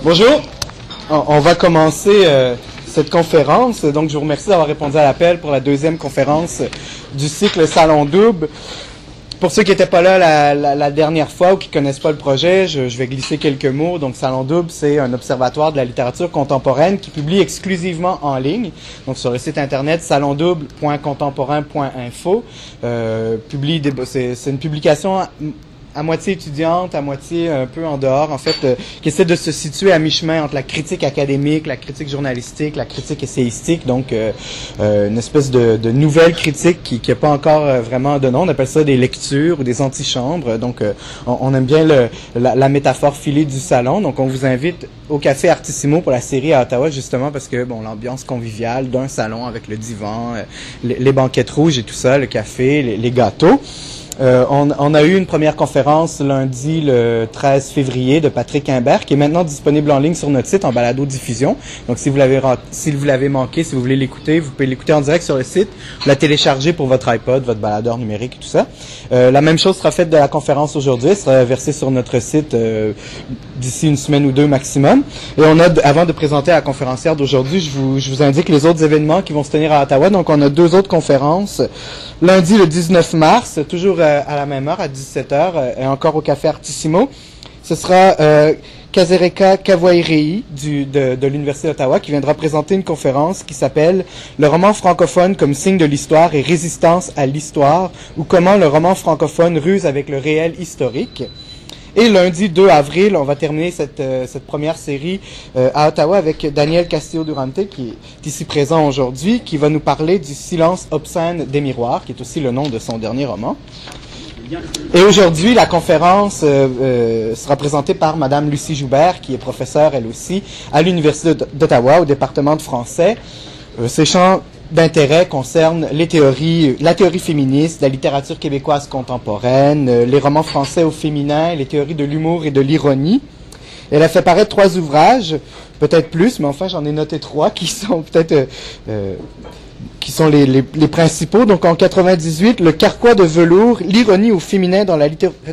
Bonjour, on va commencer cette conférence. Donc, je vous remercie d'avoir répondu à l'appel pour la deuxième conférence du cycle Salon Double. Pour ceux qui n'étaient pas là la dernière fois ou qui ne connaissent pas le projet, je vais glisser quelques mots. Donc, Salon Double, c'est un observatoire de la littérature contemporaine qui publie exclusivement en ligne. Donc, sur le site internet salondouble.contemporain.info. C'est une publication à moitié étudiante, à moitié un peu en dehors, en fait, qui essaie de se situer à mi-chemin entre la critique académique, la critique journalistique, la critique essayistique, donc une espèce de nouvelle critique qui n'a pas encore vraiment de nom. On appelle ça des lectures ou des antichambres. Donc, on aime bien la métaphore filée du salon. Donc, on vous invite au Café Artissimo pour la série à Ottawa, justement parce que, bon, l'ambiance conviviale d'un salon avec le divan, les banquettes rouges et tout ça, le café, les gâteaux. On a eu une première conférence lundi le 13 février de Patrick Imbert qui est maintenant disponible en ligne sur notre site en balado-diffusion. Donc si vous l'avez manqué, si vous voulez l'écouter, vous pouvez l'écouter en direct sur le site, la télécharger pour votre iPod, votre baladeur numérique et tout ça. La même chose sera faite de la conférence aujourd'hui, elle sera versée sur notre site d'ici une semaine ou deux maximum. Et avant de présenter la conférencière d'aujourd'hui, je vous indique les autres événements qui vont se tenir à Ottawa. Donc on a deux autres conférences. Lundi, le 19 mars, toujours à la même heure, à 17h, et encore au Café Artissimo. Ce sera Kazereka Kawairei de l'Université d'Ottawa qui viendra présenter une conférence qui s'appelle « Le roman francophone comme signe de l'histoire et résistance à l'histoire » ou « Comment le roman francophone ruse avec le réel historique ». Et lundi 2 avril, on va terminer cette première série à Ottawa avec Daniel Castillo-Durante, qui est ici présent aujourd'hui, qui va nous parler du silence obscène des miroirs, qui est aussi le nom de son dernier roman. Et aujourd'hui, la conférence sera présentée par Madame Lucie Joubert, qui est professeure, elle aussi, à l'Université d'Ottawa, au département de français. Ses champs d'intérêt concernent la théorie féministe, la littérature québécoise contemporaine, les romans français au féminin, les théories de l'humour et de l'ironie. Elle a fait paraître 3 ouvrages, peut-être plus, mais enfin j'en ai noté 3 qui sont peut-être qui sont les principaux. Donc en 98, Le Carquois de velours, l'ironie au féminin dans la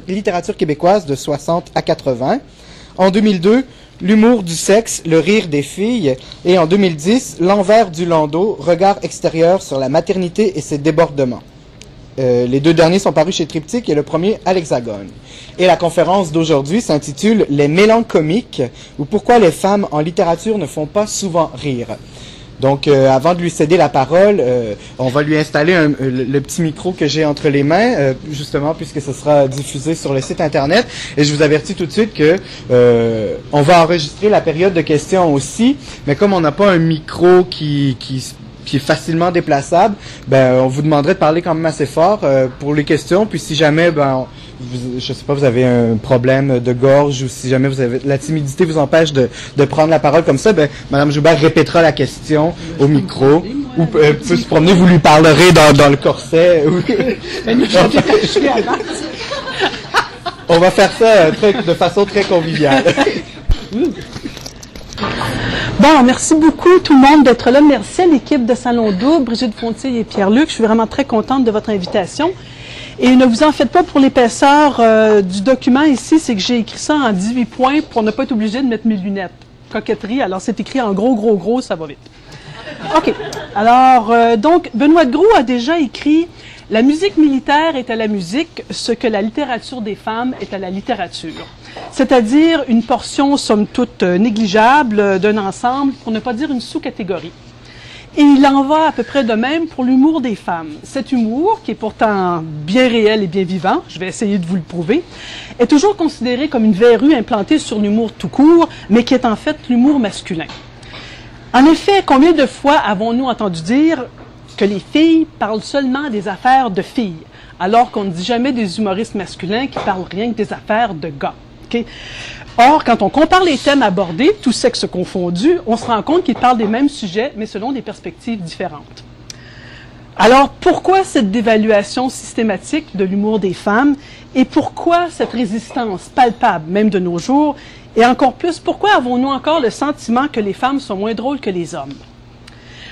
littérature québécoise de 60 à 80. En 2002, L'humour du sexe, le rire des filles. Et en 2010, L'envers du landau, regard extérieur sur la maternité et ses débordements. Les deux derniers sont parus chez Triptyque et le premier à l'Hexagone. Et la conférence d'aujourd'hui s'intitule « Les mélancomiques » ou « Pourquoi les femmes en littérature ne font pas souvent rire ». Donc, avant de lui céder la parole, on va lui installer le petit micro que j'ai entre les mains, justement, puisque ce sera diffusé sur le site Internet. Et je vous avertis tout de suite que on va enregistrer la période de questions aussi, mais comme on n'a pas un micro qui est facilement déplaçable, ben on vous demanderait de parler quand même assez fort pour les questions. Puis si jamais, je sais pas, vous avez un problème de gorge ou si jamais la timidité vous empêche de prendre la parole comme ça, ben Madame Joubert répétera la question au micro ou peut se promener, vous lui parlerez dans le corset. On va faire ça de façon très conviviale. Bon, merci beaucoup tout le monde d'être là. Merci à l'équipe de Salon Double, Brigitte Fontier et Pierre-Luc. Je suis vraiment très contente de votre invitation. Et ne vous en faites pas pour l'épaisseur du document ici, c'est que j'ai écrit ça en 18 points pour ne pas être obligé de mettre mes lunettes. Coquetterie, alors c'est écrit en gros, ça va vite. OK. Alors, donc, Benoît de Groux a déjà écrit « La musique militaire est à la musique ce que la littérature des femmes est à la littérature ». C'est-à-dire une portion, somme toute, négligeable d'un ensemble, pour ne pas dire une sous-catégorie. Et il en va à peu près de même pour l'humour des femmes. Cet humour, qui est pourtant bien réel et bien vivant, je vais essayer de vous le prouver, est toujours considéré comme une verrue implantée sur l'humour tout court, mais qui est en fait l'humour masculin. En effet, combien de fois avons-nous entendu dire que les filles parlent seulement des affaires de filles, alors qu'on ne dit jamais des humoristes masculins qui parlent rien que des affaires de gars? Okay? Or, quand on compare les thèmes abordés, tous sexes confondus, on se rend compte qu'ils parlent des mêmes sujets, mais selon des perspectives différentes. Alors, pourquoi cette dévaluation systématique de l'humour des femmes et pourquoi cette résistance palpable, même de nos jours, et encore plus, pourquoi avons-nous encore le sentiment que les femmes sont moins drôles que les hommes?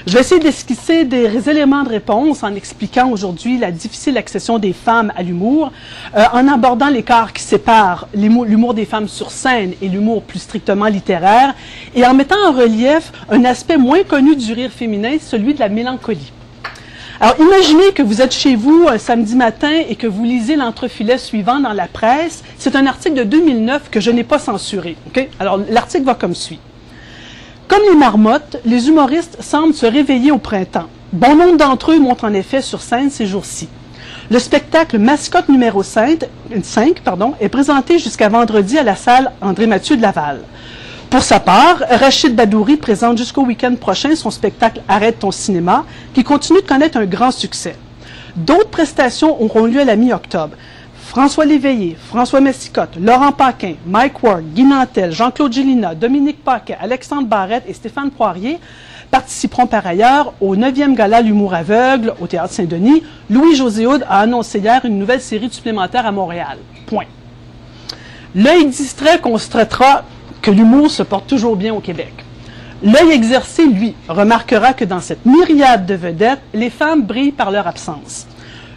Je vais essayer d'esquisser des éléments de réponse en expliquant aujourd'hui la difficile accession des femmes à l'humour, en abordant l'écart qui sépare l'humour des femmes sur scène et l'humour plus strictement littéraire, et en mettant en relief un aspect moins connu du rire féminin, celui de la mélancolie. Alors, imaginez que vous êtes chez vous un samedi matin et que vous lisez l'entrefilet suivant dans la presse. C'est un article de 2009 que je n'ai pas censuré. Okay? Alors, l'article va comme suit. Comme les marmottes, les humoristes semblent se réveiller au printemps. Bon nombre d'entre eux montent en effet sur scène ces jours-ci. Le spectacle Mascotte numéro 5 est présenté jusqu'à vendredi à la salle André-Mathieu de Laval. Pour sa part, Rachid Badouri présente jusqu'au week-end prochain son spectacle Arrête ton cinéma, qui continue de connaître un grand succès. D'autres prestations auront lieu à la mi-octobre. François Léveillé, François Messicotte, Laurent Paquin, Mike Ward, Guy Nantel, Jean-Claude Gélina, Dominique Paquet, Alexandre Barrette et Stéphane Poirier participeront par ailleurs au 9e gala L'Humour aveugle au Théâtre Saint-Denis. Louis-José Houd a annoncé hier une nouvelle série supplémentaire à Montréal. Point. L'œil distrait constatera que l'humour se porte toujours bien au Québec. L'œil exercé, lui, remarquera que dans cette myriade de vedettes, les femmes brillent par leur absence.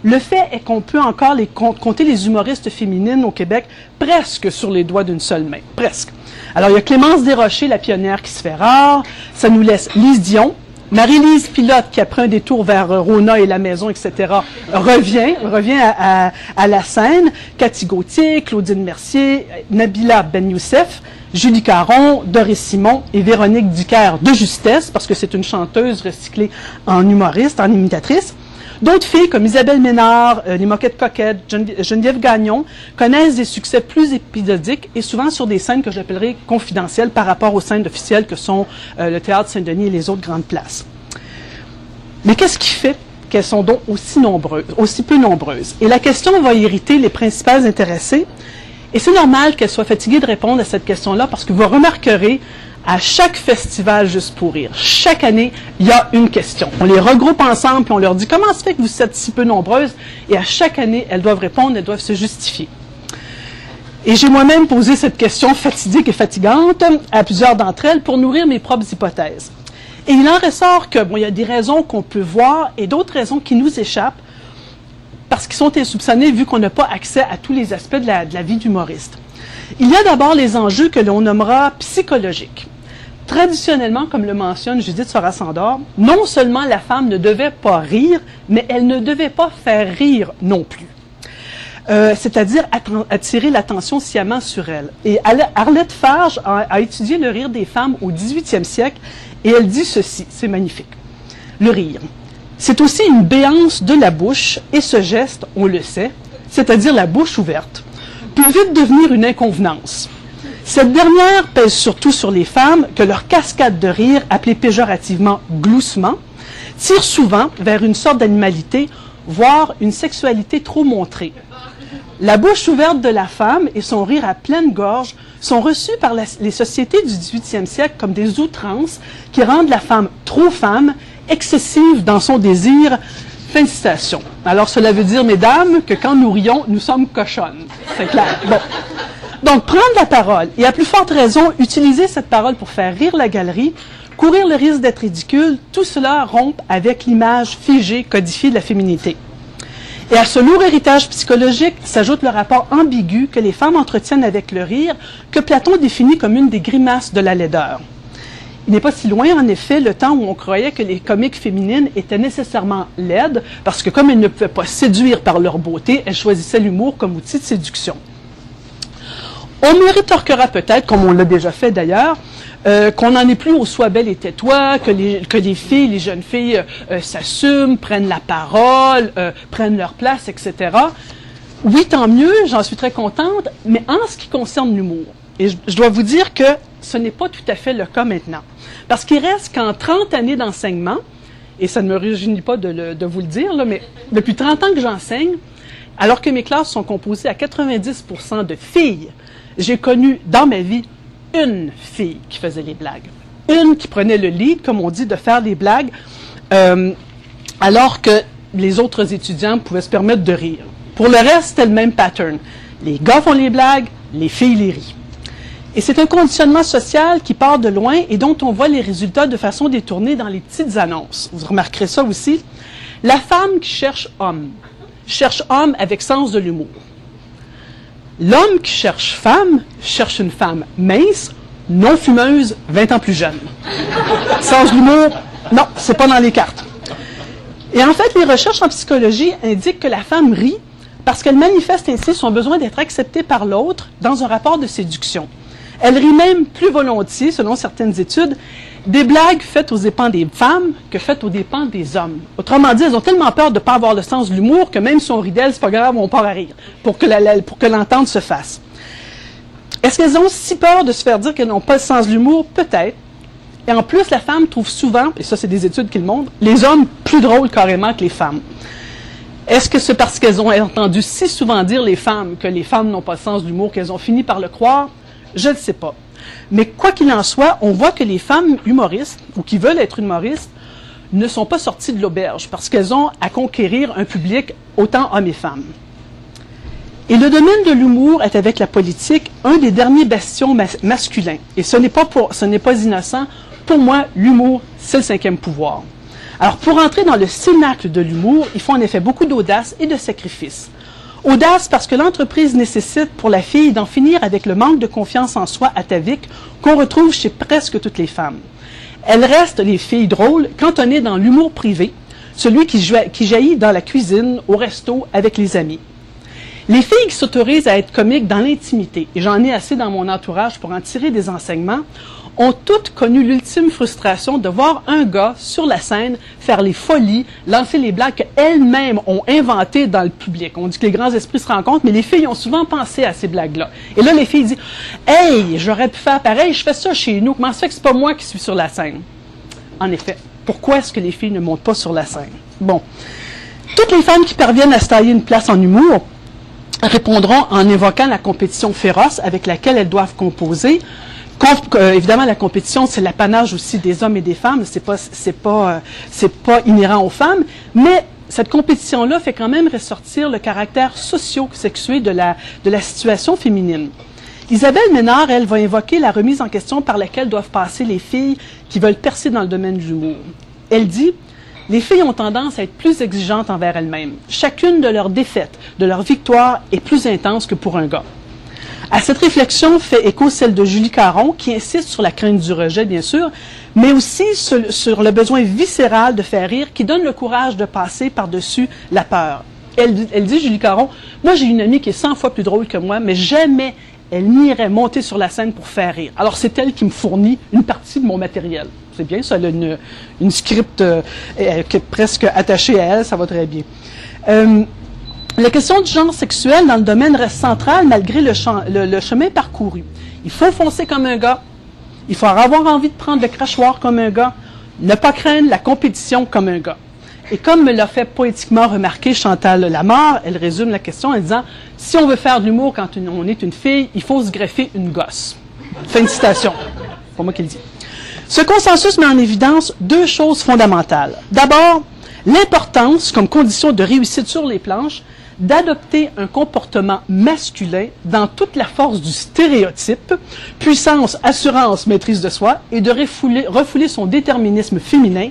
Le fait est qu'on peut encore compter les humoristes féminines au Québec presque sur les doigts d'une seule main. Presque. Alors, il y a Clémence Desrochers, la pionnière, qui se fait rare. Ça nous laisse Lise Dion. Marie-Lise Pilote, qui après un détour vers Rona et la maison, etc., revient à la scène. Cathy Gauthier, Claudine Mercier, Nabila Ben Youssef, Julie Caron, Doris Simon et Véronique Ducaire de justesse, parce que c'est une chanteuse recyclée en humoriste, en imitatrice. D'autres filles, comme Isabelle Ménard, les Moquettes Coquettes, Geneviève Gagnon, connaissent des succès plus épisodiques et souvent sur des scènes que j'appellerais confidentielles par rapport aux scènes officielles que sont le Théâtre Saint-Denis et les autres grandes places. Mais qu'est-ce qui fait qu'elles sont donc aussi peu nombreuses? Et la question va irriter les principales intéressées. Et c'est normal qu'elles soient fatiguées de répondre à cette question-là parce que vous remarquerez à chaque festival Juste pour rire, chaque année, il y a une question. On les regroupe ensemble et on leur dit « Comment se fait que vous êtes si peu nombreuses? » Et à chaque année, elles doivent répondre, elles doivent se justifier. Et j'ai moi-même posé cette question fatidique et fatigante à plusieurs d'entre elles pour nourrir mes propres hypothèses. Et il en ressort que, bon, il y a des raisons qu'on peut voir et d'autres raisons qui nous échappent parce qu'ils sont insoupçonnés vu qu'on n'a pas accès à tous les aspects de la vie d'humoriste. Il y a d'abord les enjeux que l'on nommera psychologiques. Traditionnellement, comme le mentionne Judith Soras-Sandor, non seulement la femme ne devait pas rire, mais elle ne devait pas faire rire non plus. C'est-à-dire attirer l'attention sciemment sur elle. Et Arlette Farge a étudié le rire des femmes au 18e siècle et elle dit ceci, c'est magnifique. Le rire, c'est aussi une béance de la bouche et ce geste, on le sait, c'est-à-dire la bouche ouverte, peut vite devenir une inconvenance. Cette dernière pèse surtout sur les femmes que leur cascade de rire, appelée péjorativement gloussement, tire souvent vers une sorte d'animalité, voire une sexualité trop montrée. La bouche ouverte de la femme et son rire à pleine gorge sont reçus par les sociétés du 18e siècle comme des outrances qui rendent la femme trop femme, excessive dans son désir. Fin de citation. Alors, cela veut dire, mesdames, que quand nous rions, nous sommes cochonnes. C'est clair. Bon. Donc, prendre la parole, et à plus forte raison, utiliser cette parole pour faire rire la galerie, courir le risque d'être ridicule, tout cela rompt avec l'image figée, codifiée de la féminité. Et à ce lourd héritage psychologique s'ajoute le rapport ambigu que les femmes entretiennent avec le rire, que Platon définit comme une des grimaces de la laideur. Il n'est pas si loin, en effet, le temps où on croyait que les comiques féminines étaient nécessairement laides, parce que comme elles ne pouvaient pas séduire par leur beauté, elles choisissaient l'humour comme outil de séduction. On me rétorquera peut-être, comme on l'a déjà fait d'ailleurs, qu'on n'en est plus au « sois belle et tais-toi », que les filles, les jeunes filles s'assument, prennent la parole, prennent leur place, etc. Oui, tant mieux, j'en suis très contente, mais en ce qui concerne l'humour, et je dois vous dire que ce n'est pas tout à fait le cas maintenant. Parce qu'il reste qu'en 30 années d'enseignement, et ça ne me réjouit pas de vous le dire, là, mais depuis 30 ans que j'enseigne, alors que mes classes sont composées à 90% de filles, j'ai connu dans ma vie une fille qui faisait les blagues. Une qui prenait le lead, comme on dit, de faire les blagues, alors que les autres étudiants pouvaient se permettre de rire. Pour le reste, c'était le même pattern. Les gars font les blagues, les filles les rient. Et c'est un conditionnement social qui part de loin et dont on voit les résultats de façon détournée dans les petites annonces. Vous remarquerez ça aussi. La femme qui cherche homme avec sens de l'humour. L'homme qui cherche une femme mince, non fumeuse, 20 ans plus jeune. Sens de l'humour, non, c'est pas dans les cartes. Et en fait, les recherches en psychologie indiquent que la femme rit parce qu'elle manifeste ainsi son besoin d'être acceptée par l'autre dans un rapport de séduction. Elle rit même plus volontiers, selon certaines études, des blagues faites aux dépens des femmes que faites aux dépens des hommes. Autrement dit, elles ont tellement peur de ne pas avoir le sens de l'humour que même si on rit d'elles, c'est pas grave, on part à rire pour que l'entente se fasse. Est-ce qu'elles ont si peur de se faire dire qu'elles n'ont pas le sens de l'humour? Peut-être. Et en plus, la femme trouve souvent, et ça c'est des études qui le montrent, les hommes plus drôles carrément que les femmes. Est-ce que c'est parce qu'elles ont entendu si souvent dire les femmes que les femmes n'ont pas le sens de l'humour qu'elles ont fini par le croire? Je ne sais pas. Mais quoi qu'il en soit, on voit que les femmes humoristes, ou qui veulent être humoristes, ne sont pas sorties de l'auberge parce qu'elles ont à conquérir un public autant hommes et femmes. Et le domaine de l'humour est avec la politique un des derniers bastions masculins. Et ce n'est pas innocent. Pour moi, l'humour, c'est le 5e pouvoir. Alors, pour entrer dans le cénacle de l'humour, il faut en effet beaucoup d'audace et de sacrifice. Audace parce que l'entreprise nécessite pour la fille d'en finir avec le manque de confiance en soi atavique qu'on retrouve chez presque toutes les femmes. Elles restent, les filles drôles, cantonnées dans l'humour privé, celui qui jaillit dans la cuisine, au resto, avec les amis. Les filles qui s'autorisent à être comiques dans l'intimité, et j'en ai assez dans mon entourage pour en tirer des enseignements, ont toutes connu l'ultime frustration de voir un gars sur la scène faire les folies, lancer les blagues qu'elles-mêmes ont inventées dans le public. On dit que les grands esprits se rencontrent, mais les filles ont souvent pensé à ces blagues-là. Et là, les filles disent « Hey, j'aurais pu faire pareil, je fais ça chez nous, comment ça fait que c'est pas moi qui suis sur la scène? » En effet, pourquoi est-ce que les filles ne montent pas sur la scène? Bon, toutes les femmes qui parviennent à se tailler une place en humour répondront en évoquant la compétition féroce avec laquelle elles doivent composer. Évidemment, la compétition, c'est l'apanage aussi des hommes et des femmes. C'est pas inhérent aux femmes, mais cette compétition-là fait quand même ressortir le caractère socio-sexué de la situation féminine. Isabelle Ménard, elle, va évoquer la remise en question par laquelle doivent passer les filles qui veulent percer dans le domaine de l'humour. Elle dit: les filles ont tendance à être plus exigeantes envers elles-mêmes. Chacune de leurs défaites, de leurs victoires est plus intense que pour un gars. À cette réflexion fait écho celle de Julie Caron, qui insiste sur la crainte du rejet, bien sûr, mais aussi sur le besoin viscéral de faire rire, qui donne le courage de passer par-dessus la peur. Elle dit, Julie Caron, « Moi, j'ai une amie qui est 100 fois plus drôle que moi, mais jamais elle n'irait monter sur la scène pour faire rire. Alors, c'est elle qui me fournit une partie de mon matériel. » C'est bien, ça, elle a une script qui est presque attachée à elle, ça va très bien. La question du genre sexuel dans le domaine reste centrale malgré le chemin parcouru. Il faut foncer comme un gars, il faut avoir envie de prendre le crachoir comme un gars, ne pas craindre la compétition comme un gars. Et comme me l'a fait poétiquement remarquer Chantal Lamarre, elle résume la question en disant « Si on veut faire de l'humour quand on est une fille, il faut se greffer une gosse. » Fin de citation. C'est pas moi qui le dis. Ce consensus met en évidence deux choses fondamentales. D'abord, l'importance, comme condition de réussite sur les planches, d'adopter un comportement masculin dans toute la force du stéréotype, puissance, assurance, maîtrise de soi, et de refouler son déterminisme féminin,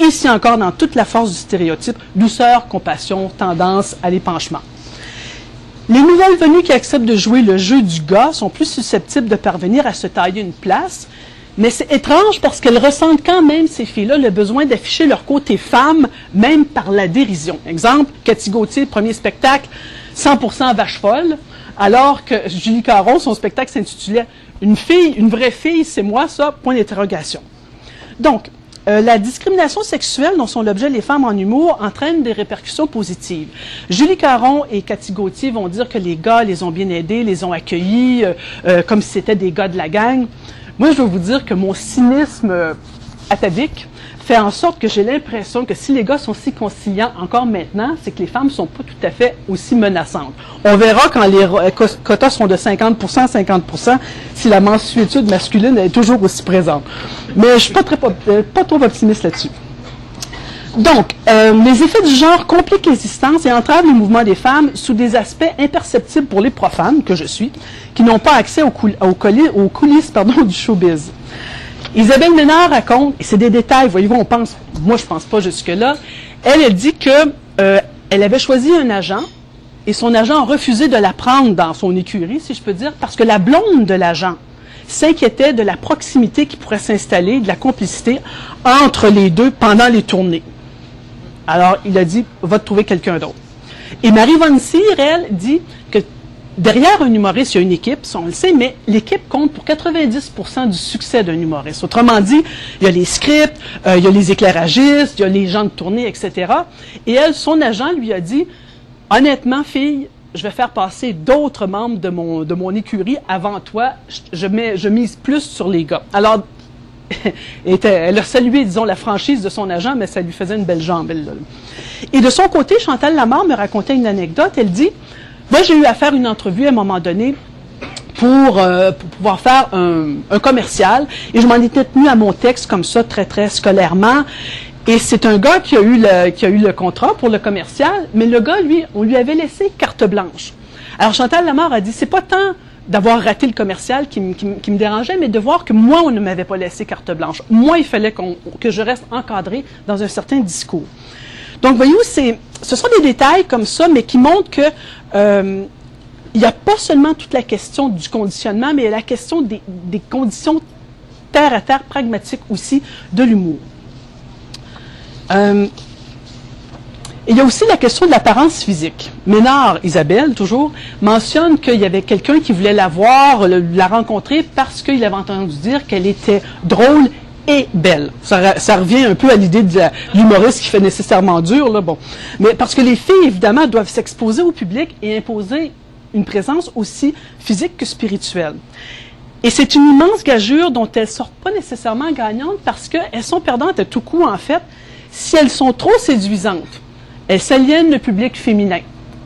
ici encore dans toute la force du stéréotype, douceur, compassion, tendance à l'épanchement. Les nouvelles venues qui acceptent de jouer le jeu du gars sont plus susceptibles de parvenir à se tailler une place, mais c'est étrange parce qu'elles ressentent quand même, ces filles-là, le besoin d'afficher leur côté femme, même par la dérision. Exemple, Cathy Gauthier, premier spectacle, 100% vache folle, alors que Julie Caron, son spectacle s'intitulait « Une fille, une vraie fille, c'est moi ça, point d'interrogation ». Donc, la discrimination sexuelle dont sont l'objet les femmes en humour entraîne des répercussions positives. Julie Caron et Cathy Gauthier vont dire que les gars les ont bien aidés, les ont accueillis comme si c'était des gars de la gang. Moi, je veux vous dire que mon cynisme atavique fait en sorte que j'ai l'impression que si les gars sont si conciliants encore maintenant, c'est que les femmes sont pas tout à fait aussi menaçantes. On verra quand les quotas seront de 50%, 50%, si la mansuétude masculine est toujours aussi présente. Mais je suis pas trop optimiste là-dessus. Donc, les effets du genre compliquent l'existence et entravent les mouvements des femmes sous des aspects imperceptibles pour les profanes, que je suis, qui n'ont pas accès aux coulisses du showbiz. Isabelle Ménard raconte, et c'est des détails, voyez-vous, moi je pense pas jusque-là, elle dit que elle avait choisi un agent, et son agent a refusé de la prendre dans son écurie, si je peux dire, parce que la blonde de l'agent s'inquiétait de la proximité qui pourrait s'installer, de la complicité entre les deux pendant les tournées. Alors, il a dit, va te trouver quelqu'un d'autre. Et Marie Von Cyr, elle, dit que derrière un humoriste, il y a une équipe, ça on le sait, mais l'équipe compte pour 90% du succès d'un humoriste. Autrement dit, il y a les scripts, il y a les éclairagistes, il y a les gens de tournée, etc. Et elle, son agent lui a dit, honnêtement, fille, je vais faire passer d'autres membres de mon écurie avant toi, je mise plus sur les gars. Alors, elle a salué, disons, la franchise de son agent, mais ça lui faisait une belle jambe. Et de son côté, Chantal Lamarre me racontait une anecdote. Elle dit, moi, j'ai eu à faire une entrevue à un moment donné pour pouvoir faire un commercial, et je m'en étais tenue à mon texte comme ça, très, très scolairement. Et c'est un gars qui a eu le contrat pour le commercial, mais le gars, lui, on lui avait laissé carte blanche. Alors, Chantal Lamarre a dit, c'est pas tant d'avoir raté le commercial qui me dérangeait, mais de voir que moi, on ne m'avait pas laissé carte blanche. Moi, il fallait que je reste encadré dans un certain discours. Donc, voyez-vous, ce sont des détails comme ça, mais qui montrent que il n'y a pas seulement toute la question du conditionnement, mais il y a la question des conditions terre à terre, pragmatiques aussi, de l'humour. Il y a aussi la question de l'apparence physique. Ménard, Isabelle, toujours, mentionne qu'il y avait quelqu'un qui voulait la voir, la rencontrer, parce qu'il avait entendu dire qu'elle était drôle et belle. Ça revient un peu à l'idée de l'humoriste qui fait nécessairement dur, là, bon. Mais parce que les filles, évidemment, doivent s'exposer au public et imposer une présence aussi physique que spirituelle. Et c'est une immense gageure dont elles ne sortent pas nécessairement gagnantes parce qu'elles sont perdantes à tout coup, en fait, si elles sont trop séduisantes. Elles s'aliènent le public féminin.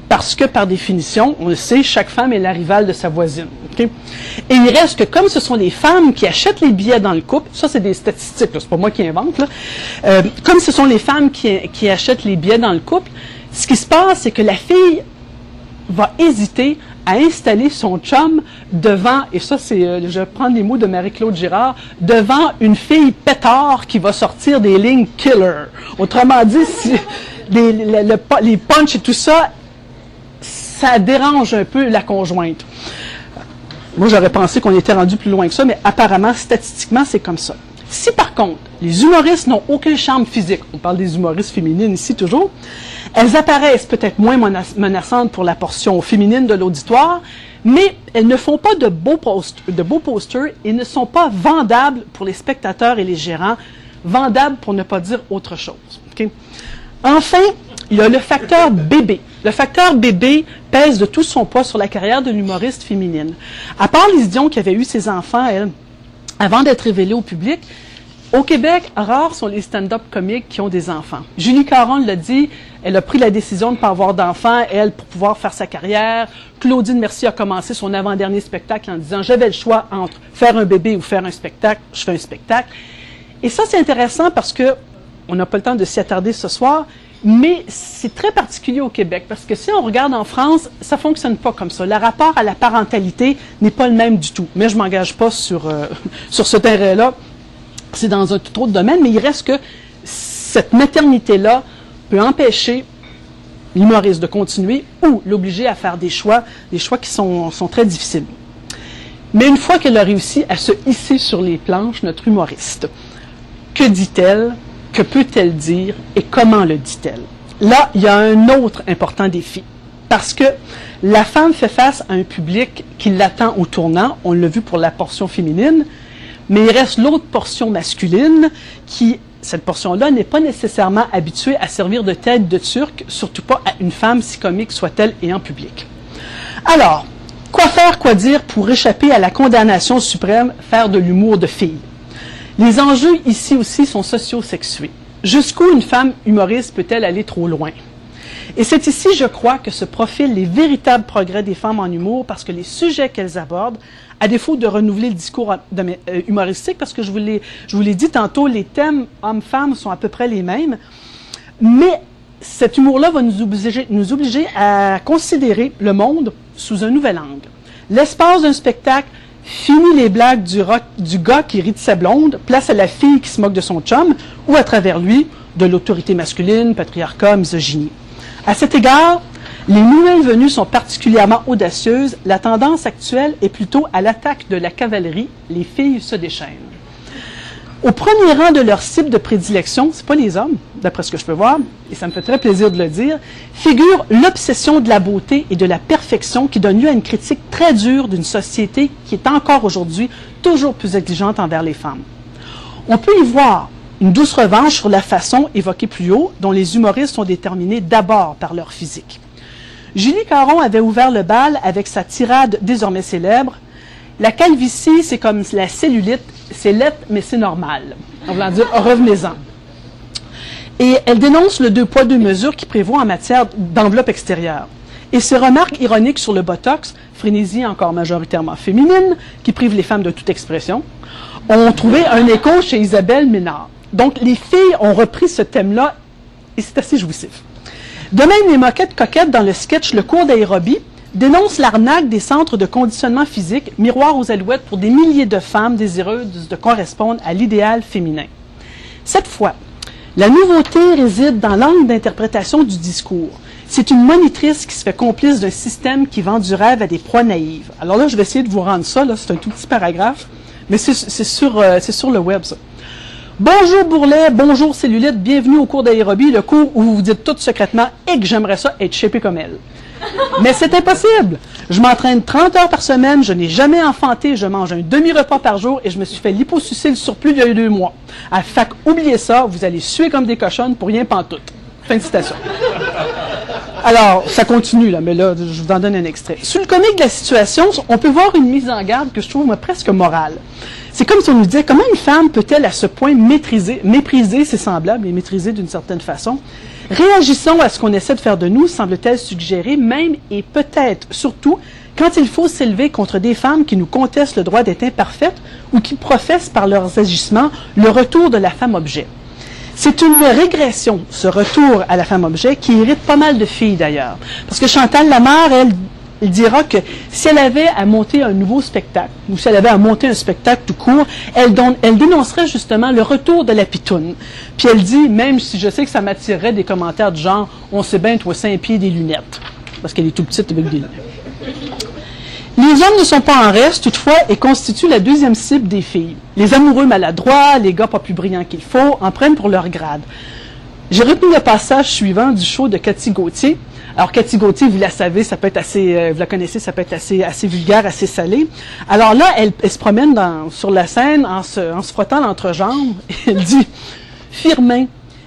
Parce que, par définition, on le sait, chaque femme est la rivale de sa voisine. Okay? Et il reste que, comme ce sont les femmes qui achètent les billets dans le couple, ça c'est des statistiques, c'est pas moi qui invente, là, comme ce sont les femmes qui achètent les billets dans le couple, ce qui se passe, c'est que la fille va hésiter à installer son chum devant, et ça c'est, je vais prendre les mots de Marie-Claude Girard, devant une fille pétard qui va sortir des lignes killer. Autrement dit, si les punchs et tout ça, ça dérange un peu la conjointe. Moi, j'aurais pensé qu'on était rendu plus loin que ça, mais apparemment, statistiquement, c'est comme ça. Si, par contre, les humoristes n'ont aucun charme physique, on parle des humoristes féminines ici toujours, elles apparaissent peut-être moins menaçantes pour la portion féminine de l'auditoire, mais elles ne font pas de beaux posters et ne sont pas vendables pour les spectateurs et les gérants, vendables pour ne pas dire autre chose. Okay? Enfin, il y a le facteur bébé. Le facteur bébé pèse de tout son poids sur la carrière de l'humoriste féminine. À part Lise Dion qui avait eu ses enfants, elle, avant d'être révélée au public, au Québec, rares sont les stand-up comiques qui ont des enfants. Julie Caron l'a dit, elle a pris la décision de ne pas avoir d'enfants, elle, pour pouvoir faire sa carrière. Claudine Mercier a commencé son avant-dernier spectacle en disant « J'avais le choix entre faire un bébé ou faire un spectacle, je fais un spectacle. » Et ça, c'est intéressant parce que on n'a pas le temps de s'y attarder ce soir, mais c'est très particulier au Québec, parce que si on regarde en France, ça ne fonctionne pas comme ça. Le rapport à la parentalité n'est pas le même du tout. Mais je ne m'engage pas sur ce terrain-là. C'est dans un tout autre domaine, mais il reste que cette maternité-là peut empêcher l'humoriste de continuer ou l'obliger à faire des choix qui sont très difficiles. Mais une fois qu'elle a réussi à se hisser sur les planches, notre humoriste, que dit-elle? Que peut-elle dire et comment le dit-elle? Là, il y a un autre important défi. Parce que la femme fait face à un public qui l'attend au tournant. On l'a vu pour la portion féminine. Mais il reste l'autre portion masculine qui, cette portion-là, n'est pas nécessairement habituée à servir de tête de turc, surtout pas à une femme, si comique soit-elle, et en public. Alors, quoi faire, quoi dire pour échapper à la condamnation suprême, faire de l'humour de fille? Les enjeux ici aussi sont socio-sexués. Jusqu'où une femme humoriste peut-elle aller trop loin? Et c'est ici, je crois, que se profilent les véritables progrès des femmes en humour parce que les sujets qu'elles abordent, à défaut de renouveler le discours humoristique, parce que je vous l'ai dit tantôt, les thèmes hommes-femmes sont à peu près les mêmes, Mais cet humour-là va nous obliger à considérer le monde sous un nouvel angle. L'espace d'un spectacle finit les blagues du gars qui rit de sa blonde, place à la fille qui se moque de son chum, ou à travers lui, de l'autorité masculine, patriarcat, misogynie. À cet égard, les nouvelles venues sont particulièrement audacieuses. La tendance actuelle est plutôt à l'attaque de la cavalerie. Les filles se déchaînent. Au premier rang de leur cible de prédilection, c'est pas les hommes, d'après ce que je peux voir, et ça me fait très plaisir de le dire, figure l'obsession de la beauté et de la perfection qui donne lieu à une critique très dure d'une société qui est encore aujourd'hui toujours plus exigeante envers les femmes. On peut y voir une douce revanche sur la façon, évoquée plus haut, dont les humoristes sont déterminés d'abord par leur physique. Julie Caron avait ouvert le bal avec sa tirade désormais célèbre. La calvitie, c'est comme la cellulite, c'est laid, mais c'est normal. En voulant dire, revenez-en. Et elle dénonce le 2 poids 2 mesures qui prévoit en matière d'enveloppe extérieure. Et ses remarques ironiques sur le botox, frénésie encore majoritairement féminine, qui prive les femmes de toute expression, ont trouvé un écho chez Isabelle Ménard. Donc, les filles ont repris ce thème-là, et c'est assez jouissif. De même, les moquettes coquettes dans le sketch Le cours d'aérobie dénoncent l'arnaque des centres de conditionnement physique, miroir aux alouettes pour des milliers de femmes désireuses de correspondre à l'idéal féminin. Cette fois, la nouveauté réside dans l'angle d'interprétation du discours. C'est une monitrice qui se fait complice d'un système qui vend du rêve à des proies naïves. Alors là, je vais essayer de vous rendre ça, c'est un tout petit paragraphe, mais c'est sur le web, ça. Bonjour Bourlet, bonjour Cellulite, bienvenue au cours d'aérobie, le cours où vous vous dites toutes secrètement et que j'aimerais ça être shapé comme elle. Mais c'est impossible. Je m'entraîne 30 heures par semaine, je n'ai jamais enfanté, je mange un demi-repas par jour et je me suis fait liposucer le surplus il y a 2 mois. À fac, oubliez ça, vous allez suer comme des cochonnes pour rien pantoute. Fin de citation. Alors, ça continue, là, mais là, je vous en donne un extrait. Sous le comique de la situation, on peut voir une mise en garde que je trouve, moi, presque morale. C'est comme si on nous disait, comment une femme peut-elle à ce point mépriser ses semblables et maîtriser d'une certaine façon? Réagissons à ce qu'on essaie de faire de nous, semble-t-elle suggérer, même et peut-être surtout, quand il faut s'élever contre des femmes qui nous contestent le droit d'être imparfaites ou qui professent par leurs agissements le retour de la femme-objet. C'est une régression, ce retour à la femme-objet, qui irrite pas mal de filles d'ailleurs. Parce que Chantal Lamarre, elle dira que si elle avait à monter un nouveau spectacle, ou si elle avait à monter un spectacle tout court, elle dénoncerait justement le retour de la pitoune. Puis elle dit, même si je sais que ça m'attirerait des commentaires du genre « on sait bien, toi, 5 pieds des lunettes », parce qu'elle est tout petite avec des lunettes. Les hommes ne sont pas en reste, toutefois, et constituent la deuxième cible des filles. Les amoureux maladroits, les gars pas plus brillants qu'il faut, en prennent pour leur grade. J'ai retenu le passage suivant du show de Cathy Gauthier. Alors, Cathy Gauthier, vous la savez, ça peut être assez, vous la connaissez, ça peut être assez vulgaire, assez salé. Alors là, elle se promène sur la scène en se frottant l'entrejambe. Elle dit « Firmin,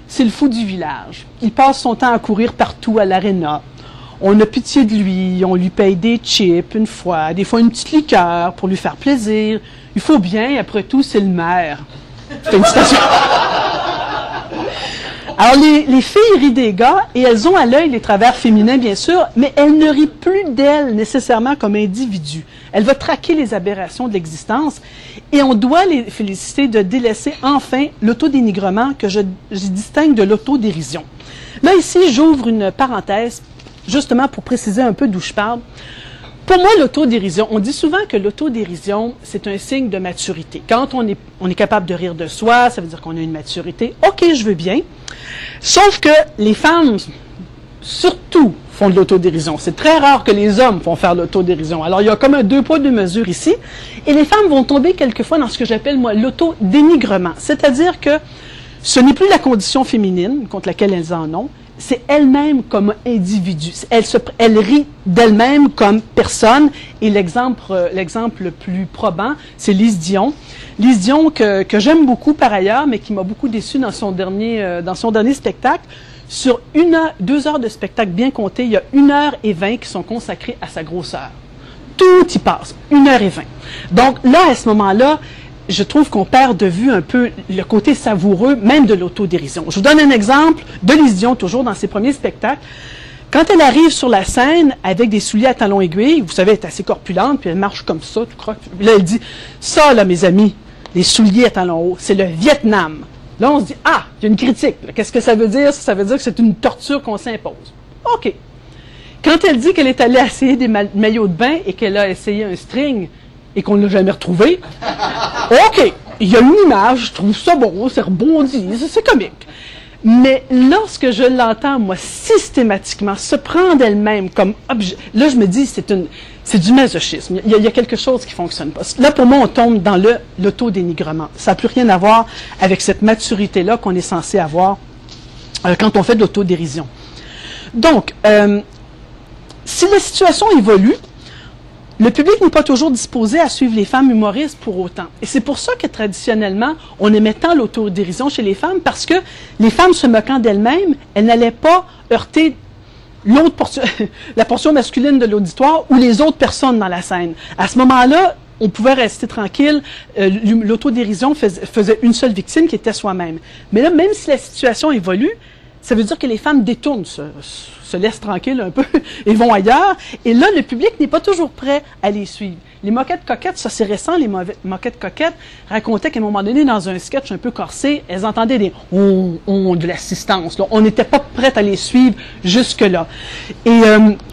c'est le fou du village. Il passe son temps à courir partout à l'aréna. On a pitié de lui, on lui paye des chips une fois, des fois une petite liqueur pour lui faire plaisir. Il faut bien, après tout, c'est le maire. » Félicitations. Alors, les filles rient des gars et elles ont à l'œil les travers féminins, bien sûr, mais elles ne rient plus d'elles nécessairement comme individus. Elle va traquer les aberrations de l'existence et on doit les féliciter de délaisser enfin l'autodénigrement que je distingue de l'autodérision. Là, ici, j'ouvre une parenthèse justement pour préciser un peu d'où je parle. Pour moi, l'autodérision, on dit souvent que l'autodérision, c'est un signe de maturité. Quand on est capable de rire de soi, ça veut dire qu'on a une maturité. OK, je veux bien. Sauf que les femmes, surtout, font de l'autodérision. C'est très rare que les hommes font faire de l'autodérision. Alors, il y a comme un 2 poids 2 mesures ici. Et les femmes vont tomber quelquefois dans ce que j'appelle, moi, l'autodénigrement. C'est-à-dire que ce n'est plus la condition féminine contre laquelle elles en ont, c'est elle-même comme individu. Elle rit d'elle-même comme personne. Et l'exemple le plus probant, c'est Lise Dion. Lise Dion que j'aime beaucoup par ailleurs, mais qui m'a beaucoup déçue dans son dernier spectacle. Sur 2 heures de spectacle bien compté, il y a 1h20 qui sont consacrées à sa grosseur. Tout y passe, 1h20. Donc là, à ce moment-là, je trouve qu'on perd de vue un peu le côté savoureux, même de l'autodérision. Je vous donne un exemple de Lise Dion, toujours dans ses premiers spectacles. Quand elle arrive sur la scène avec des souliers à talons aiguilles, vous savez, elle est assez corpulente, puis elle marche comme ça, tout croque. Là, elle dit, ça, là, mes amis, les souliers à talons hauts, c'est le Vietnam. Là, on se dit, ah, il y a une critique. Qu'est-ce que ça veut dire? Ça veut dire que c'est une torture qu'on s'impose. OK. Quand elle dit qu'elle est allée essayer des maillots de bain et qu'elle a essayé un string et qu'on ne l'a jamais retrouvé, OK, il y a une image, je trouve ça bon, c'est rebondi, c'est comique. Mais lorsque je l'entends, moi, systématiquement, se prendre elle-même comme objet, là, je me dis, c'est du masochisme. Il y a quelque chose qui fonctionne pas. Là, pour moi, on tombe dans l'autodénigrement. Ça n'a plus rien à voir avec cette maturité-là qu'on est censé avoir quand on fait de l'autodérision. Donc, si la situation évolue, le public n'est pas toujours disposé à suivre les femmes humoristes pour autant. Et c'est pour ça que traditionnellement, on aimait tant l'autodérision chez les femmes, parce que les femmes se moquant d'elles-mêmes, elles n'allaient pas heurter l'autre portion, la portion masculine de l'auditoire ou les autres personnes dans la scène. À ce moment-là, on pouvait rester tranquille. L'autodérision faisait une seule victime qui était soi-même. Mais là, même si la situation évolue, ça veut dire que les femmes détournent, se laissent tranquilles un peu et vont ailleurs. Et là, le public n'est pas toujours prêt à les suivre. Les moquettes coquettes, ça c'est récent, les moquettes coquettes racontaient qu'à un moment donné, dans un sketch un peu corsé, elles entendaient des « on » de l'assistance. On n'était pas prêt à les suivre jusque-là. Et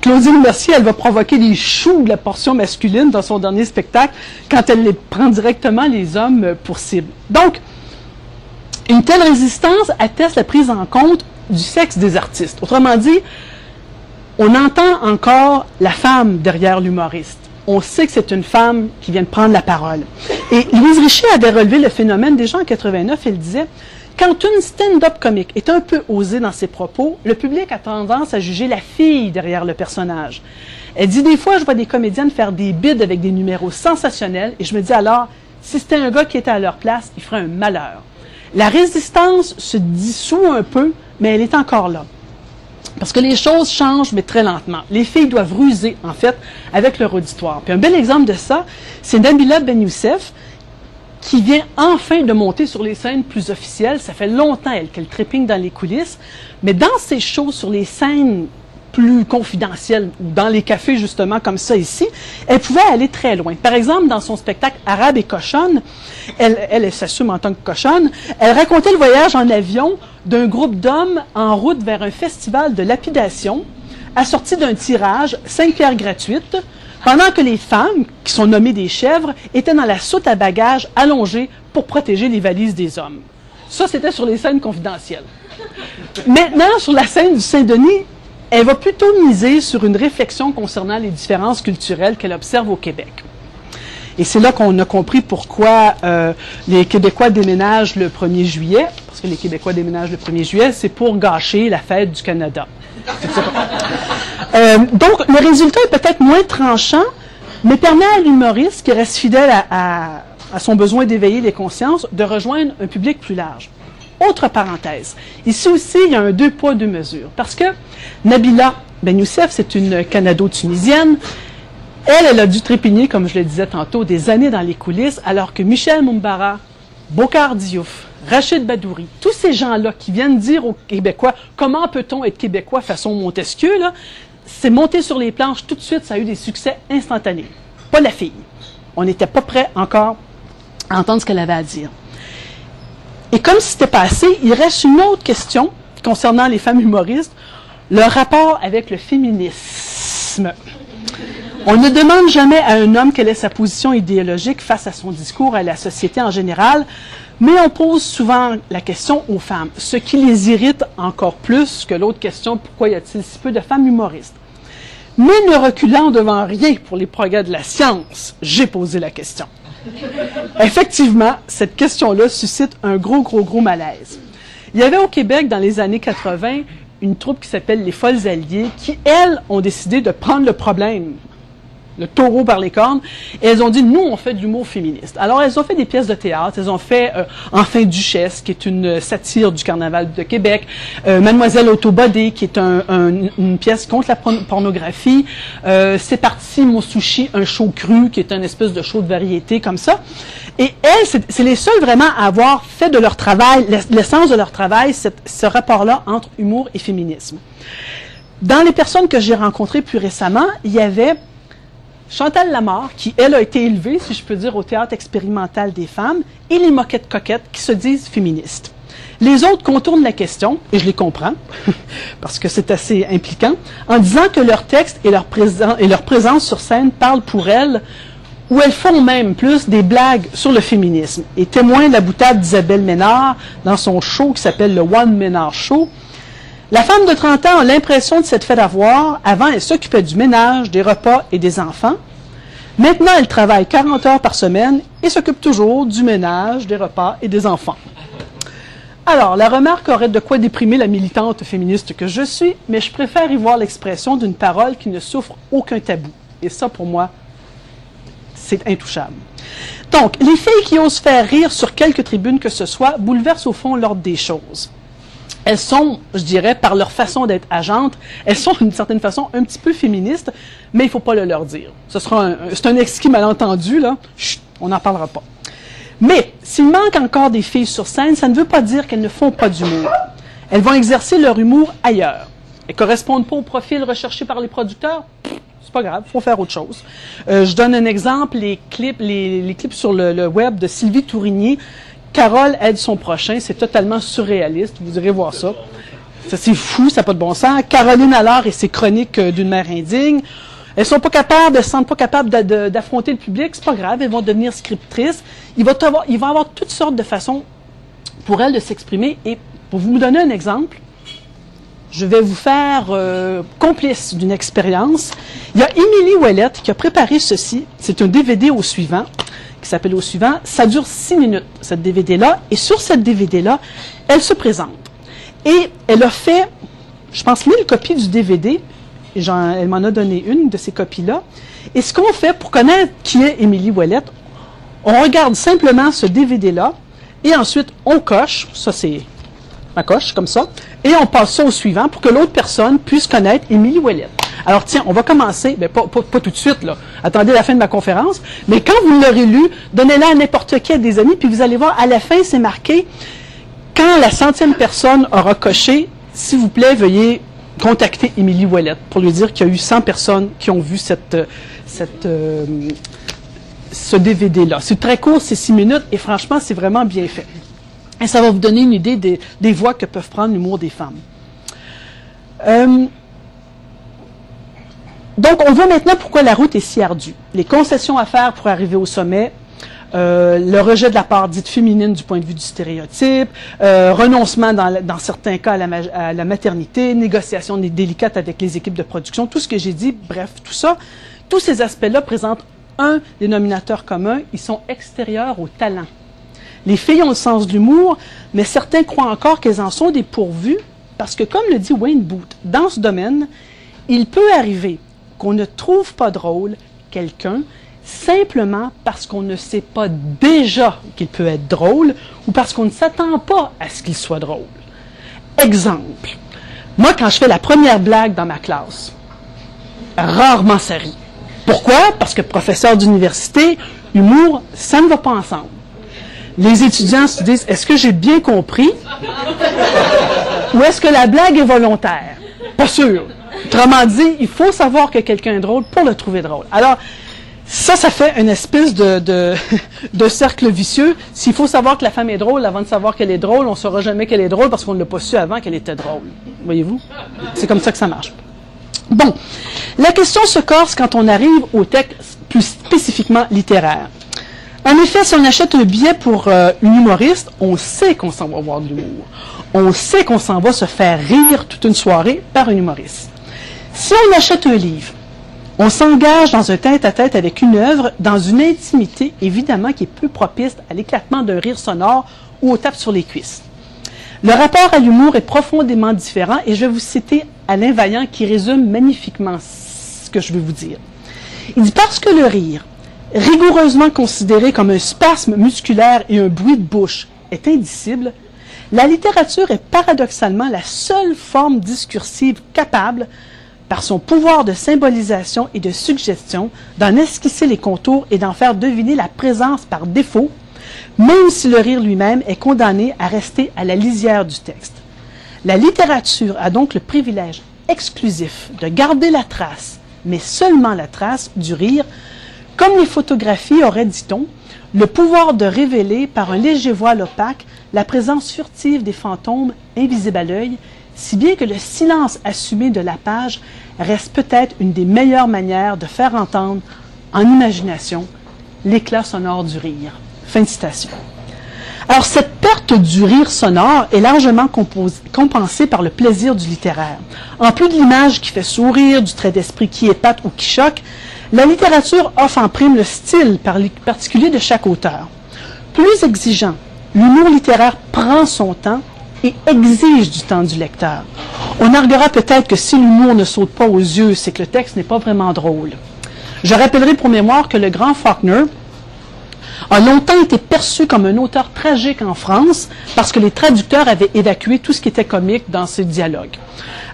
Claudine Mercier, elle va provoquer des choux de la portion masculine dans son dernier spectacle quand elle les prend directement les hommes pour cible. Donc, une telle résistance atteste la prise en compte du sexe des artistes. Autrement dit, on entend encore la femme derrière l'humoriste. On sait que c'est une femme qui vient de prendre la parole. Et Louise Richer avait relevé le phénomène déjà en 89. Elle disait, quand une stand-up comique est un peu osée dans ses propos, le public a tendance à juger la fille derrière le personnage. Elle dit, des fois, je vois des comédiennes faire des bides avec des numéros sensationnels et je me dis alors, si c'était un gars qui était à leur place, il ferait un malheur. La résistance se dissout un peu, mais elle est encore là. Parce que les choses changent, mais très lentement. Les filles doivent ruser, en fait, avec leur auditoire. Puis un bel exemple de ça, c'est Nabila Ben Youssef, qui vient enfin de monter sur les scènes plus officielles. Ça fait longtemps, elle, qu'elle trépigne dans les coulisses. Mais dans ses shows, sur les scènes plus confidentielles, ou dans les cafés, justement, comme ça ici, elle pouvait aller très loin. Par exemple, dans son spectacle Arabe et cochonne, elle s'assume en tant que cochonne, elle racontait le voyage en avion d'un groupe d'hommes en route vers un festival de lapidation, assorti d'un tirage, 5 pierres gratuites, pendant que les femmes, qui sont nommées des chèvres, étaient dans la soute à bagages allongée pour protéger les valises des hommes. Ça, c'était sur les scènes confidentielles. Maintenant, sur la scène du Saint-Denis, elle va plutôt miser sur une réflexion concernant les différences culturelles qu'elle observe au Québec. Et c'est là qu'on a compris pourquoi les Québécois déménagent le 1er juillet. Parce que les Québécois déménagent le 1er juillet, c'est pour gâcher la fête du Canada. Donc, le résultat est peut-être moins tranchant, mais permet à l'humoriste, qui reste fidèle à son besoin d'éveiller les consciences, de rejoindre un public plus large. Autre parenthèse. Ici aussi, il y a un 2 poids, 2 mesures. Parce que Nabila Ben Youssef, c'est une Canado-tunisienne. Elle a dû trépigner, comme je le disais tantôt, des années dans les coulisses, alors que Michel Moumbara, Bokar Diouf, Rachid Badouri, tous ces gens-là qui viennent dire aux Québécois comment peut-on être Québécois façon Montesquieu, là, c'est monté sur les planches tout de suite, ça a eu des succès instantanés. Pas la fille. On n'était pas prêt encore à entendre ce qu'elle avait à dire. Et comme si c'était passé, il reste une autre question concernant les femmes humoristes, leur rapport avec le féminisme. On ne demande jamais à un homme quelle est sa position idéologique face à son discours à la société en général, mais on pose souvent la question aux femmes, ce qui les irrite encore plus que l'autre question, pourquoi y a-t-il si peu de femmes humoristes? Mais ne reculant devant rien pour les progrès de la science, j'ai posé la question. Effectivement, cette question-là suscite un gros malaise. Il y avait au Québec, dans les années 80, une troupe qui s'appelle les Folles Alliées, qui, elles, ont décidé de prendre le problème, le taureau par les cornes, et elles ont dit, nous, on fait de l'humour féministe. Alors, elles ont fait des pièces de théâtre, elles ont fait Enfin Duchesse, qui est une satire du Carnaval de Québec, Mademoiselle Autobodé, qui est une pièce contre la pornographie, C'est parti, mon sushi, un show cru, qui est un espèce de show de variété, comme ça. Et elles, c'est les seules vraiment à avoir fait de leur travail, l'essence de leur travail, ce rapport-là entre humour et féminisme. Dans les personnes que j'ai rencontrées plus récemment, il y avait Chantal Lamarre, qui, elle, a été élevée, si je peux dire, au théâtre expérimental des femmes, et les moquettes coquettes qui se disent féministes. Les autres contournent la question, et je les comprends, parce que c'est assez impliquant, en disant que leur texte et leur présence sur scène parlent pour elles, ou elles font même plus des blagues sur le féminisme. Et témoin de la boutade d'Isabelle Ménard dans son show qui s'appelle le One Ménard Show, la femme de 30 ans a l'impression de s'être fait avoir. Avant, elle s'occupait du ménage, des repas et des enfants. Maintenant, elle travaille 40 heures par semaine et s'occupe toujours du ménage, des repas et des enfants. Alors, la remarque aurait de quoi déprimer la militante féministe que je suis, mais je préfère y voir l'expression d'une parole qui ne souffre aucun tabou. Et ça, pour moi, c'est intouchable. Donc, les filles qui osent faire rire sur quelque tribune que ce soit bouleversent au fond l'ordre des choses. Elles sont, je dirais, par leur façon d'être agentes, elles sont d'une certaine façon un petit peu féministes, mais il ne faut pas le leur dire. C'est un exquis malentendu, là. Chut, on n'en parlera pas. Mais, s'il manque encore des filles sur scène, ça ne veut pas dire qu'elles ne font pas d'humour. Elles vont exercer leur humour ailleurs. Elles ne correspondent pas au profil recherché par les producteurs? C'est pas grave, il faut faire autre chose. Je donne un exemple, les clips sur le web de Sylvie Tourigny. Carole aide son prochain, c'est totalement surréaliste, vous irez voir ça. Ça c'est fou, ça n'a pas de bon sens. Caroline Allard et ses chroniques d'une mère indigne. Elles sont pas capables, elles se sentent pas capables d'affronter le public, c'est pas grave, elles vont devenir scriptrices. Il va y avoir toutes sortes de façons pour elles de s'exprimer. Et pour vous donner un exemple, je vais vous faire complice d'une expérience. Il y a Émilie Ouellette qui a préparé ceci. C'est un DVD au suivant, qui s'appelle au suivant. Ça dure 6 minutes, cette DVD-là. Et sur cette DVD-là, elle se présente. Et elle a fait, je pense, 1000 copies du DVD. Et elle m'en a donné une de ces copies-là. Et ce qu'on fait pour connaître qui est Émilie Ouellette, on regarde simplement ce DVD-là. Et ensuite, on coche. Ça, c'est ma coche, comme ça. Et on passe ça au suivant pour que l'autre personne puisse connaître Émilie Ouellette. Alors, tiens, on va commencer, mais pas tout de suite, là. Attendez la fin de ma conférence. Mais quand vous l'aurez lu, donnez-la à n'importe qui, à des amis, puis vous allez voir, à la fin, c'est marqué, quand la 100e personne aura coché, s'il vous plaît, veuillez contacter Émilie Ouellette pour lui dire qu'il y a eu 100 personnes qui ont vu ce DVD-là. C'est très court, c'est 6 minutes, et franchement, c'est vraiment bien fait. Et ça va vous donner une idée des voies que peuvent prendre l'humour des femmes. Donc, on voit maintenant pourquoi la route est si ardue. Les concessions à faire pour arriver au sommet, le rejet de la part dite féminine du point de vue du stéréotype, renoncement dans certains cas à la maternité, négociations délicates avec les équipes de production, tout ce que j'ai dit, bref, tout ça, tous ces aspects-là présentent un dénominateur commun, ils sont extérieurs au talent. Les filles ont le sens de l'humour, mais certains croient encore qu'elles en sont dépourvues, parce que, comme le dit Wayne Booth, dans ce domaine, il peut arriver qu'on ne trouve pas drôle quelqu'un simplement parce qu'on ne sait pas déjà qu'il peut être drôle ou parce qu'on ne s'attend pas à ce qu'il soit drôle. Exemple, moi, quand je fais la première blague dans ma classe, rarement ça rit. Pourquoi? Parce que professeur d'université, humour, ça ne va pas ensemble. Les étudiants se disent, est-ce que j'ai bien compris? Ou est-ce que la blague est volontaire? Pas sûr. Autrement dit, il faut savoir que quelqu'un est drôle pour le trouver drôle. Alors, ça fait une espèce de cercle vicieux. S'il faut savoir que la femme est drôle avant de savoir qu'elle est drôle, on ne saura jamais qu'elle est drôle parce qu'on ne l'a pas su avant qu'elle était drôle. Voyez-vous? C'est comme ça que ça marche. Bon, la question se corse quand on arrive au texte plus spécifiquement littéraire. En effet, si on achète un billet pour une humoriste, on sait qu'on s'en va voir de l'humour. On sait qu'on s'en va se faire rire toute une soirée par un humoriste. Si on achète un livre, on s'engage dans un tête-à-tête avec une œuvre, dans une intimité, évidemment, qui est peu propice à l'éclatement d'un rire sonore ou aux tapes sur les cuisses. Le rapport à l'humour est profondément différent et je vais vous citer Alain Vaillant qui résume magnifiquement ce que je vais vous dire. Il dit « Parce que le rire, rigoureusement considéré comme un spasme musculaire et un bruit de bouche, est indicible, la littérature est paradoxalement la seule forme discursive capable, par son pouvoir de symbolisation et de suggestion, d'en esquisser les contours et d'en faire deviner la présence par défaut, même si le rire lui-même est condamné à rester à la lisière du texte. La littérature a donc le privilège exclusif de garder la trace, mais seulement la trace, du rire, Comme les photographies auraient, dit-on, le pouvoir de révéler par un léger voile opaque la présence furtive des fantômes invisibles à l'œil, si bien que le silence assumé de la page reste peut-être une des meilleures manières de faire entendre en imagination l'éclat sonore du rire. Fin de citation. Alors, cette perte du rire sonore est largement compensée par le plaisir du littéraire. En plus de l'image qui fait sourire, du trait d'esprit qui épate ou qui choque, la littérature offre en prime le style particulier de chaque auteur. Plus exigeant, l'humour littéraire prend son temps et exige du temps du lecteur. On arguera peut-être que si l'humour ne saute pas aux yeux, c'est que le texte n'est pas vraiment drôle. Je rappellerai pour mémoire que le grand Faulkner a longtemps été perçu comme un auteur tragique en France parce que les traducteurs avaient évacué tout ce qui était comique dans ses dialogues.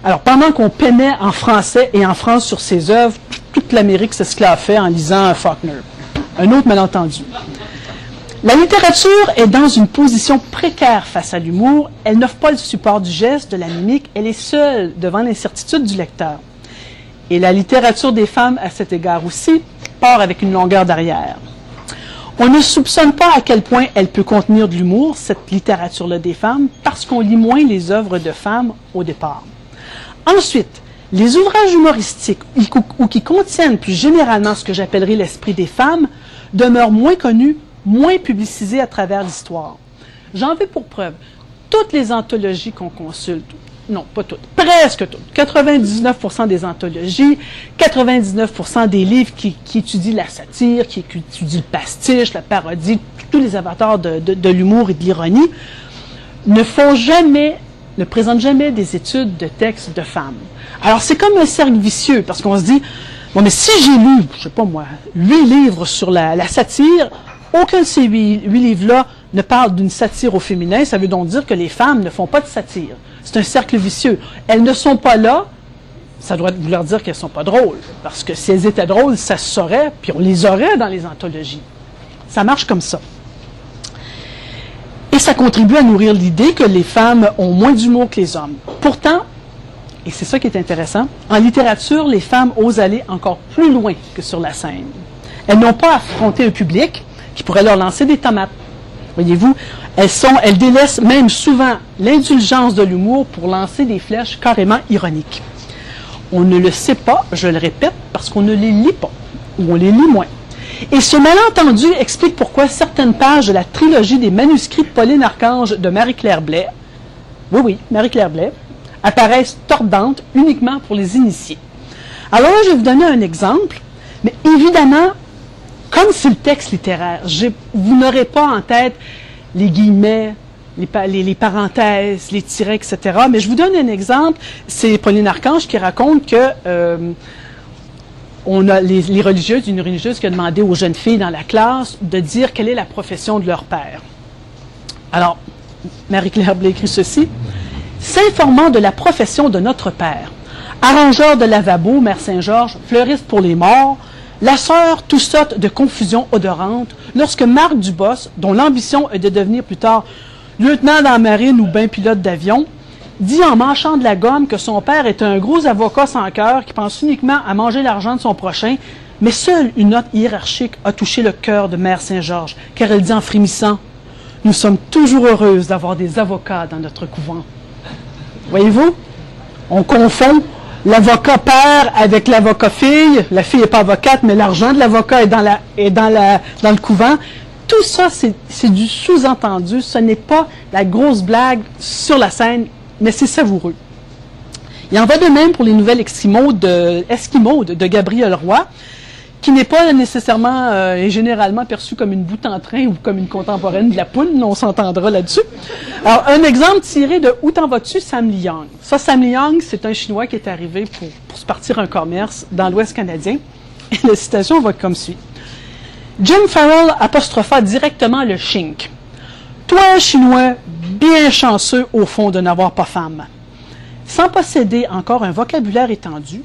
Alors, pendant qu'on peinait en français et en France sur ses œuvres, toute l'Amérique s'esclaffait en lisant Faulkner. Un autre malentendu. La littérature est dans une position précaire face à l'humour. Elle n'offre pas le support du geste, de la mimique. Elle est seule devant l'incertitude du lecteur. Et la littérature des femmes, à cet égard aussi, part avec une longueur d'arrière. On ne soupçonne pas à quel point elle peut contenir de l'humour, cette littérature-là des femmes, parce qu'on lit moins les œuvres de femmes au départ. Ensuite, les ouvrages humoristiques ou qui contiennent plus généralement ce que j'appellerais l'esprit des femmes demeurent moins connus, moins publicisés à travers l'histoire. J'en veux pour preuve toutes les anthologies qu'on consulte. Non, pas toutes, presque toutes. 99% des anthologies, 99% des livres qui étudient la satire, qui étudient le pastiche, la parodie, tous les avatars de l'humour et de l'ironie, ne présentent jamais des études de textes de femmes. Alors, c'est comme un cercle vicieux, parce qu'on se dit, bon, mais si j'ai lu, je sais pas moi, 8 livres sur la satire, aucun de ces 8 livres-là ne parle d'une satire au féminin, ça veut donc dire que les femmes ne font pas de satire. C'est un cercle vicieux. Elles ne sont pas là, ça doit vouloir dire qu'elles ne sont pas drôles. Parce que si elles étaient drôles, ça se saurait, puis on les aurait dans les anthologies. Ça marche comme ça. Et ça contribue à nourrir l'idée que les femmes ont moins d'humour que les hommes. Pourtant, et c'est ça qui est intéressant, en littérature, les femmes osent aller encore plus loin que sur la scène. Elles n'ont pas à affronter un public qui pourrait leur lancer des tomates. Voyez-vous, elles délaissent même souvent l'indulgence de l'humour pour lancer des flèches carrément ironiques. On ne le sait pas, je le répète, parce qu'on ne les lit pas, ou on les lit moins. Et ce malentendu explique pourquoi certaines pages de la trilogie des manuscrits de Pauline Archange de Marie-Claire Blais, oui, Marie-Claire Blais, apparaissent tordantes uniquement pour les initiés. Alors là, je vais vous donner un exemple, mais évidemment, comme c'est le texte littéraire, vous n'aurez pas en tête les guillemets, les parenthèses, les tirets, etc. Mais je vous donne un exemple. C'est Pauline Archange qui raconte que on a les religieuses, une religieuse qui a demandé aux jeunes filles dans la classe de dire quelle est la profession de leur père. Alors, Marie-Claire Blais écrit ceci. « S'informant de la profession de notre père, arrangeur de lavabo, Mère Saint-Georges, fleuriste pour les morts, la sœur tout sorte de confusion odorante, lorsque Marc Dubos, dont l'ambition est de devenir plus tard lieutenant dans la marine ou bien pilote d'avion, dit en mâchant de la gomme que son père est un gros avocat sans cœur qui pense uniquement à manger l'argent de son prochain, mais seule une note hiérarchique a touché le cœur de Mère Saint-Georges, car elle dit en frémissant « Nous sommes toujours heureuses d'avoir des avocats dans notre couvent. » Voyez-vous, on confond l'avocat père avec l'avocat fille. La fille n'est pas avocate, mais l'argent de l'avocat est dans le couvent. Tout ça, c'est du sous-entendu. Ce n'est pas la grosse blague sur la scène, mais c'est savoureux. Il en va de même pour les nouvelles Esquimaudes de Gabriel Roy, qui n'est pas nécessairement et généralement perçue comme une boute en train ou comme une contemporaine de la poule, on s'entendra là-dessus. Alors, un exemple tiré de Où t'en vas-tu, Sam Liang. Ça, Sam Liang, c'est un Chinois qui est arrivé pour se partir un commerce dans l'Ouest canadien. Et la citation va comme suit. Jim Farrell apostropha directement le chink. « Toi, Chinois, bien chanceux au fond de n'avoir pas femme. » Sans posséder encore un vocabulaire étendu,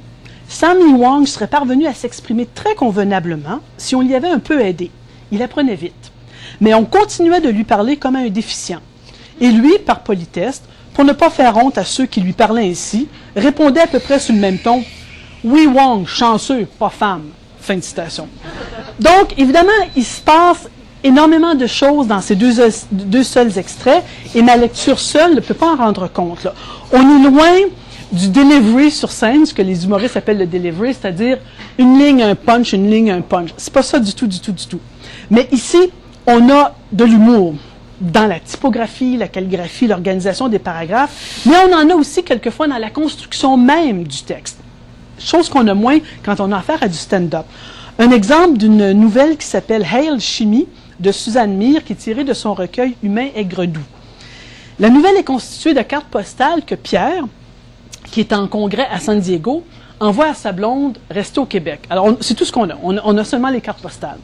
Sam Wang serait parvenu à s'exprimer très convenablement si on l'y avait un peu aidé. Il apprenait vite. Mais on continuait de lui parler comme à un déficient. Et lui, par politesse, pour ne pas faire honte à ceux qui lui parlaient ainsi, répondait à peu près sur le même ton. « Oui, Wang, chanceux, pas femme. » Fin de citation. Donc, évidemment, il se passe énormément de choses dans ces deux seuls extraits, et ma lecture seule ne peut pas en rendre compte. Là. On est loin du delivery sur scène, ce que les humoristes appellent le delivery, c'est-à-dire une ligne, un punch, une ligne, un punch. C'est pas ça du tout, du tout, du tout. Mais ici, on a de l'humour dans la typographie, la calligraphie, l'organisation des paragraphes, mais on en a aussi quelquefois dans la construction même du texte. Chose qu'on a moins quand on a affaire à du stand-up. Un exemple d'une nouvelle qui s'appelle Hail Chimie de Suzanne Meir, qui est tirée de son recueil Humain aigre doux. La nouvelle est constituée de cartes postales que Pierre, qui est en congrès à San Diego, envoie à sa blonde restée au Québec. Alors, c'est tout ce qu'on a. On a seulement les cartes postales.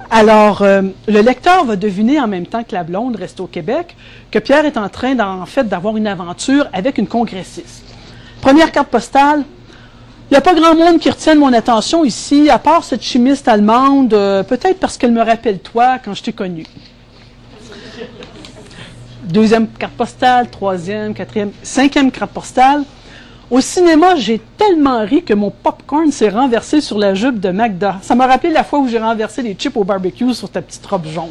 Alors, le lecteur va deviner en même temps que la blonde reste au Québec que Pierre est en train, en fait, d'avoir une aventure avec une congressiste. Première carte postale. Il n'y a pas grand monde qui retienne mon attention ici, à part cette chimiste allemande, peut-être parce qu'elle me rappelle toi quand je t'ai connu. Deuxième carte postale, troisième, quatrième, cinquième carte postale. Au cinéma, j'ai tellement ri que mon popcorn s'est renversé sur la jupe de Magda. Ça m'a rappelé la fois où j'ai renversé les chips au barbecue sur ta petite robe jaune.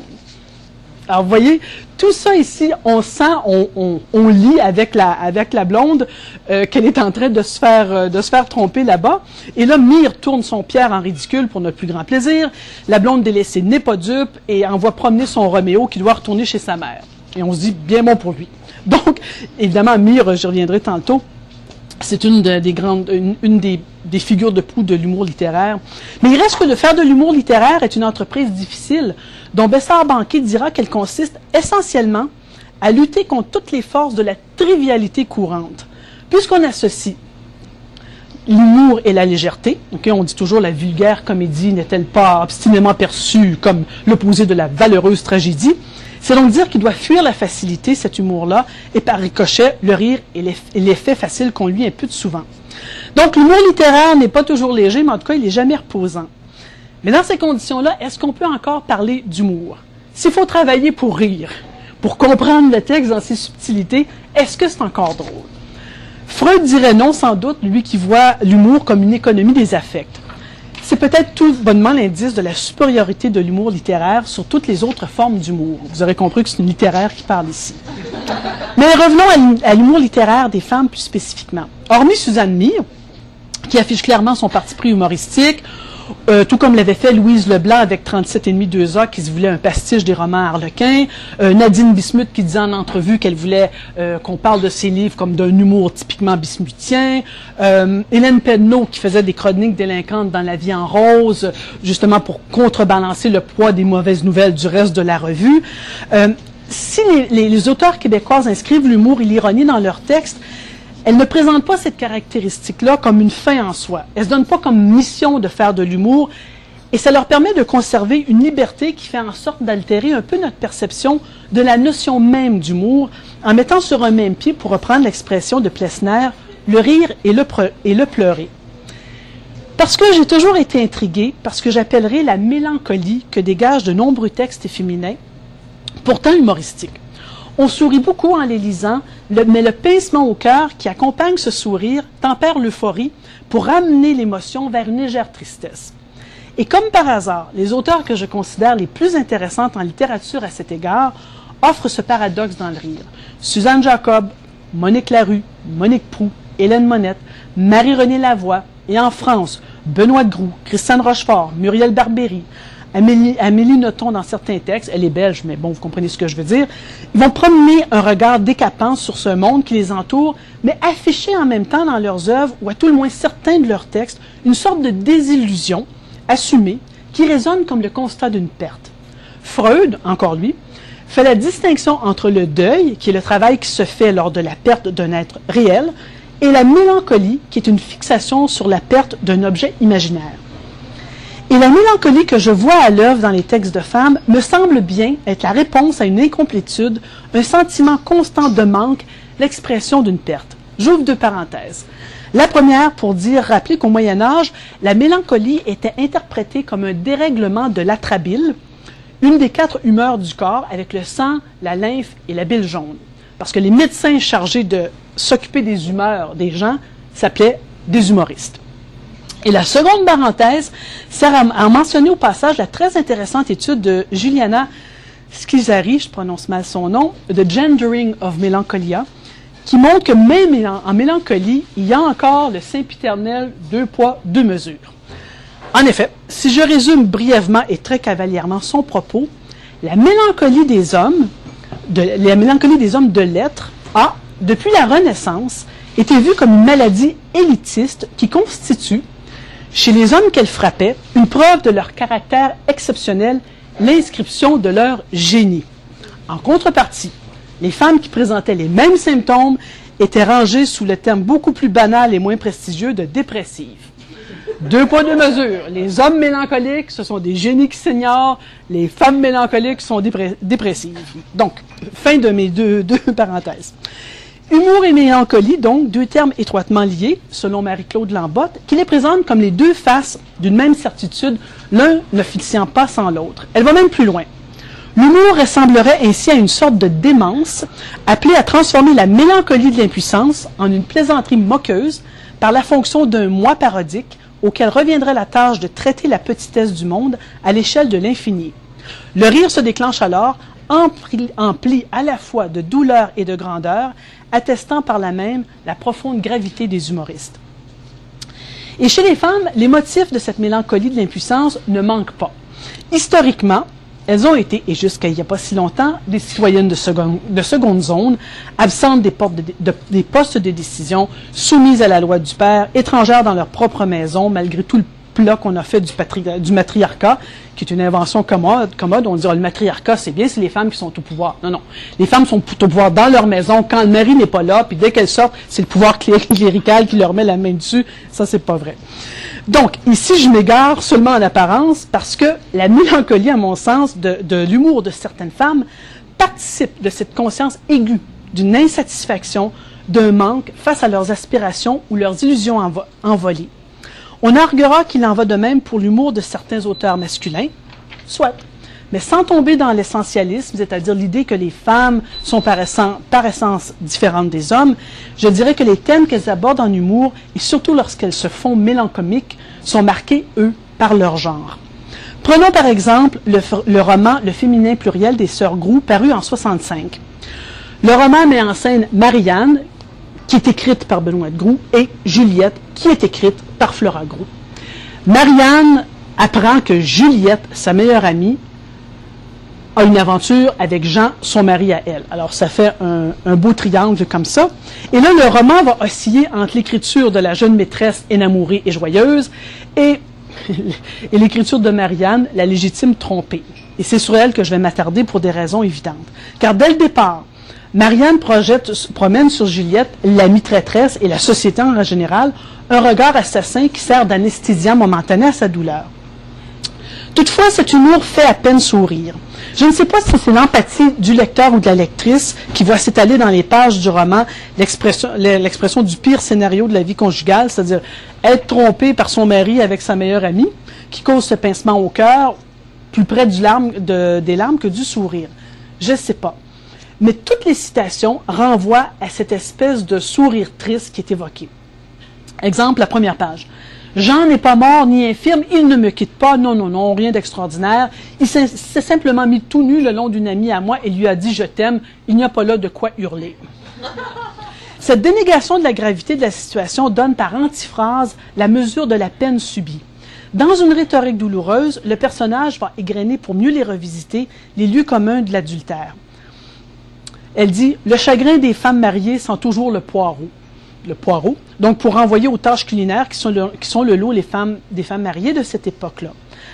Alors, vous voyez, tout ça ici, on sent, on lit avec la blonde qu'elle est en train de se faire tromper là-bas. Et là, Meir tourne son Pierre en ridicule pour notre plus grand plaisir. La blonde délaissée n'est pas dupe et envoie promener son Roméo qui doit retourner chez sa mère. Et on se dit, bien bon pour lui. Donc, évidemment, Meir, j'y reviendrai tantôt, c'est une des figures de proue de l'humour littéraire. Mais il reste que de faire de l'humour littéraire est une entreprise difficile, dont Bessart-Banquet dira qu'elle consiste essentiellement à lutter contre toutes les forces de la trivialité courante. Puisqu'on associe l'humour et la légèreté, okay, on dit toujours la vulgaire comédie n'est-elle pas obstinément perçue comme l'opposé de la valeureuse tragédie, c'est donc dire qu'il doit fuir la facilité, cet humour-là, et par ricochet, le rire et l'effet facile qu'on lui impute souvent. Donc, l'humour littéraire n'est pas toujours léger, mais en tout cas, il n'est jamais reposant. Mais dans ces conditions-là, est-ce qu'on peut encore parler d'humour? S'il faut travailler pour rire, pour comprendre le texte dans ses subtilités, est-ce que c'est encore drôle? Freud dirait non, sans doute, lui qui voit l'humour comme une économie des affects. C'est peut-être tout bonnement l'indice de la supériorité de l'humour littéraire sur toutes les autres formes d'humour. Vous aurez compris que c'est une littéraire qui parle ici. Mais revenons à l'humour littéraire des femmes plus spécifiquement. Hormis Suzanne Meir, qui affiche clairement son parti pris humoristique, tout comme l'avait fait Louise Leblanc avec 37,5 2A, qui se voulait un pastiche des romans Harlequin, Nadine Bismuth qui disait en entrevue qu'elle voulait qu'on parle de ses livres comme d'un humour typiquement bismuthien, Hélène Pedneau qui faisait des chroniques délinquantes dans La vie en rose, justement pour contrebalancer le poids des mauvaises nouvelles du reste de la revue. Si les auteurs québécoises inscrivent l'humour et l'ironie dans leurs textes, elles ne présentent pas cette caractéristique-là comme une fin en soi. Elles ne se donnent pas comme mission de faire de l'humour et ça leur permet de conserver une liberté qui fait en sorte d'altérer un peu notre perception de la notion même d'humour en mettant sur un même pied, pour reprendre l'expression de Plessner, le rire et le pleurer. Parce que j'ai toujours été intriguée par ce que j'appellerais la mélancolie que dégagent de nombreux textes féminins, pourtant humoristiques. On sourit beaucoup en les lisant, mais le pincement au cœur qui accompagne ce sourire tempère l'euphorie pour ramener l'émotion vers une légère tristesse. Et comme par hasard, les auteurs que je considère les plus intéressantes en littérature à cet égard offrent ce paradoxe dans le rire. Suzanne Jacob, Monique Larue, Monique Proulx, Hélène Monette, Marie-Renée Lavoie, et en France, Benoît Groux, Christiane Rochefort, Muriel Barbery, Amélie Nothomb dans certains textes, elle est belge, mais bon, vous comprenez ce que je veux dire, ils vont promener un regard décapant sur ce monde qui les entoure, mais afficher en même temps dans leurs œuvres, ou à tout le moins certains de leurs textes, une sorte de désillusion assumée qui résonne comme le constat d'une perte. Freud, encore lui, fait la distinction entre le deuil, qui est le travail qui se fait lors de la perte d'un être réel, et la mélancolie, qui est une fixation sur la perte d'un objet imaginaire. Et la mélancolie que je vois à l'œuvre dans les textes de femmes me semble bien être la réponse à une incomplétude, un sentiment constant de manque, l'expression d'une perte. J'ouvre deux parenthèses. La première pour rappeler qu'au Moyen Âge, la mélancolie était interprétée comme un dérèglement de l'atrabile, une des 4 humeurs du corps avec le sang, la lymphe et la bile jaune. Parce que les médecins chargés de s'occuper des humeurs des gens s'appelaient des humoristes. Et la seconde parenthèse sert à mentionner au passage la très intéressante étude de Juliana Schizzari, je prononce mal son nom, The Gendering of Melancholia, qui montre que même en mélancolie, il y a encore le sempiternel 2 poids, 2 mesures. En effet, si je résume brièvement et très cavalièrement son propos, la mélancolie des hommes de l'être a, depuis la Renaissance, été vue comme une maladie élitiste qui constitue, chez les hommes qu'elle frappait, une preuve de leur caractère exceptionnel, l'inscription de leur génie. En contrepartie, les femmes qui présentaient les mêmes symptômes étaient rangées sous le terme beaucoup plus banal et moins prestigieux de dépressives. 2 poids, 2 mesures. Les hommes mélancoliques, ce sont des génies qui s'ignorent. Les femmes mélancoliques sont dépressives. Donc, fin de mes deux parenthèses. Humour et mélancolie, donc, 2 termes étroitement liés, selon Marie-Claude Lambotte, qui les présentent comme les 2 faces d'une même certitude, l'un ne fixant pas sans l'autre. Elle va même plus loin. L'humour ressemblerait ainsi à une sorte de démence, appelée à transformer la mélancolie de l'impuissance en une plaisanterie moqueuse par la fonction d'un moi parodique, auquel reviendrait la tâche de traiter la petitesse du monde à l'échelle de l'infini. Le rire se déclenche alors, empli à la fois de douleur et de grandeur, attestant par là même la profonde gravité des humoristes. Et chez les femmes, les motifs de cette mélancolie de l'impuissance ne manquent pas. Historiquement, elles ont été, et jusqu'à il n'y a pas si longtemps, des citoyennes de seconde zone, absentes des postes de décision, soumises à la loi du père, étrangères dans leur propre maison, malgré tout le plat qu'on a fait du matriarcat, qui est une invention commode. On dit, le matriarcat, c'est bien, c'est les femmes qui sont au pouvoir. Non, non. Les femmes sont au pouvoir dans leur maison, quand le mari n'est pas là, puis dès qu'elles sortent, c'est le pouvoir clérical qui leur met la main dessus. Ça, c'est pas vrai. Donc, ici, je m'égare seulement en apparence parce que la mélancolie, à mon sens, de l'humour de certaines femmes participe de cette conscience aiguë d'une insatisfaction, d'un manque face à leurs aspirations ou leurs illusions envolées. On arguera qu'il en va de même pour l'humour de certains auteurs masculins, soit, mais sans tomber dans l'essentialisme, c'est-à-dire l'idée que les femmes sont par essence différentes des hommes, je dirais que les thèmes qu'elles abordent en humour, et surtout lorsqu'elles se font mélancomiques, sont marqués, eux, par leur genre. Prenons par exemple le roman Le féminin pluriel des sœurs Groulx, paru en 1965. Le roman met en scène Marianne, qui est écrite par Benoît de Groulx, et Juliette, qui est écrite par Flora Groulx. Marianne apprend que Juliette, sa meilleure amie, a une aventure avec Jean, son mari à elle. Alors, ça fait un beau triangle comme ça. Et là, le roman va osciller entre l'écriture de la jeune maîtresse énamourée et joyeuse et l'écriture de Marianne, la légitime trompée. Et c'est sur elle que je vais m'attarder pour des raisons évidentes. Car dès le départ, Marianne promène sur Juliette, l'amie traîtresse et la société en général, un regard assassin qui sert d'anesthésiant momentané à sa douleur. Toutefois, cet humour fait à peine sourire. Je ne sais pas si c'est l'empathie du lecteur ou de la lectrice qui voit s'étaler dans les pages du roman l'expression du pire scénario de la vie conjugale, c'est-à-dire être trompé par son mari avec sa meilleure amie, qui cause ce pincement au cœur, plus près des larmes que du sourire. Je ne sais pas. Mais toutes les citations renvoient à cette espèce de sourire triste qui est évoqué. Exemple, la première page. Jean n'est pas mort ni infirme, il ne me quitte pas, non, non, non, rien d'extraordinaire. Il s'est simplement mis tout nu le long d'une amie à moi et lui a dit « je t'aime », il n'y a pas là de quoi hurler. Cette dénégation de la gravité de la situation donne par antiphrase la mesure de la peine subie. Dans une rhétorique douloureuse, le personnage va égrener pour mieux les revisiter les lieux communs de l'adultère. Elle dit « Le chagrin des femmes mariées sent toujours le poireau. » Le poireau, donc pour renvoyer aux tâches culinaires qui sont le lot des femmes mariées de cette époque-là.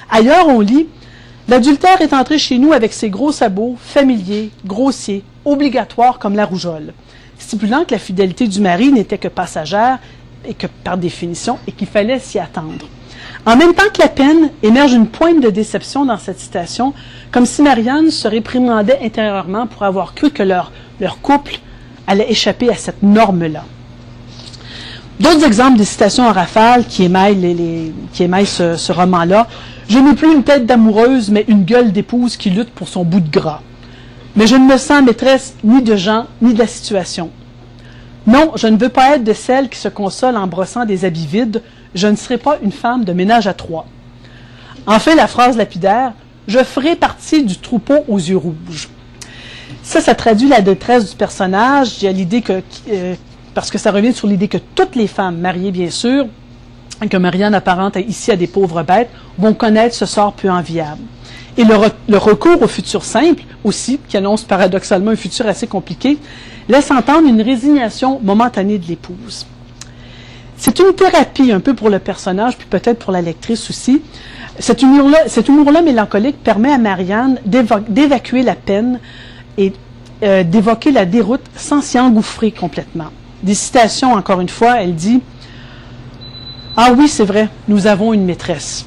Ailleurs, on lit « L'adultère est entré chez nous avec ses gros sabots, familiers, grossiers, obligatoires comme la rougeole, stipulant que la fidélité du mari n'était que passagère et que par définition, et qu'il fallait s'y attendre. » En même temps que la peine, émerge une pointe de déception dans cette citation, comme si Marianne se réprimandait intérieurement pour avoir cru que leur couple allait échapper à cette norme-là. D'autres exemples de citations en rafale qui émaillent ce roman-là. « Je n'ai plus une tête d'amoureuse, mais une gueule d'épouse qui lutte pour son bout de gras. Mais je ne me sens maîtresse ni de Jean, ni de la situation. Non, je ne veux pas être de celle qui se console en brossant des habits vides. je ne serai pas une femme de ménage à trois. Enfin, la phrase lapidaire, je ferai partie du troupeau aux yeux rouges. Ça traduit la détresse du personnage. Il y a l'idée que, parce que ça revient sur l'idée que toutes les femmes mariées, bien sûr, que Marianne apparente ici à des pauvres bêtes, vont connaître ce sort peu enviable. Et le recours au futur simple, aussi, qui annonce paradoxalement un futur assez compliqué, laisse entendre une résignation momentanée de l'épouse. C'est une thérapie un peu pour le personnage, puis peut-être pour la lectrice aussi. Cet humour-là mélancolique permet à Marianne d'évacuer la peine et d'évoquer la déroute sans s'y engouffrer complètement. Des citations, encore une fois, elle dit « Ah oui, c'est vrai, nous avons une maîtresse. »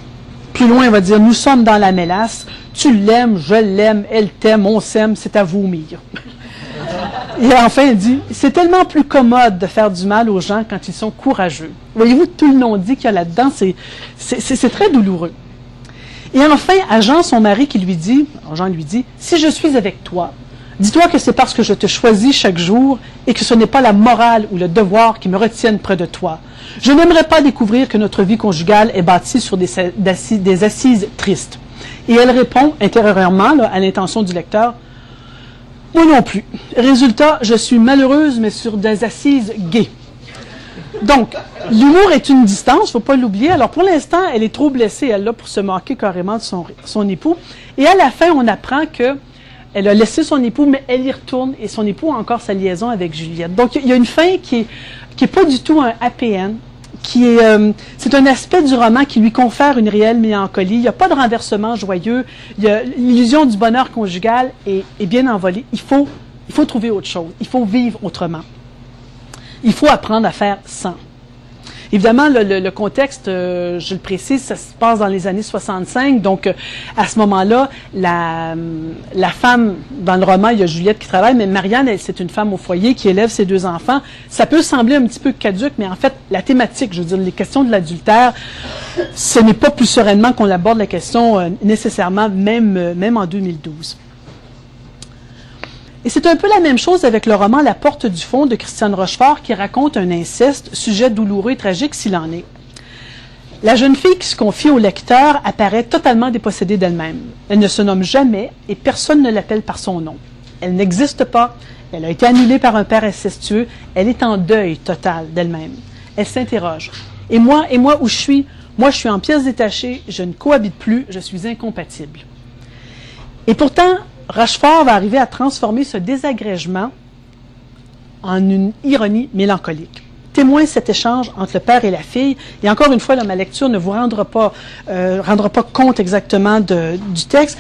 Plus loin, elle va dire « Nous sommes dans la mélasse. Tu l'aimes, je l'aime, elle t'aime, on s'aime, c'est à vomir. » Et enfin, elle dit « C'est tellement plus commode de faire du mal aux gens quand ils sont courageux. » Voyez-vous, tout le non-dit qu'il y a là-dedans, c'est très douloureux. Et enfin, à Jean, son mari, Jean lui dit « Si je suis avec toi, dis-toi que c'est parce que je te choisis chaque jour et que ce n'est pas la morale ou le devoir qui me retiennent près de toi. Je n'aimerais pas découvrir que notre vie conjugale est bâtie sur des assises tristes. » Et elle répond intérieurement à l'intention du lecteur, « Moi non plus. Résultat, je suis malheureuse, mais sur des assises gaies. » Donc, l'humour est une distance, il ne faut pas l'oublier. Alors, pour l'instant, elle est trop blessée, elle là, pour se moquer carrément de son époux. Et à la fin, on apprend qu'elle a laissé son époux, mais elle y retourne, et son époux a encore sa liaison avec Juliette. Donc, il y a une fin qui est pas du tout un happy end, c'est un aspect du roman qui lui confère une réelle mélancolie. Il n'y a pas de renversement joyeux. L'illusion du bonheur conjugal est bien envolée. Il faut trouver autre chose. Il faut vivre autrement. Il faut apprendre à faire sans. Évidemment, le contexte, je le précise, ça se passe dans les années 65. Donc, à ce moment-là, la femme, dans le roman, il y a Juliette qui travaille, mais Marianne, c'est une femme au foyer qui élève ses 2 enfants. Ça peut sembler un petit peu caduc, mais en fait, la thématique, je veux dire, les questions de l'adultère, ce n'est pas plus sereinement qu'on aborde la question nécessairement, même en 2012. Et c'est un peu la même chose avec le roman La Porte du fond de Christiane Rochefort qui raconte un inceste, sujet douloureux et tragique s'il en est. La jeune fille qui se confie au lecteur apparaît totalement dépossédée d'elle-même. Elle ne se nomme jamais et personne ne l'appelle par son nom. Elle n'existe pas, elle a été annulée par un père incestueux, elle est en deuil total d'elle-même. Elle s'interroge. Et moi, où je suis? Moi, je suis en pièces détachées, je ne cohabite plus, je suis incompatible. Et pourtant, Rochefort va arriver à transformer ce désagrégement en une ironie mélancolique. Témoin cet échange entre le père et la fille, et encore une fois, là, ma lecture ne vous rendra pas compte exactement du texte,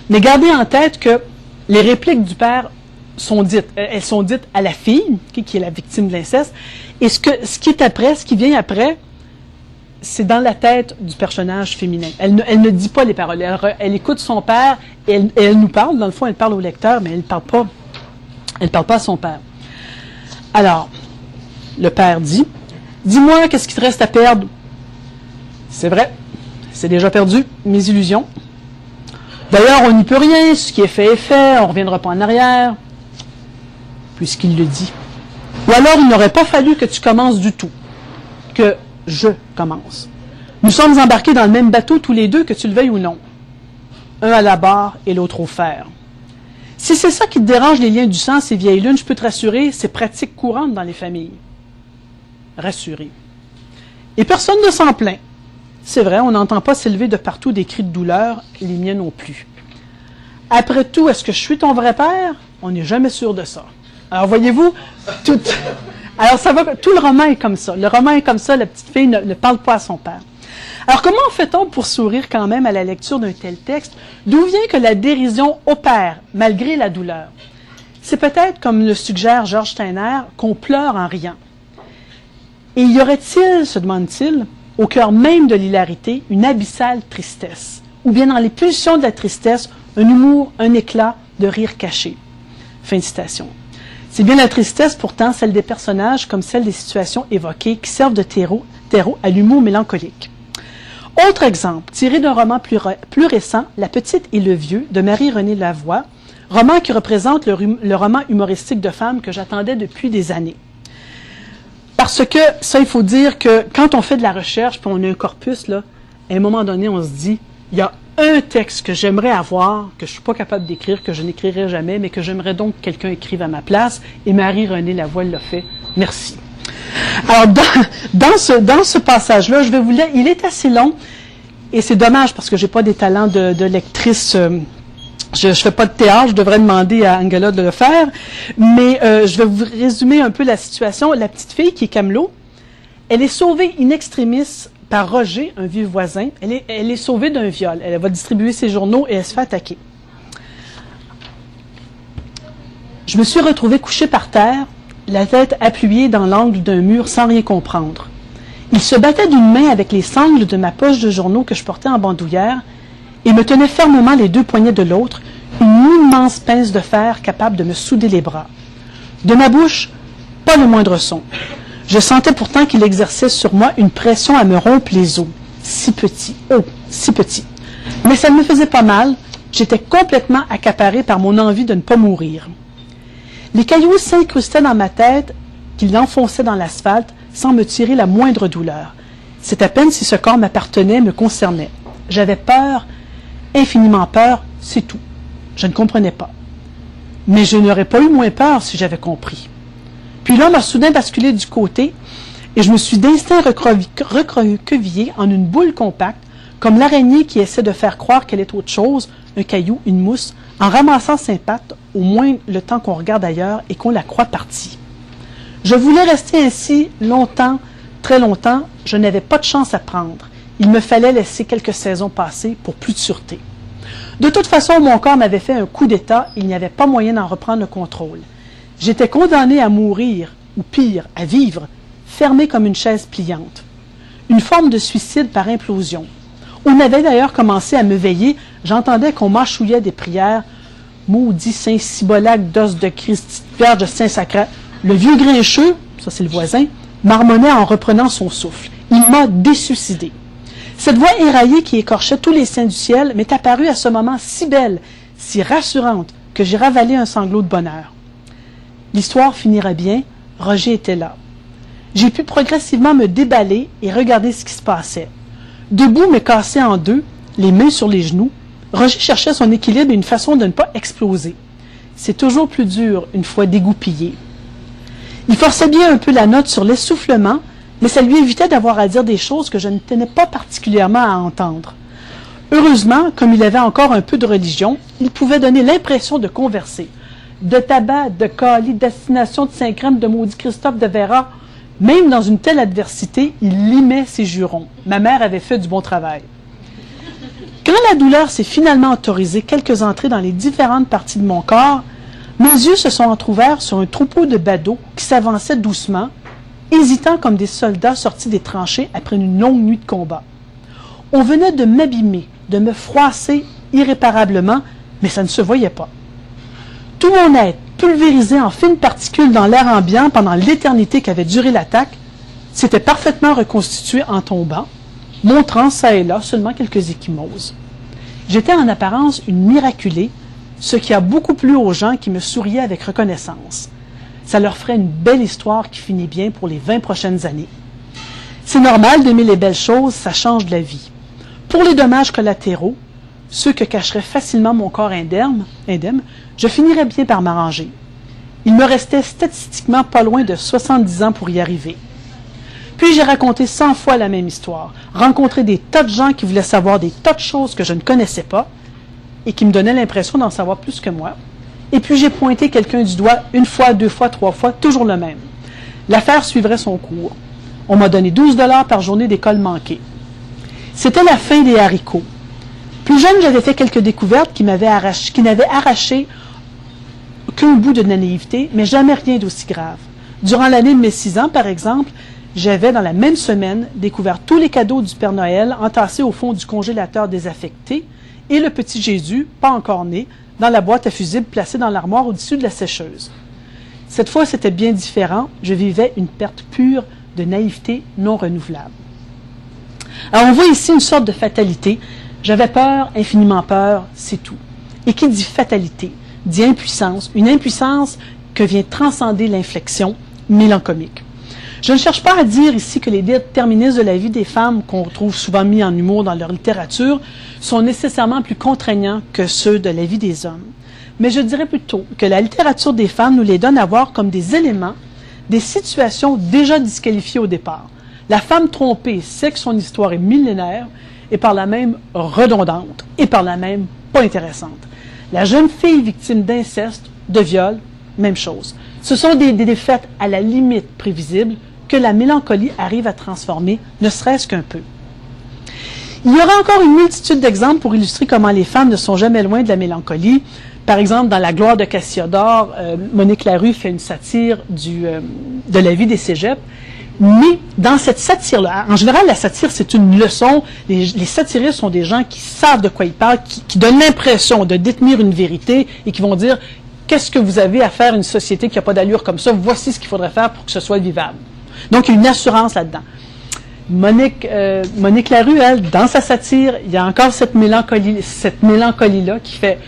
mais gardez en tête que les répliques du père sont dites, elles sont dites à la fille, qui est la victime de l'inceste, et ce qui vient après, c'est dans la tête du personnage féminin. Elle ne dit pas les paroles. Elle écoute son père et elle nous parle. Dans le fond, elle parle au lecteur, mais elle ne parle pas à son père. Alors, le père dit, « Dis-moi, qu'est-ce qui te reste à perdre? » C'est vrai, c'est déjà perdu, mes illusions. D'ailleurs, on n'y peut rien, ce qui est, on ne reviendra pas en arrière. Puisqu'il le dit. Ou alors, il n'aurait pas fallu que tu commences du tout, que je commence. Nous sommes embarqués dans le même bateau tous les deux, que tu le veuilles ou non. Un à la barre et l'autre au fer. Si c'est ça qui te dérange, les liens du sang, ces vieilles lunes, je peux te rassurer, c'est pratique courante dans les familles. Rassurer. Et personne ne s'en plaint. C'est vrai, on n'entend pas s'élever de partout des cris de douleur, les miens non plus. Après tout, est-ce que je suis ton vrai père? On n'est jamais sûr de ça. Alors voyez-vous, alors tout le roman est comme ça. Le roman est comme ça, la petite fille ne parle pas à son père. Alors comment fait-on pour sourire quand même à la lecture d'un tel texte? D'où vient que la dérision opère malgré la douleur? C'est peut-être, comme le suggère Georges Steiner, qu'on pleure en riant. Et y aurait-il, se demande-t-il, au cœur même de l'hilarité, une abyssale tristesse? Ou bien dans les pulsions de la tristesse, un humour, un éclat de rire caché? Fin de citation. C'est bien la tristesse, pourtant, celle des personnages comme celle des situations évoquées qui servent de terreau à l'humour mélancolique. Autre exemple, tiré d'un roman plus récent, La Petite et le Vieux, de Marie-Renée Lavoie, roman qui représente le roman humoristique de femme que j'attendais depuis des années. Parce que, ça, il faut dire que quand on fait de la recherche, puis on a un corpus, là, à un moment donné, on se dit, il y a un texte que j'aimerais avoir, que je suis pas capable d'écrire, que je n'écrirai jamais, mais que j'aimerais donc que quelqu'un écrive à ma place, et Marie-Renée Lavoie l'a fait. Merci. Alors, dans ce passage-là, je vais vous lire, il est assez long, et c'est dommage parce que j'ai pas des talents de lectrice. Je fais pas de théâtre, je devrais demander à Angela de le faire, mais je vais vous résumer un peu la situation. La petite fille qui est Camelot, elle est sauvée in extremis par Roger, un vieux voisin. Elle est sauvée d'un viol. Elle va distribuer ses journaux et elle se fait attaquer. Je me suis retrouvée couchée par terre, la tête appuyée dans l'angle d'un mur sans rien comprendre. Il se battait d'une main avec les sangles de ma poche de journaux que je portais en bandoulière et me tenait fermement les deux poignets de l'autre, une immense pince de fer capable de me souder les bras. De ma bouche, pas le moindre son. Je sentais pourtant qu'il exerçait sur moi une pression à me rompre les os. Si petit, oh, si petit. Mais ça ne me faisait pas mal, j'étais complètement accaparée par mon envie de ne pas mourir. Les cailloux s'incrustaient dans ma tête, qu'ils enfonçaient dans l'asphalte, sans me tirer la moindre douleur. C'est à peine si ce corps m'appartenait, me concernait. J'avais peur, infiniment peur, c'est tout. Je ne comprenais pas. Mais je n'aurais pas eu moins peur si j'avais compris. Puis l'homme a soudain basculé du côté, et je me suis d'instinct recroquevillée en une boule compacte, comme l'araignée qui essaie de faire croire qu'elle est autre chose, un caillou, une mousse, en ramassant ses pattes, au moins le temps qu'on regarde ailleurs et qu'on la croit partie. Je voulais rester ainsi longtemps, très longtemps, je n'avais pas de chance à prendre. Il me fallait laisser quelques saisons passer pour plus de sûreté. De toute façon, mon corps m'avait fait un coup d'état, il n'y avait pas moyen d'en reprendre le contrôle. J'étais condamnée à mourir, ou pire, à vivre, fermée comme une chaise pliante. Une forme de suicide par implosion. On avait d'ailleurs commencé à me veiller, j'entendais qu'on mâchouillait des prières. Maudit Saint Cibolac d'os de Christ, Vierge Saint-Sacré. Le vieux grincheux, ça c'est le voisin, marmonnait en reprenant son souffle. Il m'a dessuicidé. Cette voix éraillée qui écorchait tous les saints du ciel m'est apparue à ce moment si belle, si rassurante, que j'ai ravalé un sanglot de bonheur. L'histoire finira bien, Roger était là. J'ai pu progressivement me déballer et regarder ce qui se passait. Debout, mais cassé en deux, les mains sur les genoux, Roger cherchait son équilibre et une façon de ne pas exploser. C'est toujours plus dur une fois dégoupillé. Il forçait bien un peu la note sur l'essoufflement, mais ça lui évitait d'avoir à dire des choses que je ne tenais pas particulièrement à entendre. Heureusement, comme il avait encore un peu de religion, il pouvait donner l'impression de converser. De tabac, de calis, d'astination de Saint-Crème, de maudit Christophe de Véra, même dans une telle adversité, il limait ses jurons. Ma mère avait fait du bon travail. Quand la douleur s'est finalement autorisée quelques entrées dans les différentes parties de mon corps, mes yeux se sont entr'ouverts sur un troupeau de badauds qui s'avançait doucement, hésitant comme des soldats sortis des tranchées après une longue nuit de combat. On venait de m'abîmer, de me froisser irréparablement, mais ça ne se voyait pas. Tout mon être, pulvérisé en fines particules dans l'air ambiant pendant l'éternité qu'avait duré l'attaque, s'était parfaitement reconstitué en tombant, montrant çà et là seulement quelques ecchymoses. J'étais en apparence une miraculée, ce qui a beaucoup plu aux gens qui me souriaient avec reconnaissance. Ça leur ferait une belle histoire qui finit bien pour les 20 prochaines années. C'est normal d'aimer les belles choses, ça change de la vie. Pour les dommages collatéraux, ceux que cacherait facilement mon corps indemne, je finirais bien par m'arranger. Il me restait statistiquement pas loin de 70 ans pour y arriver. Puis j'ai raconté 100 fois la même histoire, rencontré des tas de gens qui voulaient savoir des tas de choses que je ne connaissais pas et qui me donnaient l'impression d'en savoir plus que moi. Et puis j'ai pointé quelqu'un du doigt une fois, deux fois, trois fois, toujours le même. L'affaire suivrait son cours. On m'a donné 12 $ par journée d'école manquée. C'était la fin des haricots. Plus jeune, j'avais fait quelques découvertes qui n'avaient arraché qu'un bout de naïveté, mais jamais rien d'aussi grave. Durant l'année de mes 6 ans, par exemple, j'avais, dans la même semaine, découvert tous les cadeaux du Père Noël entassés au fond du congélateur désaffecté et le petit Jésus, pas encore né, dans la boîte à fusibles placée dans l'armoire au-dessus de la sécheuse. Cette fois, c'était bien différent. Je vivais une perte pure de naïveté non renouvelable. Alors, on voit ici une sorte de fatalité. J'avais peur, infiniment peur, c'est tout. Et qui dit fatalité, dit impuissance, une impuissance que vient transcender l'inflexion mélancolique. Je ne cherche pas à dire ici que les déterminismes de la vie des femmes, qu'on retrouve souvent mis en humour dans leur littérature, sont nécessairement plus contraignants que ceux de la vie des hommes. Mais je dirais plutôt que la littérature des femmes nous les donne à voir comme des éléments, des situations déjà disqualifiées au départ. La femme trompée sait que son histoire est millénaire et par la même redondante et par la même pas intéressante. La jeune fille victime d'inceste, de viol, même chose. Ce sont des défaites à la limite prévisibles que la mélancolie arrive à transformer, ne serait-ce qu'un peu. Il y aura encore une multitude d'exemples pour illustrer comment les femmes ne sont jamais loin de la mélancolie. Par exemple, dans La gloire de Cassiodore, Monique Larue fait une satire de la vie des cégeps. Mais dans cette satire-là, en général, la satire, c'est une leçon. Les satiristes sont des gens qui savent de quoi ils parlent, qui donnent l'impression de détenir une vérité et qui vont dire « Qu'est-ce que vous avez à faire une société qui n'a pas d'allure comme ça? Voici ce qu'il faudrait faire pour que ce soit vivable. » Donc, il y a une assurance là-dedans. Monique Larue, elle, dans sa satire, il y a encore cette mélancolie-là qui fait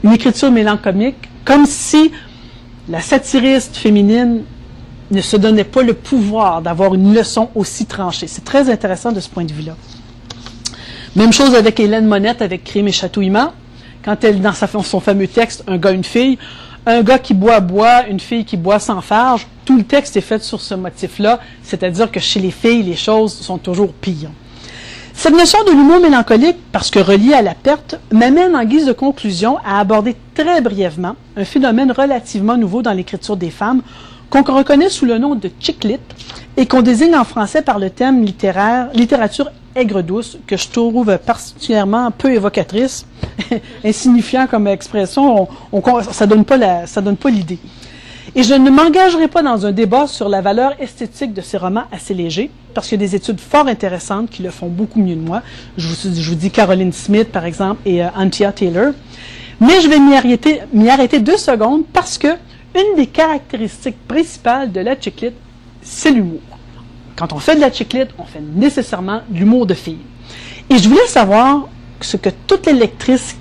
une écriture mélancolique, comme si la satiriste féminine ne se donnait pas le pouvoir d'avoir une leçon aussi tranchée. C'est très intéressant de ce point de vue-là. Même chose avec Hélène Monette, avec Crime et Chatouillement, quand elle, dans son fameux texte, un gars, une fille, un gars qui boit, une fille qui boit sans farge, tout le texte est fait sur ce motif-là, c'est-à-dire que chez les filles, les choses sont toujours pires. Cette notion de l'humour mélancolique, parce que reliée à la perte, m'amène en guise de conclusion à aborder très brièvement un phénomène relativement nouveau dans l'écriture des femmes, qu'on reconnaît sous le nom de chick lit et qu'on désigne en français par le terme littérature aigre-douce, que je trouve particulièrement peu évocatrice, insignifiant comme expression, ça donne pas l'idée. Et je ne m'engagerai pas dans un débat sur la valeur esthétique de ces romans assez légers, parce qu'il y a des études fort intéressantes qui le font beaucoup mieux que moi. Je vous dis Caroline Smith, par exemple, et Anthea Taylor. Mais je vais m'y arrêter 2 secondes parce que une des caractéristiques principales de la chick lit, c'est l'humour. Quand on fait de la chick lit, on fait nécessairement de l'humour de fille. Et je voulais savoir ce que toutes les lectrices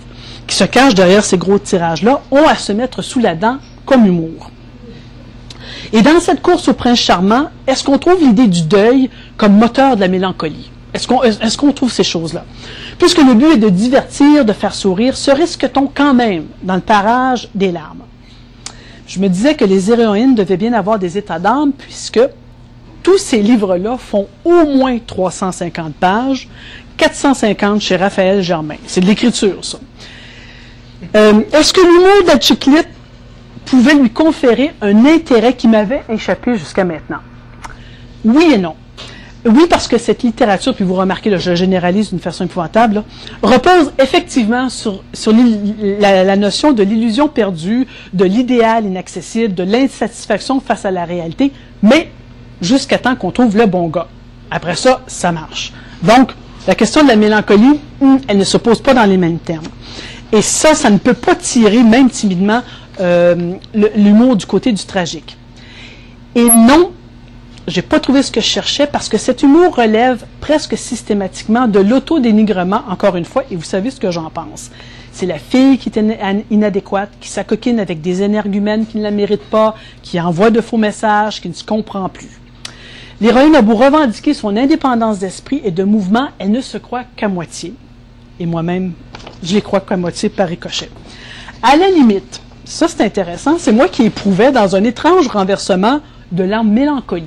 qui se cachent derrière ces gros tirages-là ont à se mettre sous la dent comme humour. Et dans cette course au prince charmant, est-ce qu'on trouve l'idée du deuil comme moteur de la mélancolie? Est-ce qu'on trouve ces choses-là? Puisque le but est de divertir, de faire sourire, se risque-t-on quand même dans le parage des larmes? Je me disais que les héroïnes devaient bien avoir des états d'âme, puisque tous ces livres-là font au moins 350 pages, 450 chez Raphaël Germain. C'est de l'écriture, ça. Est-ce que l'humour de la chick lit pouvait lui conférer un intérêt qui m'avait échappé jusqu'à maintenant? Oui et non. Oui, parce que cette littérature, puis vous remarquez, là, je généralise d'une façon épouvantable, là, repose effectivement sur la notion de l'illusion perdue, de l'idéal inaccessible, de l'insatisfaction face à la réalité, mais jusqu'à temps qu'on trouve le bon gars. Après ça, ça marche. Donc, la question de la mélancolie, elle ne se pose pas dans les mêmes termes. Et ça ne peut pas tirer, même timidement, l'humour du côté du tragique. Et non, j'ai pas trouvé ce que je cherchais parce que cet humour relève presque systématiquement de l'autodénigrement, encore une fois, et vous savez ce que j'en pense. C'est la fille qui est inadéquate, qui s'acoquine avec des énergumènes qui ne la méritent pas, qui envoie de faux messages, qui ne se comprend plus. L'héroïne a beau revendiquer son indépendance d'esprit et de mouvement, elle ne se croit qu'à moitié. Et moi-même, je les crois qu'à moitié par ricochet. À la limite, ça c'est intéressant, c'est moi qui éprouvais dans un étrange renversement de la mélancolie,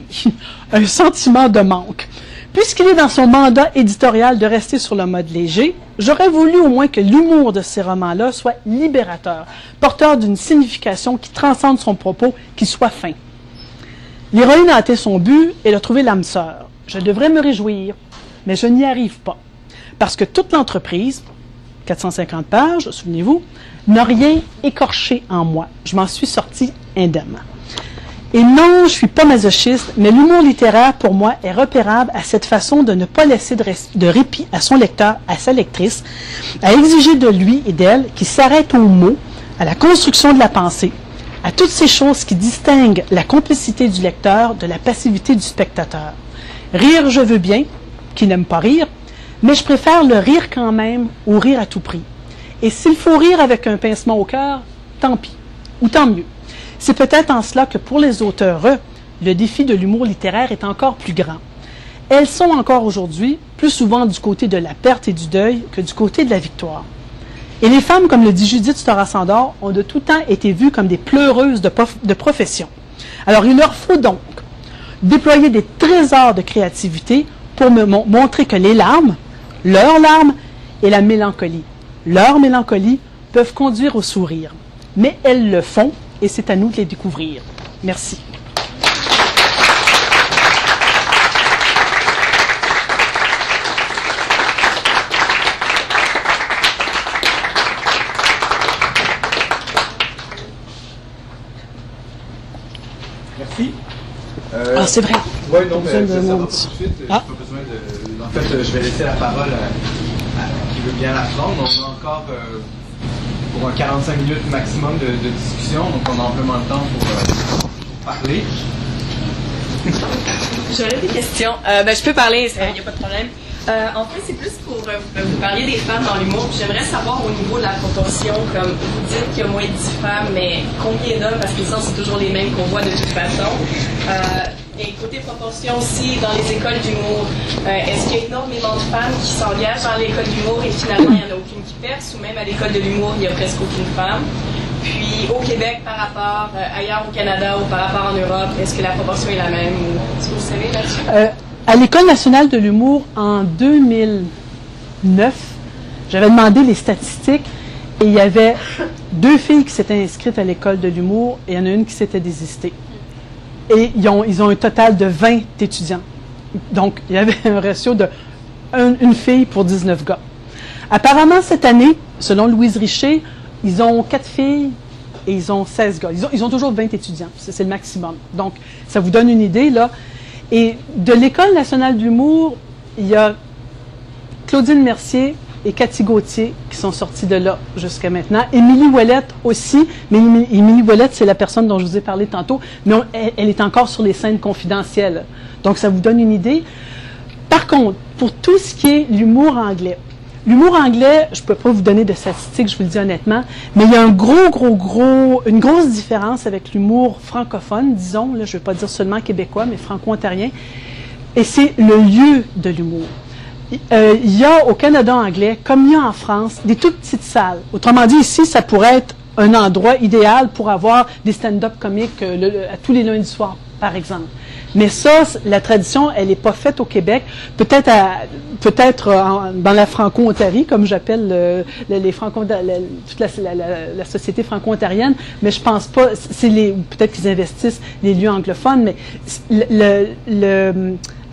un sentiment de manque. Puisqu'il est dans son mandat éditorial de rester sur le mode léger, j'aurais voulu au moins que l'humour de ces romans-là soit libérateur, porteur d'une signification qui transcende son propos, qui soit fin. L'héroïne a atteint son but et a trouvé l'âme sœur. Je devrais me réjouir, mais je n'y arrive pas. Parce que toute l'entreprise, 450 pages, souvenez-vous, n'a rien écorché en moi. Je m'en suis sortie indemne. Et non, je ne suis pas masochiste, mais l'humour littéraire, pour moi, est repérable à cette façon de ne pas laisser de répit à son lecteur, à sa lectrice, à exiger de lui et d'elle qu'il s'arrête aux mots, à la construction de la pensée, à toutes ces choses qui distinguent la complicité du lecteur de la passivité du spectateur. Rire, je veux bien, qui n'aime pas rire, mais je préfère le rire quand même au rire à tout prix. Et s'il faut rire avec un pincement au cœur, tant pis, ou tant mieux. C'est peut-être en cela que pour les auteurs, le défi de l'humour littéraire est encore plus grand. Elles sont encore aujourd'hui plus souvent du côté de la perte et du deuil que du côté de la victoire. Et les femmes, comme le dit Judith Storasandor, ont de tout temps été vues comme des pleureuses de profession. Alors, il leur faut donc déployer des trésors de créativité pour me montrer que les larmes, leurs larmes, et la mélancolie, leur mélancolie, peuvent conduire au sourire. Mais elles le font, et c'est à nous de les découvrir. Merci. Merci. Ah, c'est vrai. Oui, non, mais besoin de ça va mon- pas tout de suite. Ah. Pas besoin de... En fait, je vais laisser la parole à qui veut bien la prendre. On a encore pour un 45 minutes maximum de discussion, donc on a amplement le temps pour parler. J'aurais des questions. Je peux parler, il n'y a pas de problème. En fait, c'est plus pour vous parler des femmes dans l'humour. J'aimerais savoir au niveau de la proportion, comme vous dites qu'il y a moins de 10 femmes, mais combien d'hommes, parce que ça, c'est toujours les mêmes qu'on voit de toute façon. Et côté proportion aussi, dans les écoles d'humour, est-ce qu'il y a énormément de femmes qui s'engagent dans l'école d'humour et finalement, il n'y en a aucune qui perce, ou même à l'école de l'humour, il n'y a presque aucune femme? Puis au Québec par rapport ailleurs au Canada ou par rapport en Europe, est-ce que la proportion est la même? Est-ce que vous savez là-dessus? À l'École nationale de l'humour, en 2009, j'avais demandé les statistiques et il y avait 2 filles qui s'étaient inscrites à l'École de l'humour et il y en a une qui s'était désistée. Et ils ont un total de 20 étudiants. Donc, il y avait un ratio de une fille pour 19 gars. Apparemment, cette année, selon Louise Richer, ils ont 4 filles et ils ont 16 gars. Ils ont toujours 20 étudiants. C'est le maximum. Donc, ça vous donne une idée, là. Et de l'École nationale de l'humour, il y a Claudine Mercier et Cathy Gauthier qui sont sorties de là jusqu'à maintenant. Émilie Ouellette aussi, mais Émilie Ouellette, c'est la personne dont je vous ai parlé tantôt, mais elle est encore sur les scènes confidentielles. Donc, ça vous donne une idée. Par contre, pour tout ce qui est l'humour anglais, je ne peux pas vous donner de statistiques, je vous le dis honnêtement, mais il y a une grosse différence avec l'humour francophone, disons, là, je ne veux pas dire seulement québécois, mais franco-ontarien, et c'est le lieu de l'humour. Il y a au Canada anglais, comme il y a en France, des toutes petites salles. Autrement dit, ici, ça pourrait être un endroit idéal pour avoir des stand-up comiques à tous les lundis soirs, par exemple. Mais ça, la tradition, elle n'est pas faite au Québec. Peut-être dans la Franco-Ontarie, comme j'appelle toute la société franco-ontarienne, mais je pense pas. Peut-être qu'ils investissent les lieux anglophones, mais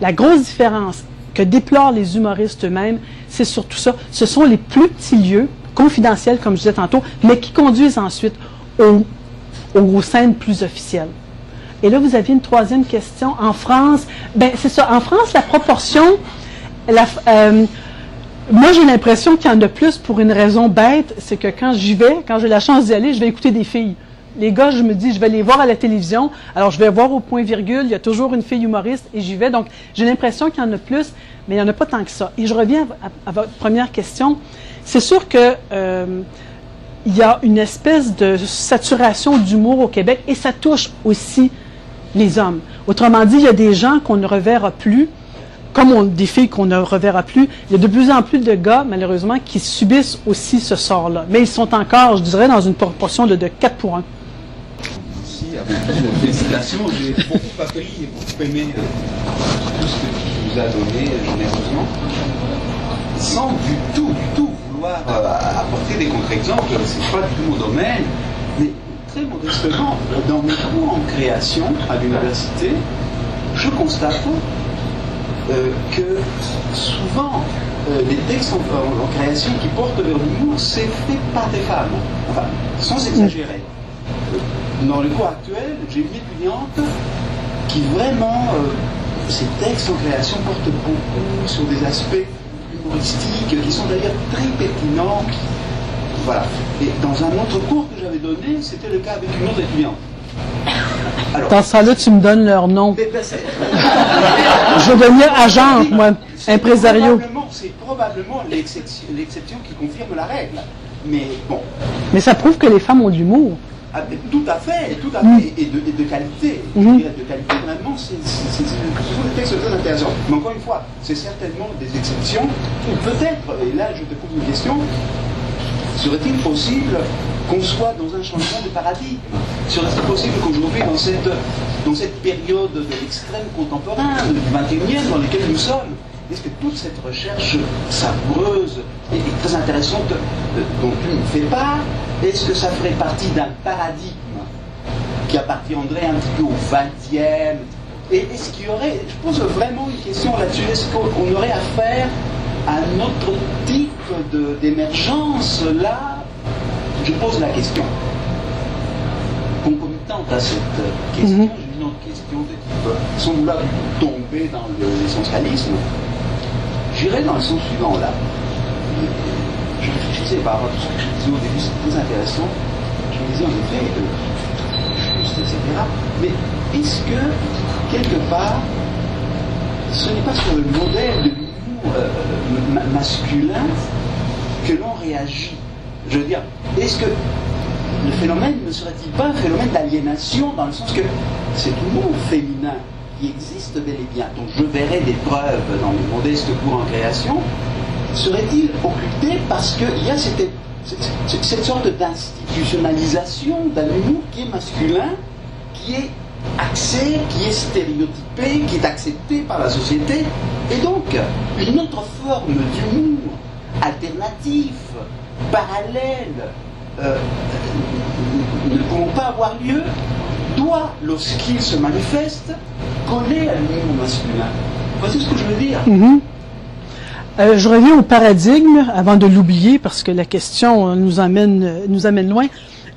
la grosse différence que déplorent les humoristes eux-mêmes, c'est surtout ça. Ce sont les plus petits lieux, confidentiels, comme je disais tantôt, mais qui conduisent ensuite aux scènes plus officielles. Et là, vous aviez une troisième question. En France, c'est ça. En France, la proportion, moi, j'ai l'impression qu'il y en a plus pour une raison bête, c'est que quand j'ai la chance d'y aller, je vais écouter des filles. Les gars, je me dis, je vais les voir à la télévision. Alors, je vais voir au point virgule, il y a toujours une fille humoriste et j'y vais. Donc, j'ai l'impression qu'il y en a plus, mais il n'y en a pas tant que ça. Et je reviens à votre première question. C'est sûr que il y a une espèce de saturation d'humour au Québec et ça touche aussi les hommes. Autrement dit, il y a des gens qu'on ne reverra plus, comme des filles qu'on ne reverra plus. Il y a de plus en plus de gars, malheureusement, qui subissent aussi ce sort-là. Mais ils sont encore, je dirais, dans une proportion de 4 pour 1. Merci, avant tout, félicitations. J'ai beaucoup appris et beaucoup aimé tout ce que tu nous as donné généreusement, sans du tout vouloir apporter des contre-exemples. C'est pas du tout mon domaine, mais très modestement, dans mes cours en création à l'université, je constate que souvent les textes en création qui portent vers l'humour, c'est fait par des femmes, enfin, sans exagérer. Dans le cours actuel, j'ai une étudiante qui vraiment, ses textes en création portent beaucoup sur des aspects humoristiques qui sont d'ailleurs très pertinents. Voilà. Et dans un autre cours que j'avais donné, c'était le cas avec une autre étudiante. Alors, dans ce cas-là, tu me donnes leur nom. Je veux devenir agent, moi, impresario. C'est probablement l'exception qui confirme la règle. Mais bon. Mais ça prouve que les femmes ont de l'humour. Ah, tout à fait, et de qualité. Je dirais de qualité vraiment ce sont des textes très intéressants. Mais encore une fois, c'est certainement des exceptions. Ou peut-être, et là je te pose une question, serait-il possible qu'on soit dans un changement de paradigme? Serait-il possible qu'aujourd'hui, dans cette période de l'extrême contemporain, du 21e dans lequel nous sommes, est-ce que toute cette recherche savoureuse et très intéressante dont tu me fais part, est-ce que ça ferait partie d'un paradigme qui appartiendrait un petit peu au 20e? Et est-ce qu'il y aurait, je pose vraiment une question là-dessus, est-ce qu'on aurait affaire à un autre type d'émergence là? Je pose la question. Concomitante à cette question, j'ai une autre question de type, sont-nous là tomber dans l'essentialisme? J'irai dans le sens suivant là. Je réfléchissais par rapport à tout ce que je disais au début, c'est très intéressant. Je me disais en effet, juste, etc. Mais est-ce que, quelque part, ce n'est pas sur le modèle de l'humour masculin que l'on réagit? Je veux dire, est-ce que le phénomène ne serait-il pas un phénomène d'aliénation dans le sens que cet humour féminin qui existe bel et bien, dont je verrai des preuves dans mes modestes cours en création, serait-il occulté parce qu'il y a cette sorte d'institutionnalisation d'un humour qui est masculin, qui est axé, qui est stéréotypé, qui est accepté par la société, et donc une autre forme d'humour alternatif, parallèle, ne pouvons pas avoir lieu, doit, lorsqu'il se manifeste, coller à l'humour masculin. Voici ce que je veux dire. Je reviens au paradigme, avant de l'oublier, parce que la question nous amène loin.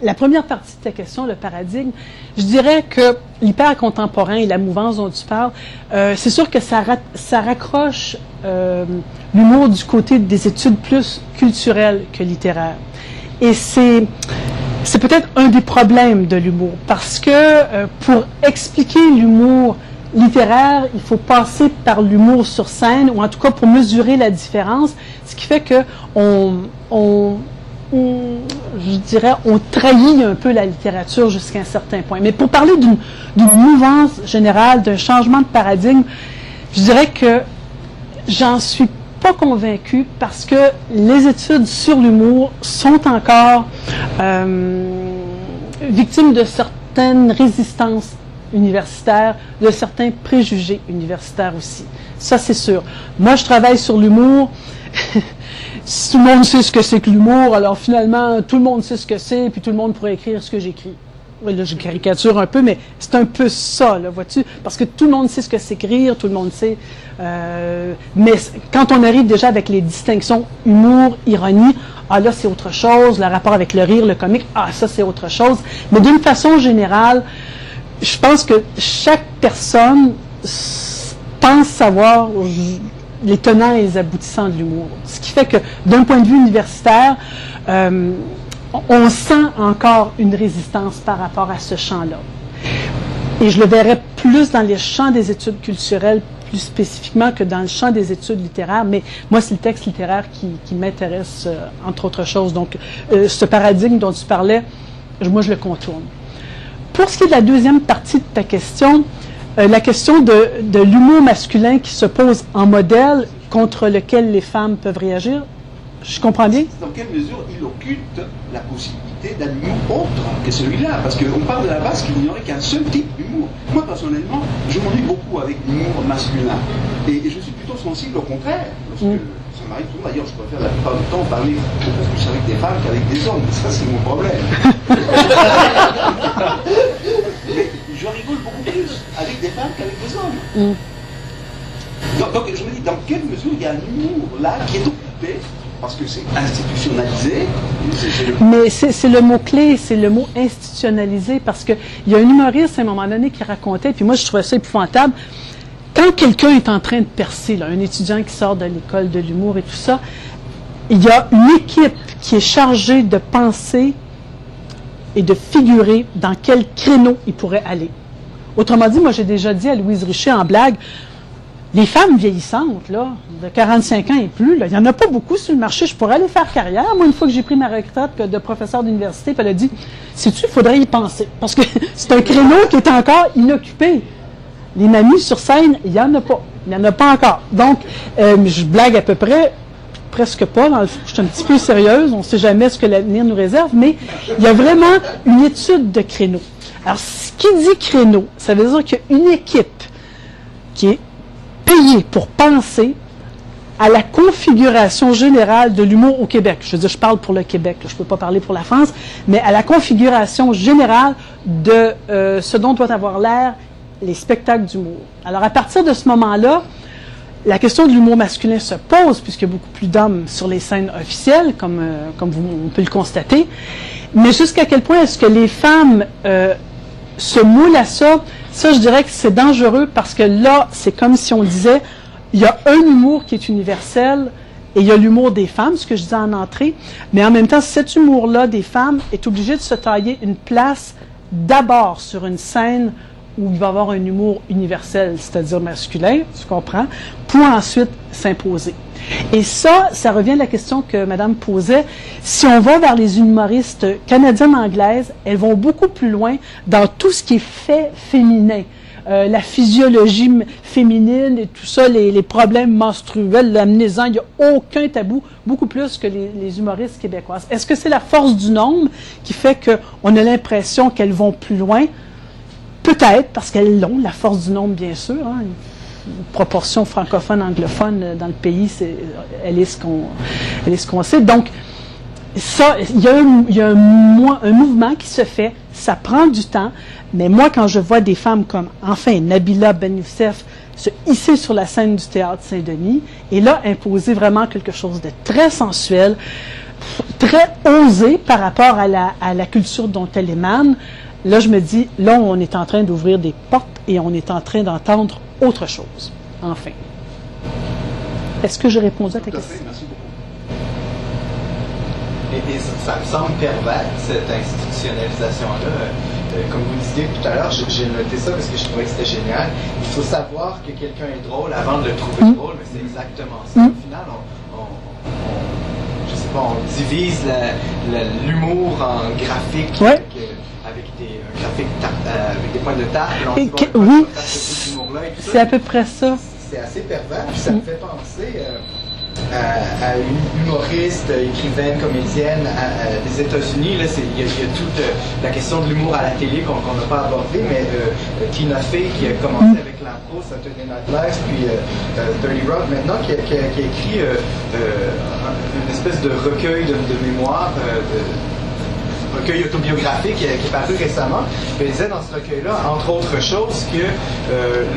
La première partie de ta question, le paradigme, je dirais que l'hyper-contemporain et la mouvance dont tu parles, c'est sûr que ça raccroche l'humour du côté des études plus culturelles que littéraires. Et c'est peut-être un des problèmes de l'humour, parce que pour expliquer l'humour littéraire, il faut passer par l'humour sur scène, ou en tout cas pour mesurer la différence, ce qui fait que je dirais, on trahit un peu la littérature jusqu'à un certain point. Mais pour parler d'une mouvance générale, d'un changement de paradigme, je dirais que j'en suis pas convaincue parce que les études sur l'humour sont encore victimes de certaines résistances universitaires, de certains préjugés universitaires aussi. Ça, c'est sûr. Moi, je travaille sur l'humour. Si tout le monde sait ce que c'est que l'humour, alors finalement, tout le monde sait ce que c'est, puis tout le monde pourrait écrire ce que j'écris. Oui, là, je caricature un peu, mais c'est un peu ça, là, vois-tu? Parce que tout le monde sait ce que c'est écrire, tout le monde sait. Mais quand on arrive déjà avec les distinctions humour, ironie, ah là, c'est autre chose. Le rapport avec le rire, le comique, ah, ça, c'est autre chose. Mais d'une façon générale, je pense que chaque personne pense savoir les tenants et les aboutissants de l'humour. Ce qui fait que, d'un point de vue universitaire, on sent encore une résistance par rapport à ce champ-là. Et je le verrais plus dans les champs des études culturelles, plus spécifiquement que dans le champ des études littéraires. Mais moi, c'est le texte littéraire qui m'intéresse, entre autres choses. Donc, ce paradigme dont tu parlais, moi, je le contourne. Pour ce qui est de la deuxième partie de ta question, la question de l'humour masculin qui se pose en modèle contre lequel les femmes peuvent réagir, je comprends bien? Dans quelle mesure il occulte la possibilité d'un humour autre que celui-là? Parce qu'on part de la base qu'il n'y aurait qu'un seul type d'humour. Moi, personnellement, je m'ennuie beaucoup avec l'humour masculin. Et je suis plutôt sensible au contraire. Parce que ça m'arrive souvent, d'ailleurs, je préfère la plupart du temps parler plus avec des femmes qu'avec des hommes. Ça, c'est mon problème. Mais je rigole beaucoup plus avec des femmes qu'avec des hommes. Donc, je me dis, dans quelle mesure il y a un humour là qui est occupé, parce que c'est institutionnalisé. Mais c'est le mot-clé, c'est le mot institutionnalisé, parce qu'il y a un humoriste à un moment donné qui racontait, puis moi je trouvais ça épouvantable, quand quelqu'un est en train de percer, là, un étudiant qui sort de l'école de l'humour et tout ça, il y a une équipe qui est chargée de penser et de figurer dans quel créneau il pourrait aller. Autrement dit, moi j'ai déjà dit à Louise Richer en blague, les femmes vieillissantes, là, de 45 ans et plus, là, il n'y en a pas beaucoup sur le marché. Je pourrais aller faire carrière. Moi, une fois que j'ai pris ma retraite de professeur d'université, elle a dit, sais-tu, il faudrait y penser. Parce que c'est un créneau qui est encore inoccupé. Les mamies sur scène, il n'y en a pas. Il n'y en a pas encore. Donc, je blague à peu près, presque pas. Je suis un petit peu sérieuse. On ne sait jamais ce que l'avenir nous réserve, mais il y a vraiment une étude de créneau. Alors, ce qui dit créneau, ça veut dire qu'il y a une équipe qui est payée pour penser à la configuration générale de l'humour au Québec. Je veux dire, je parle pour le Québec, là, je ne peux pas parler pour la France, mais à la configuration générale de ce dont doit avoir l'air les spectacles d'humour. Alors, à partir de ce moment-là, la question de l'humour masculin se pose, puisqu'il y a beaucoup plus d'hommes sur les scènes officielles, comme on peut le constater. Mais jusqu'à quel point est-ce que les femmes se moulent à ça? Ça, je dirais que c'est dangereux, parce que là, c'est comme si on disait, il y a un humour qui est universel, et il y a l'humour des femmes, ce que je disais en entrée, mais en même temps, cet humour-là des femmes est obligé de se tailler une place d'abord sur une scène où il va y avoir un humour universel, c'est-à-dire masculin, tu comprends, pour ensuite s'imposer. Et ça revient à la question que Madame posait. Si on va vers les humoristes canadiennes-anglaises, elles vont beaucoup plus loin dans tout ce qui est fait féminin. La physiologie féminine et tout ça, les problèmes menstruels, l'amnésie, il n'y a aucun tabou, beaucoup plus que les humoristes québécoises. Est-ce que c'est la force du nombre qui fait qu'on a l'impression qu'elles vont plus loin? Peut-être, parce qu'elles l'ont, la force du nombre, bien sûr. Hein. Une proportion francophone-anglophone dans le pays, elle est ce qu'on sait. Donc, ça, il y a un mouvement qui se fait, ça prend du temps, mais moi, quand je vois des femmes comme, enfin, Nabila Ben Youssef se hisser sur la scène du Théâtre Saint-Denis, et là, imposer vraiment quelque chose de très sensuel, très osé par rapport à la culture dont elle émane, là, je me dis, là, on est en train d'ouvrir des portes et on est en train d'entendre autre chose, enfin. Est-ce que j'ai répondu à ta question? Merci beaucoup. Et ça me semble pervers, cette institutionnalisation-là. Comme vous disiez tout à l'heure, j'ai noté ça parce que je trouvais que c'était génial. Il faut savoir que quelqu'un est drôle avant de le trouver drôle, mais c'est exactement ça. Au final, je sais pas, on divise l'humour en graphique avec des points de table. Oui, c'est à peu près ça. C'est assez pervers, puis ça me fait penser à une humoriste, écrivaine, comédienne des États-Unis. Là, il y a toute la question de l'humour à la télé qu'on n'a pas abordée, mais Tina Fey, qui a commencé avec l'impro, Saturday Night Live, puis Dirty Rock maintenant, qui a écrit une espèce de recueil de mémoires, recueil autobiographique qui est paru récemment. Elle disait dans ce recueil-là, entre autres choses, que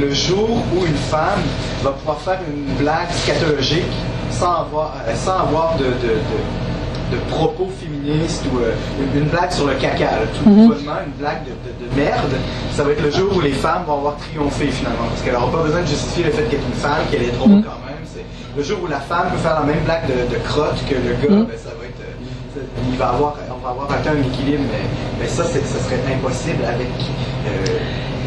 le jour où une femme va pouvoir faire une blague scatologique sans avoir de propos féministes ou une blague sur le caca, tout bonnement, une blague de merde, ça va être le jour où les femmes vont avoir triomphé finalement, parce qu'elle n'aura pas besoin de justifier le fait qu'elle est une femme, qu'elle est drôle quand même. C'est le jour où la femme peut faire la même blague de crotte que le gars, ben, ça va être... on va avoir atteint un équilibre, mais ça serait impossible avec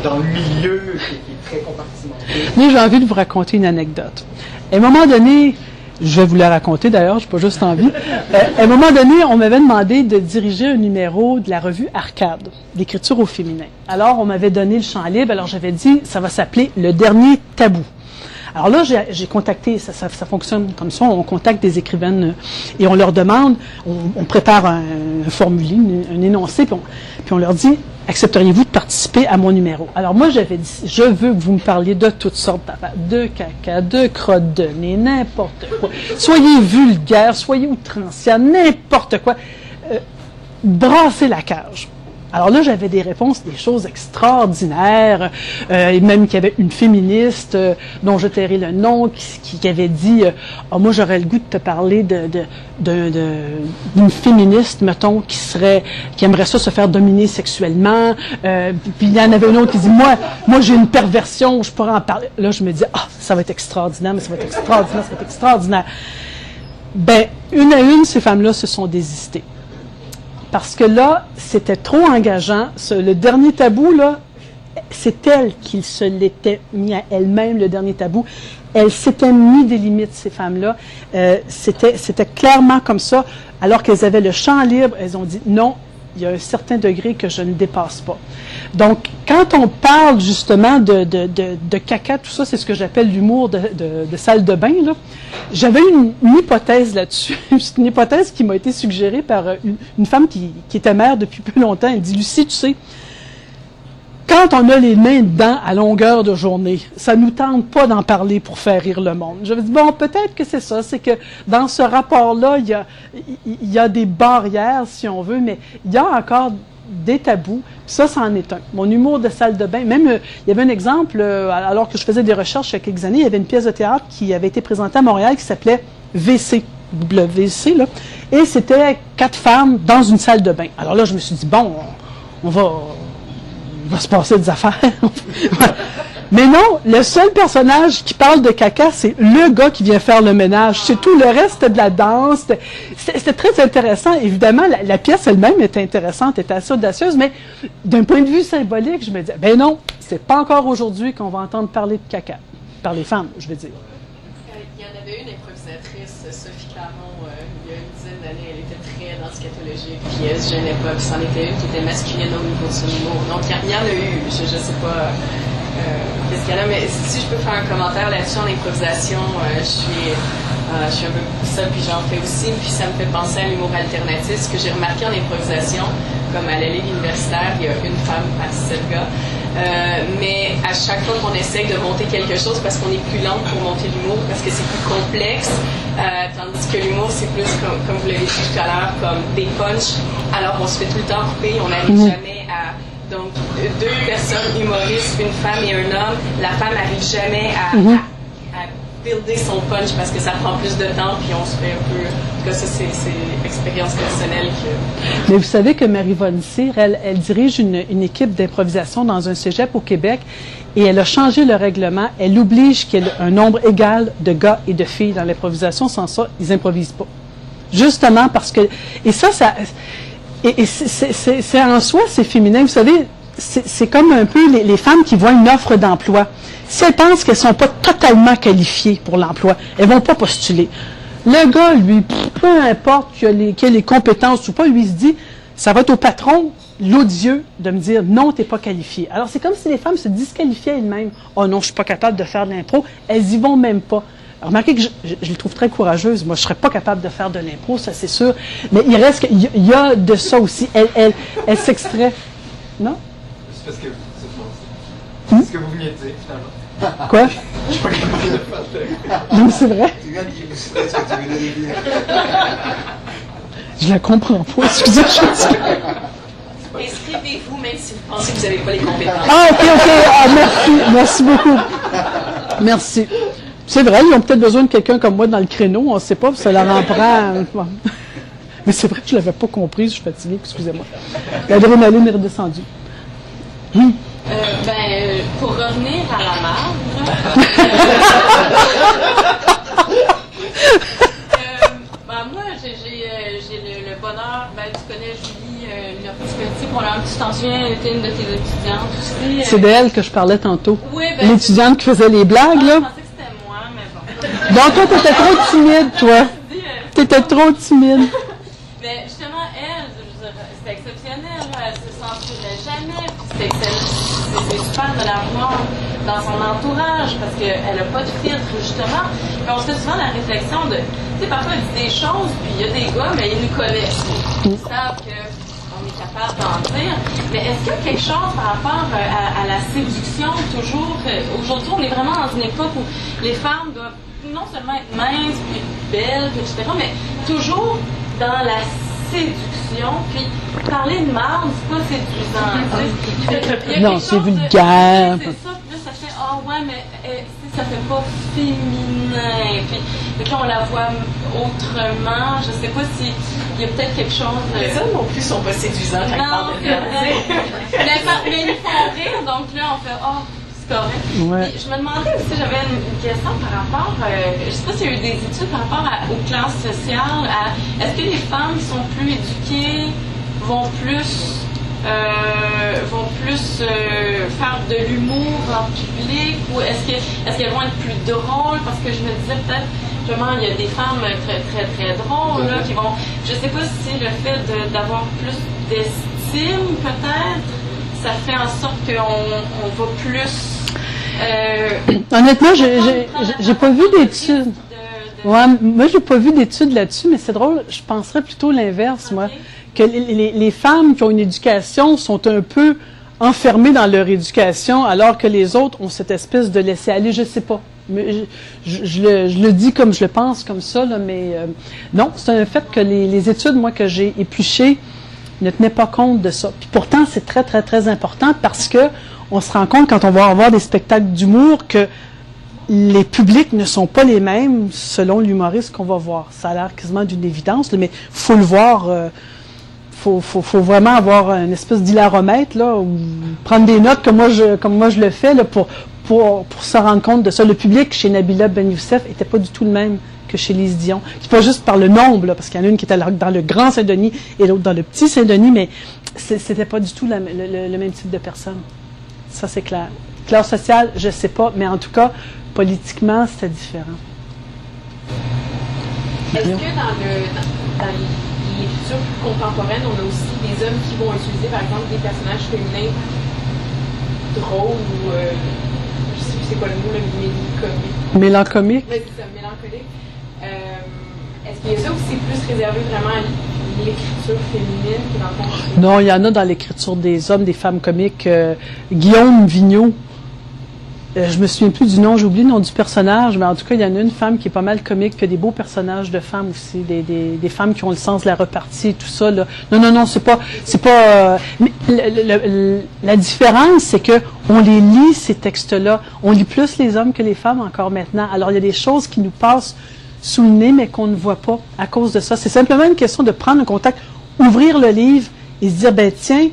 dans le milieu qui est très compartimenté. Mais j'ai envie de vous raconter une anecdote. À un moment donné, je vais vous la raconter d'ailleurs, je n'ai pas juste envie. À un moment donné, on m'avait demandé de diriger un numéro de la revue Arcade, d'écriture au féminin. Alors, on m'avait donné le champ libre, alors j'avais dit, ça va s'appeler Le Dernier Tabou. Alors là, j'ai contacté, ça fonctionne comme ça, on contacte des écrivaines et on leur demande, on prépare un formulaire, un énoncé, puis on leur dit, accepteriez-vous de participer à mon numéro? Alors moi, j'avais dit, je veux que vous me parliez de toutes sortes d'affaires, de caca, de crottes de nez, n'importe quoi. Soyez vulgaire, soyez outrancière, n'importe quoi. Brassez la cage. Alors là, j'avais des réponses, des choses extraordinaires, et même qu'il y avait une féministe dont je tairai le nom, qui avait dit oh, moi j'aurais le goût de te parler d'une féministe, mettons, qui aimerait ça se faire dominer sexuellement. Puis il y en avait une autre qui dit moi j'ai une perversion, je pourrais en parler. Là, je me dis ça va être extraordinaire, mais ça va être extraordinaire, ça va être extraordinaire. Ben, une à une, ces femmes-là se sont désistées. Parce que là, c'était trop engageant. Le dernier tabou, là, c'est elle qui se l'était mis à elle-même, le dernier tabou. Elle s'était mis des limites, ces femmes-là. C'était clairement comme ça. Alors qu'elles avaient le champ libre, elles ont dit non, il y a un certain degré que je ne dépasse pas. Donc, quand on parle justement de caca, tout ça, c'est ce que j'appelle l'humour de salle de bain, là. J'avais une hypothèse là-dessus. C'est une hypothèse qui m'a été suggérée par une femme qui était mère depuis peu longtemps. Elle dit, Lucie, tu sais, quand on a les mains dedans à longueur de journée, ça nous tente pas d'en parler pour faire rire le monde. Je me dis, bon, peut-être que c'est ça, c'est que dans ce rapport-là, il y a des barrières, si on veut, mais il y a encore des tabous, puis ça en est un. Mon humour de salle de bain, même, il y avait un exemple, alors que je faisais des recherches il y a quelques années, il y avait une pièce de théâtre qui avait été présentée à Montréal qui s'appelait WC, WC, là, et c'était 4 femmes dans une salle de bain. Alors là, je me suis dit, bon, il va se passer des affaires. Mais non, le seul personnage qui parle de caca, c'est le gars qui vient faire le ménage. C'est tout. Le reste, c'était de la danse. C'était très intéressant. Évidemment, la pièce elle-même était intéressante, était assez audacieuse, mais d'un point de vue symbolique, je me disais, ben non, c'est pas encore aujourd'hui qu'on va entendre parler de caca. Par les femmes, je veux dire. Il y en avait une improvisatrice, Sophie Caron, il y a une dizaine d'années, elle était très anti-cathologique, puis elle se gênait pas, puis c'en était une qui était masculine au niveau de son humour. Donc, il y en a eu, je sais pas qu'est-ce qu'il y en a, mais si je peux faire un commentaire là-dessus en improvisation, je suis un peu ça, puis j'en fais aussi, puis ça me fait penser à l'humour alternatif. Ce que j'ai remarqué en improvisation, comme à la Ligue universitaire, il y a une femme par 7 gars. Mais à chaque fois qu'on essaye de monter quelque chose, parce qu'on est plus lent pour monter l'humour, parce que c'est plus complexe, tandis que l'humour, c'est plus, comme vous l'avez dit tout à l'heure, comme des punchs. Alors on se fait tout le temps couper, on n'arrive jamais à... Donc, 2 personnes humoristes, une femme et un homme, la femme n'arrive jamais à builder son punch parce que ça prend plus de temps, puis on se fait un peu... En tout cas, ça, c'est expérience personnelle que... Mais vous savez que Marie-Vonne Cyr, elle dirige une équipe d'improvisation dans un cégep au Québec et elle a changé le règlement. Elle oblige qu'il y ait un nombre égal de gars et de filles dans l'improvisation. Sans ça, ils n'improvisent pas. Justement parce que... Et ça c'est en soi, c'est féminin. Vous savez, c'est comme un peu les femmes qui voient une offre d'emploi. Si elles pensent qu'elles ne sont pas totalement qualifiées pour l'emploi, elles ne vont pas postuler. Le gars, lui, peu importe qu'il ait les compétences ou pas, lui, il se dit, ça va être au patron, l'odieux, de me dire, non, tu n'es pas qualifié. Alors, c'est comme si les femmes se disqualifiaient elles-mêmes. Oh non, je ne suis pas capable de faire de l'impro. Elles n'y vont même pas. Alors, remarquez que je les trouve très courageuses. Moi, je ne serais pas capable de faire de l'impro, ça c'est sûr. Mais il reste qu'il y a de ça aussi. Elle s'extrait. Non? C'est parce que c'est ce que vous veniez de dire, finalement. Quoi? Je suis pas capable de faire de... Non, c'est vrai. Tu viens de dire ce que tu venais de dire. Je la comprends pas. Excusez, Inscrivez-vous même si vous pensez que vous n'avez pas les compétences. Ah, OK. Ah, merci. Merci beaucoup. Merci. C'est vrai, ils ont peut-être besoin de quelqu'un comme moi dans le créneau, on ne sait pas, ça leur en prend. Mais c'est vrai que je ne l'avais pas compris, je suis fatiguée, excusez-moi. L'adrénaline est redescendue. Pour revenir à la marde, moi, j'ai le bonheur, tu connais Julie, pour un petit t'en souviens, elle était une de tes étudiantes aussi. C'est d'elle que je parlais tantôt. Oui, l'étudiante qui faisait les blagues, là. Je pensais que c'était moi, mais bon. Donc, toi, t'étais trop timide, toi. T'étais trop timide. Mais justement, elle, c'était exceptionnel, elle se censurait jamais, c'était super de la voir dans son entourage, parce qu'elle n'a pas de filtre, justement. Puis on se fait souvent la réflexion de, tu sais, parfois elle dit des choses, puis il y a des gars, mais ils nous connaissent. Ils savent qu'on est capable d'en dire. Mais est-ce qu'il y a quelque chose par rapport à la séduction, toujours? Aujourd'hui, on est vraiment dans une époque où les femmes doivent non seulement être minces, puis belles, puis etc., mais toujours dans la séduction, puis parler de marde, c'est pas séduisant. Non, c'est vulgaire. C'est ça, puis là, ça fait, ouais, mais ça fait pas féminin. Puis là, on la voit autrement. Je sais pas s'il y a peut-être quelque chose. Les hommes non plus sont pas séduisants quand ils parlent de merde. Mais ils font rire, donc là, on fait, c'est correct. Ouais. Je me demandais aussi, j'avais une question par rapport, je sais pas s'il y a eu des études par rapport aux classes sociales, est-ce que les femmes qui sont plus éduquées vont plus faire de l'humour en public, ou est-ce qu'elles vont être plus drôles? Parce que je me disais peut-être, justement, il y a des femmes très très très drôles là, qui vont, je sais pas si le fait d'avoir plus d'estime peut-être, ça fait en sorte qu'on va plus... Honnêtement, j'ai pas vu d'études. Ouais, moi, j'ai pas vu d'études là-dessus, mais c'est drôle, je penserais plutôt l'inverse, moi. Que les femmes qui ont une éducation sont un peu enfermées dans leur éducation, alors que les autres ont cette espèce de laisser-aller, je sais pas. Mais je le dis comme je le pense, comme ça, là, mais non, c'est un fait que les études, moi, que j'ai épluchées, ne tenaient pas compte de ça. Puis pourtant, c'est très, très, très important parce que on se rend compte, quand on va avoir des spectacles d'humour, que les publics ne sont pas les mêmes selon l'humoriste qu'on va voir. Ça a l'air quasiment d'une évidence, là, mais faut le voir... Faut vraiment avoir une espèce d'hilaromètre, là, ou prendre des notes comme moi je le fais, là, pour se rendre compte de ça. Le public chez Nabila Ben Youssef était pas du tout le même que chez Lise Dion. C'est pas juste par le nombre, là, parce qu'il y en a une qui était dans le Grand Saint-Denis et l'autre dans le Petit Saint-Denis, mais c'était pas du tout le même type de personne. Ça, c'est clair. Classe sociale, je sais pas, mais en tout cas, politiquement, c'était différent. Est-ce que dans l'écriture contemporaine, on a aussi des hommes qui vont utiliser, par exemple, des personnages féminins drôles ou, je sais plus c'est quoi le mot, mélancomique. Mélancomique? Oui, c'est ça, mélancolique. Est-ce qu'il y a ça ou c'est plus réservé vraiment à l'écriture féminine qui dans le fond? Non, il y en a dans l'écriture des hommes, des femmes comiques. Guillaume Vigneault, je me souviens plus du nom, j'ai oublié le nom du personnage, mais en tout cas, il y en a une femme qui est pas mal comique, puis il y a des beaux personnages de femmes aussi, des femmes qui ont le sens de la repartie et tout ça, là. Non, c'est pas, mais la différence, c'est que on les lit, ces textes-là. On lit plus les hommes que les femmes encore maintenant. Alors, il y a des choses qui nous passent sous le nez, mais qu'on ne voit pas à cause de ça. C'est simplement une question de prendre un contact, ouvrir le livre et se dire, ben, tiens,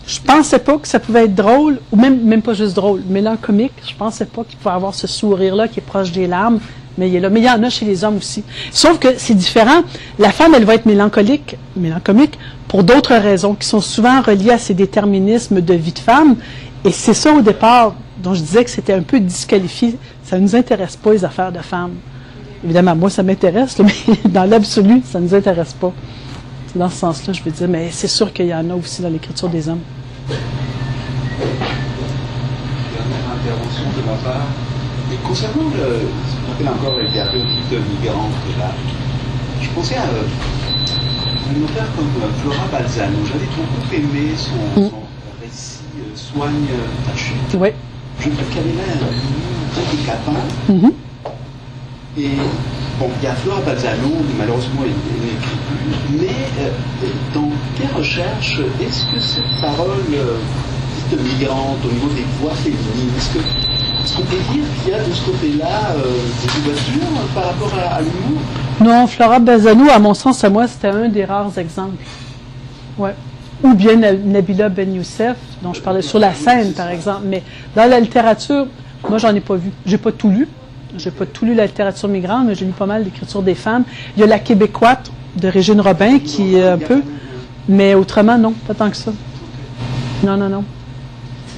je pensais pas que ça pouvait être drôle, ou même pas juste drôle, mélancomique. Je pensais pas qu'il pouvait avoir ce sourire-là qui est proche des larmes, mais il est là. Mais il y en a chez les hommes aussi. Sauf que c'est différent. La femme, elle va être mélancolique pour d'autres raisons qui sont souvent reliées à ces déterminismes de vie de femme. Et c'est ça au départ dont je disais que c'était un peu disqualifié. Ça ne nous intéresse pas, les affaires de femmes. Évidemment, moi, ça m'intéresse, mais dans l'absolu, ça ne nous intéresse pas. C'est dans ce sens-là, je veux dire, mais c'est sûr qu'il y en a aussi dans l'écriture des hommes. Dernière intervention de ma part. Et concernant je me rappelle encore les thérapeutes de migrantes là, je pensais à une auteure comme Flora Balzano. J'avais beaucoup aimé son récit Soigne ta chute. Oui. Je trouve qu'elle avait un très décapant. Et bon, il y a Flora Balzano, malheureusement elle n'écrit plus, mais dans tes recherches, est-ce que cette parole dite migrante au niveau des voix féminines, est-ce qu'on peut dire qu'il y a de ce côté-là des ouvertures par rapport à l'humour? Non, Flora Balzano, à mon sens, à moi, c'était un des rares exemples. Ouais. Ou bien Nabila Ben Youssef, dont je parlais sur la scène, par exemple. Mais dans la littérature, moi, j'en ai pas vu. J'ai pas tout lu. J'ai pas tout lu la littérature migrante, mais j'ai lu pas mal l'écriture des femmes. Il y a La Québécoise de Régine Robin qui est un peu, mais autrement, non, pas tant que ça. Non.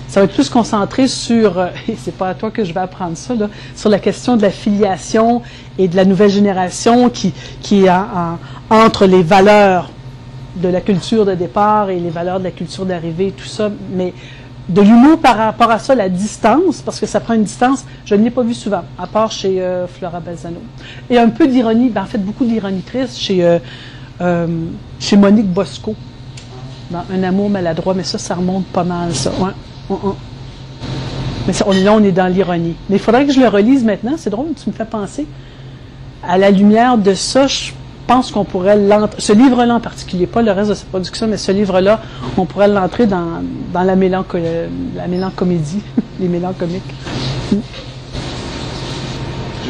Ça va être plus concentré sur, et c'est pas à toi que je vais apprendre ça, là, sur la question de la filiation et de la nouvelle génération qui est entre les valeurs de la culture de départ et les valeurs de la culture d'arrivée, tout ça, mais de l'humour par rapport à ça, la distance, parce que ça prend une distance, je ne l'ai pas vu souvent, à part chez Flora Balzano. Et un peu d'ironie, en fait, beaucoup d'ironie triste chez Monique Bosco, dans Un amour maladroit, mais ça remonte pas mal, ça. Ouais. Mais ça, là, on est dans l'ironie. Mais il faudrait que je le relise maintenant, c'est drôle, tu me fais penser. À la lumière de ça, je pense qu'on pourrait ce livre-là en particulier, pas le reste de sa production, mais ce livre-là, on pourrait l'entrer dans la mélancomédie, les mélancomiques. Je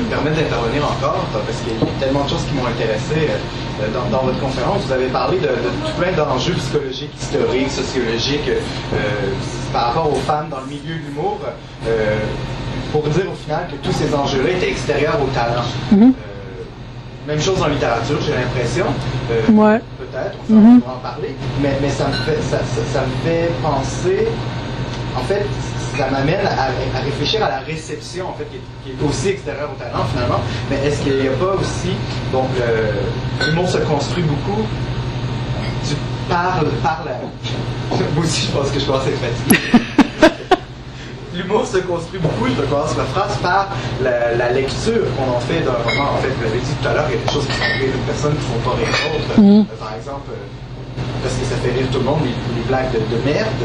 me permets d'intervenir encore parce qu'il y a tellement de choses qui m'ont intéressé dans votre conférence. Vous avez parlé de tout plein d'enjeux psychologiques, historiques, sociologiques par rapport aux femmes dans le milieu de l'humour, pour dire au final que tous ces enjeux-là étaient extérieurs au talent. Même chose en littérature, j'ai l'impression. Ouais. Peut-être, on va en parler. Mais ça me fait penser. En fait, ça m'amène à réfléchir à la réception, en fait, qui est aussi extérieure au talent, finalement. Mais est-ce qu'il n'y a pas aussi. Donc, l'humour se construit beaucoup par la... Moi aussi, je pense que je commence à être fatigué. L'humour se construit beaucoup, je commence ma phrase, par la lecture qu'on en fait d'un roman. En fait, vous l'avez dit tout à l'heure, il y a des choses qui font rire une personne qui ne font pas rire d'autres. Par exemple, parce que ça fait rire tout le monde, les blagues de merde.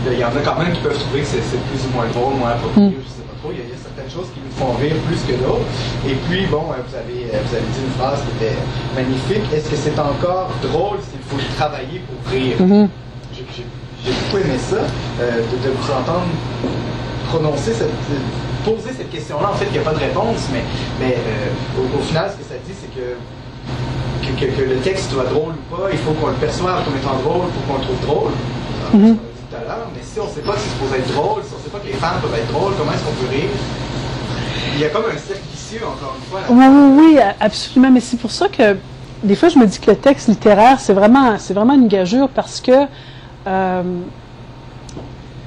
Il y en a quand même qui peuvent trouver que c'est plus ou moins drôle, moins approprié, je sais pas trop. Il y a certaines choses qui nous font rire plus que d'autres. Et puis, bon, vous avez dit une phrase qui était magnifique. Est-ce que c'est encore drôle s'il faut y travailler pour rire? J'ai beaucoup aimé ça, de vous entendre poser cette question-là. En fait, il n'y a pas de réponse, mais au final, ce que ça dit, c'est que le texte soit drôle ou pas, il faut qu'on le perçoive comme étant drôle pour qu'on le trouve drôle. On l'a dit tout à l'heure, mais si on ne sait pas que c'est supposé être drôle, si on ne sait pas que les femmes peuvent être drôles, comment est-ce qu'on peut rire? Il y a comme un cercle vicieux, encore une fois. Oui, absolument. Mais c'est pour ça que des fois, je me dis que le texte littéraire, c'est vraiment une gageure parce que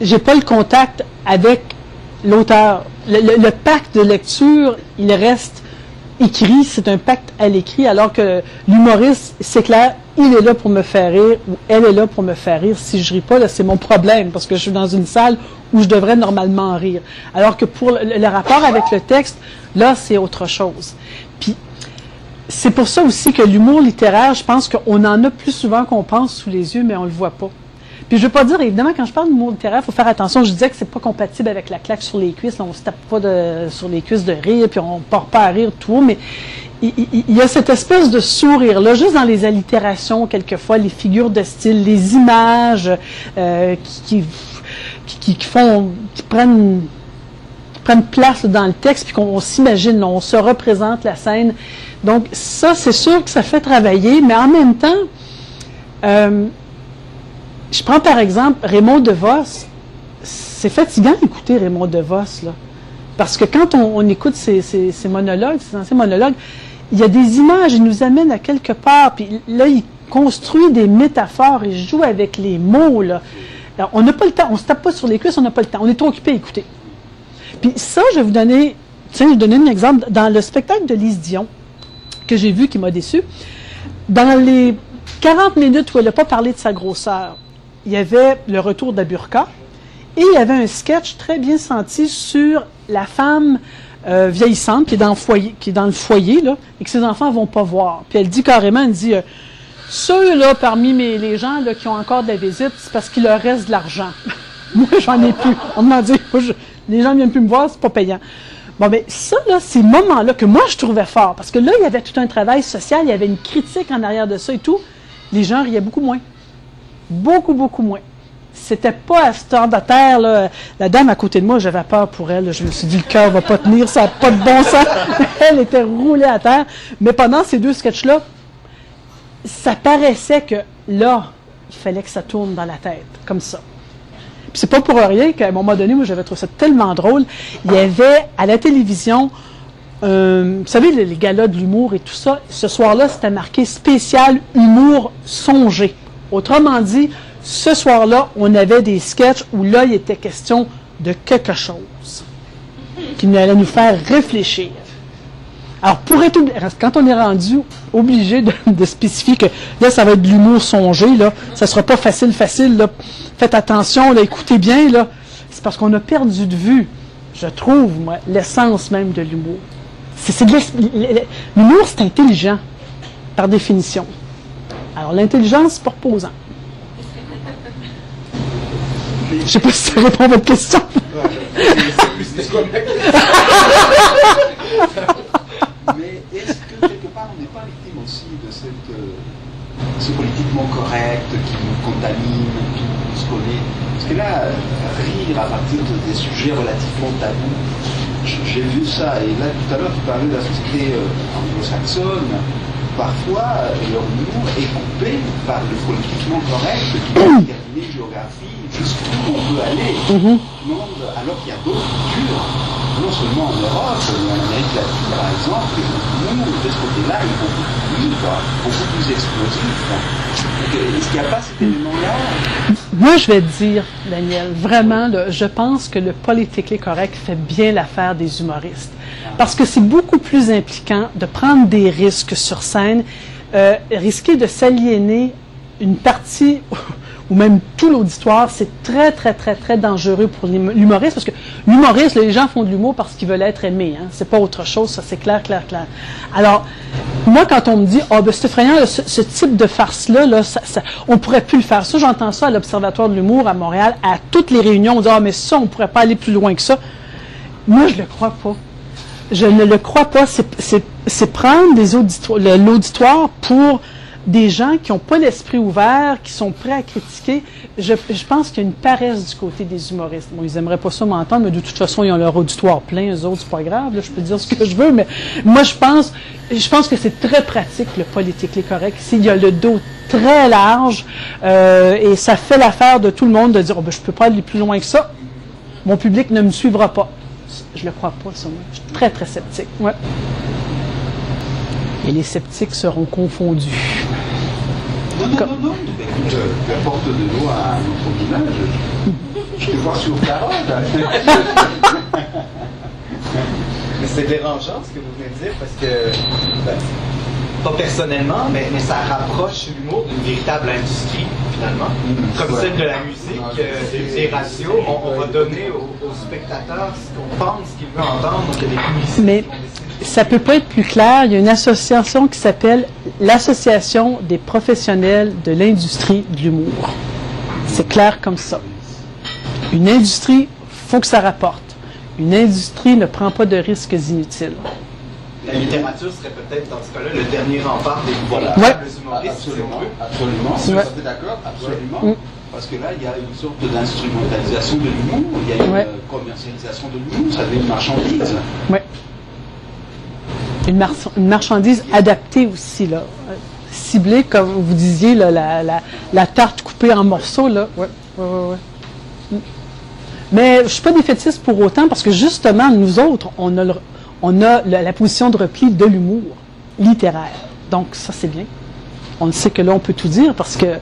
j'ai pas le contact avec l'auteur. Le pacte de lecture, il reste écrit, c'est un pacte à l'écrit, alors que l'humoriste, c'est clair, il est là pour me faire rire, ou elle est là pour me faire rire. Si je ris pas, là, c'est mon problème, parce que je suis dans une salle où je devrais normalement rire. Alors que pour le rapport avec le texte, là, c'est autre chose. Puis, c'est pour ça aussi que l'humour littéraire, je pense qu'on en a plus souvent qu'on pense sous les yeux, mais on le voit pas. Puis je veux pas dire, évidemment, quand je parle d'humour littéraire, il faut faire attention. Je disais que c'est pas compatible avec la claque sur les cuisses. Là, on se tape pas sur les cuisses de rire, puis on part pas à rire tout. Mais il y a cette espèce de sourire-là, juste dans les allitérations, quelquefois, les figures de style, les images qui prennent place là, dans le texte, puis qu'on s'imagine, là, on se représente la scène. Donc ça, c'est sûr que ça fait travailler, mais en même temps... je prends par exemple Raymond DeVos. C'est fatigant d'écouter Raymond DeVos, là. Parce que quand on écoute ses monologues, ses anciens monologues, il y a des images, il nous amène à quelque part, puis là, il construit des métaphores, il joue avec les mots, là. Alors, on n'a pas le temps, on se tape pas sur les cuisses, on n'a pas le temps, on est trop occupé à écouter. Puis ça, je vais vous donner, un exemple. Dans le spectacle de Lise Dion, que j'ai vu, qui m'a déçu, dans les 40 minutes où elle n'a pas parlé de sa grosseur, il y avait le retour de la burqa et il y avait un sketch très bien senti sur la femme vieillissante qui est dans le foyer, là, et que ses enfants ne vont pas voir. Puis elle dit carrément, ceux là parmi les gens là, qui ont encore de la visite, c'est parce qu'il leur reste de l'argent. Moi, j'en ai plus. On m'a dit, les gens ne viennent plus me voir, c'est pas payant. Bon, mais ça, là, ces moments-là que moi, je trouvais fort, parce que là, il y avait tout un travail social, il y avait une critique en arrière de ça et tout, les gens riaient beaucoup moins. Beaucoup, beaucoup moins. C'était pas à cette heure de terre, là. La dame à côté de moi, j'avais peur pour elle. Là. Je me suis dit, le cœur va pas tenir, ça n'a pas de bon sens. Elle était roulée à terre. Mais pendant ces deux sketchs-là, ça paraissait que là, il fallait que ça tourne dans la tête, comme ça. Puis c'est pas pour rien qu'à un moment donné, moi, j'avais trouvé ça tellement drôle. Il y avait à la télévision, vous savez, les galas de l'humour et tout ça, ce soir-là, c'était marqué spécial humour songé. Autrement dit, ce soir-là, on avait des sketchs où là, il était question de quelque chose qui allait nous faire réfléchir. Alors, quand on est rendu obligé de spécifier que là, ça va être de l'humour songé, là, ça sera pas facile, là, faites attention, là, écoutez bien, là, c'est parce qu'on a perdu de vue, je trouve, moi, l'essence même de l'humour. L'humour, c'est intelligent, par définition. Alors, l'intelligence, c'est pas reposant. Je sais pas si ça répond à votre question. Mais est-ce que quelque part on n'est pas victime aussi de ce politiquement correct qui nous contamine, qui nous connaît? Parce que là, rire à partir des sujets relativement tabous, j'ai vu ça, et là tout à l'heure tu parlais de la société anglo-saxonne. Parfois, leur humour est coupé par le politiquement correct qui va déterminer une géographie jusqu'où on peut aller. Alors qu'il y a d'autres cultures, non seulement en Europe, mais en Amérique latine par exemple, l'humour de ce côté-là est beaucoup plus libre, beaucoup plus explosif. Est-ce qu'il n'y a pas cet élément-là? Moi, je vais te dire, Daniel, vraiment, là, je pense que le politically correct fait bien l'affaire des humoristes. Parce que c'est beaucoup plus impliquant de prendre des risques sur scène, risquer de s'aliéner une partie, ou même tout l'auditoire, c'est très, très, très, très dangereux pour l'humoriste, parce que l'humoriste, les gens font de l'humour parce qu'ils veulent être aimés, hein. C'est pas autre chose, ça c'est clair, clair, clair. Alors, moi, quand on me dit, oh, ben c'est effrayant, là, ce type de farce-là, là, on pourrait plus le faire. Ça, j'entends ça à l'Observatoire de l'humour à Montréal, à toutes les réunions, on dit, ah, mais ça, on pourrait pas aller plus loin que ça. Moi, je le crois pas. Je ne le crois pas. C'est prendre l'auditoire pour des gens qui n'ont pas l'esprit ouvert, qui sont prêts à critiquer. Je pense qu'il y a une paresse du côté des humoristes. Bon, ils aimeraient pas ça m'entendre, mais de toute façon, ils ont leur auditoire plein, eux autres, c'est pas grave, là, je peux dire ce que je veux, mais moi, je pense que c'est très pratique, le politically correct. S'il y a le dos très large, et ça fait l'affaire de tout le monde de dire, oh, ben, je peux pas aller plus loin que ça. Mon public ne me suivra pas. Je le crois pas, ça, moi. Je suis très, très sceptique. Ouais. Et les sceptiques seront confondus. Non, écoute, tu apportes de l'eau à notre village. Je te vois sur parole. Mais c'est dérangeant ce que vous venez de dire, parce que, pas personnellement, mais ça rapproche l'humour d'une véritable industrie, finalement. Comme celle de la musique, des radios. On va donner aux spectateurs ce qu'on pense qu'ils veulent entendre. Donc, il y a des publicités. Mais ça peut pas être plus clair. Il y a une association qui s'appelle l'Association des professionnels de l'industrie de l'humour. C'est clair comme ça. Une industrie, faut que ça rapporte. Une industrie ne prend pas de risques inutiles. La littérature serait peut-être, dans ce cas-là, le dernier rempart des voilà. humoristes. Absolument. Je suis tout à fait d'accord, absolument. Parce que là, il y a une sorte d'instrumentalisation de l'humour, il y a une commercialisation de l'humour, ça devient une marchandise. Oui. Une marchandise adaptée aussi, là. Ciblée, comme vous disiez, là, la tarte coupée en morceaux, là. Ouais. Mais je ne suis pas défaitiste pour autant, parce que justement, nous autres, on a la position de repli de l'humour littéraire. Donc, ça, c'est bien. On sait que là, on peut tout dire, parce que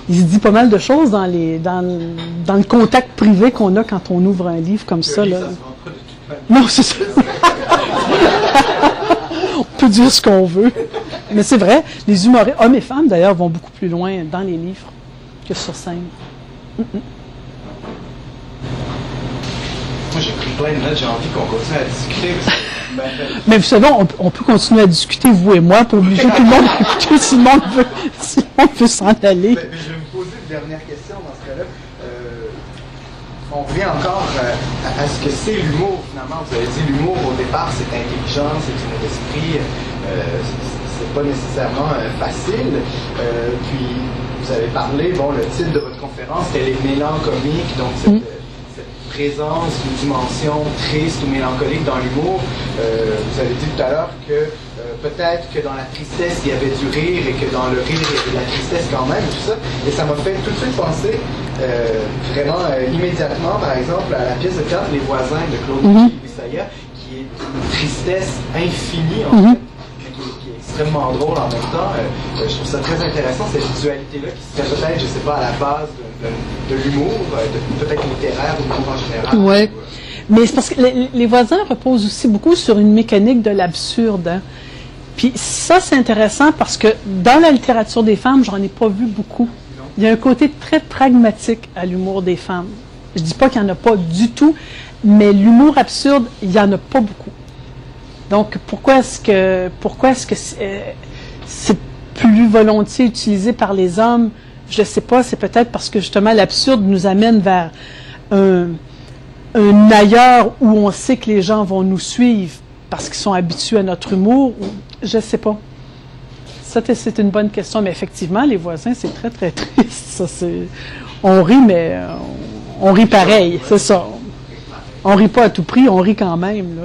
il se dit pas mal de choses dans le contact privé qu'on a quand on ouvre un livre comme ça. Là. Non, c'est ça. On peut dire ce qu'on veut. Mais c'est vrai, les humoristes, hommes et femmes d'ailleurs, vont beaucoup plus loin dans les livres que sur scène. Moi, j'ai pris plein de notes, j'ai envie qu'on continue à discuter. Mais vous savez, on peut continuer à discuter, vous et moi, pour obliger tout le monde à écouter si le monde veut s'en aller. Mais je vais vous poser une dernière question dans ce cas-là. On revient encore à ce que c'est l'humour, finalement. Vous avez dit l'humour, au départ, c'est intelligent, c'est humour d'esprit, c'est pas nécessairement facile. Puis, vous avez parlé, bon, le titre de votre conférence, c'était les mélancomiques, donc cette présence, une dimension triste ou mélancolique dans l'humour. Vous avez dit tout à l'heure que peut-être que dans la tristesse, il y avait du rire et que dans le rire, il y avait de la tristesse quand même, tout ça. Et ça m'a fait tout de suite penser, vraiment immédiatement, par exemple, à la pièce de théâtre Les Voisins de Claude Bisaya, qui est une tristesse infinie, en fait, mais qui est extrêmement drôle en même temps. Je trouve ça très intéressant, cette dualité-là, qui serait peut-être, je ne sais pas, à la base de l'humour, peut-être littéraire ou l'humour en général. Oui. Mais c'est parce que les Voisins reposent aussi beaucoup sur une mécanique de l'absurde. Hein. Puis ça, c'est intéressant parce que dans la littérature des femmes, j'en ai pas vu beaucoup. Il y a un côté très pragmatique à l'humour des femmes. Je dis pas qu'il n'y en a pas du tout, mais l'humour absurde, il n'y en a pas beaucoup. Donc, pourquoi est-ce que c'est plus volontiers utilisé par les hommes? Je ne sais pas, c'est peut-être parce que justement l'absurde nous amène vers un ailleurs où on sait que les gens vont nous suivre parce qu'ils sont habitués à notre humour. Je ne sais pas. Ça, c'est une bonne question, mais effectivement, Les Voisins, c'est très, très triste. Ça, on rit, mais on rit pareil, c'est ça. On rit pas à tout prix, on rit quand même. Là.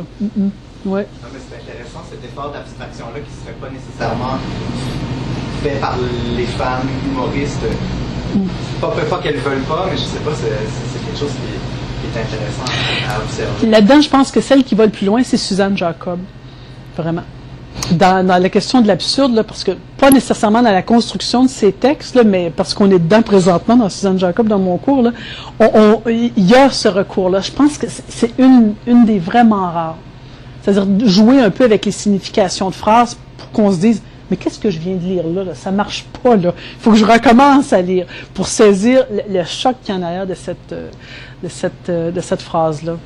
Ouais. Non, mais c'est intéressant, cet effort d'abstraction-là qui ne serait pas nécessairement fait par les femmes humoristes. Pas qu'elles ne veulent pas, mais je ne sais pas, c'est quelque chose qui est intéressant à observer. Là-dedans, je pense que celle qui va le plus loin, c'est Suzanne Jacob. Vraiment. Dans la question de l'absurde, là, parce que pas nécessairement dans la construction de ces textes, là, mais parce qu'on est dedans présentement dans Suzanne Jacob, dans mon cours, là, il y a ce recours-là. Je pense que c'est une des vraiment rares. C'est-à-dire jouer un peu avec les significations de phrases pour qu'on se dise mais qu'est-ce que je viens de lire là? Ça marche pas, là. Il faut que je recommence à lire pour saisir le choc qu'il y a en arrière de cette phrase-là.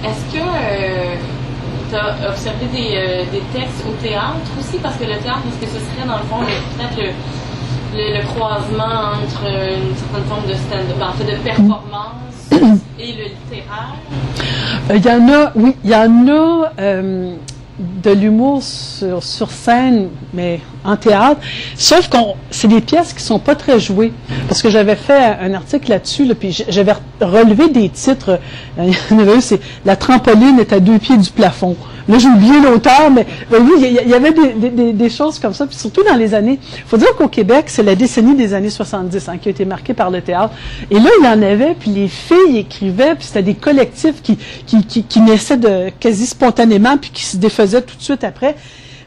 Est-ce que tu as observé des textes au théâtre aussi? Parce que le théâtre, est-ce que ce serait dans le fond peut-être le croisement entre une certaine forme de stand-up, en fait de performance et le littéraire? Il y en a, oui, il y en a de l'humour sur scène, mais en théâtre. Sauf que c'est des pièces qui sont pas très jouées. Parce que j'avais fait un article là-dessus, là, puis j'avais relevé des titres. Il y en avait un, c'est « La trampoline est à 2 pieds du plafond ». Là, j'ai oublié l'auteur, mais oui, il y avait des choses comme ça. Puis surtout dans les années... Il faut dire qu'au Québec, c'est la décennie des années 70 qui a été marquée par le théâtre. Et là, il y en avait, puis les filles écrivaient, puis c'était des collectifs qui naissaient quasi spontanément, puis qui se défaisaient tout de suite après.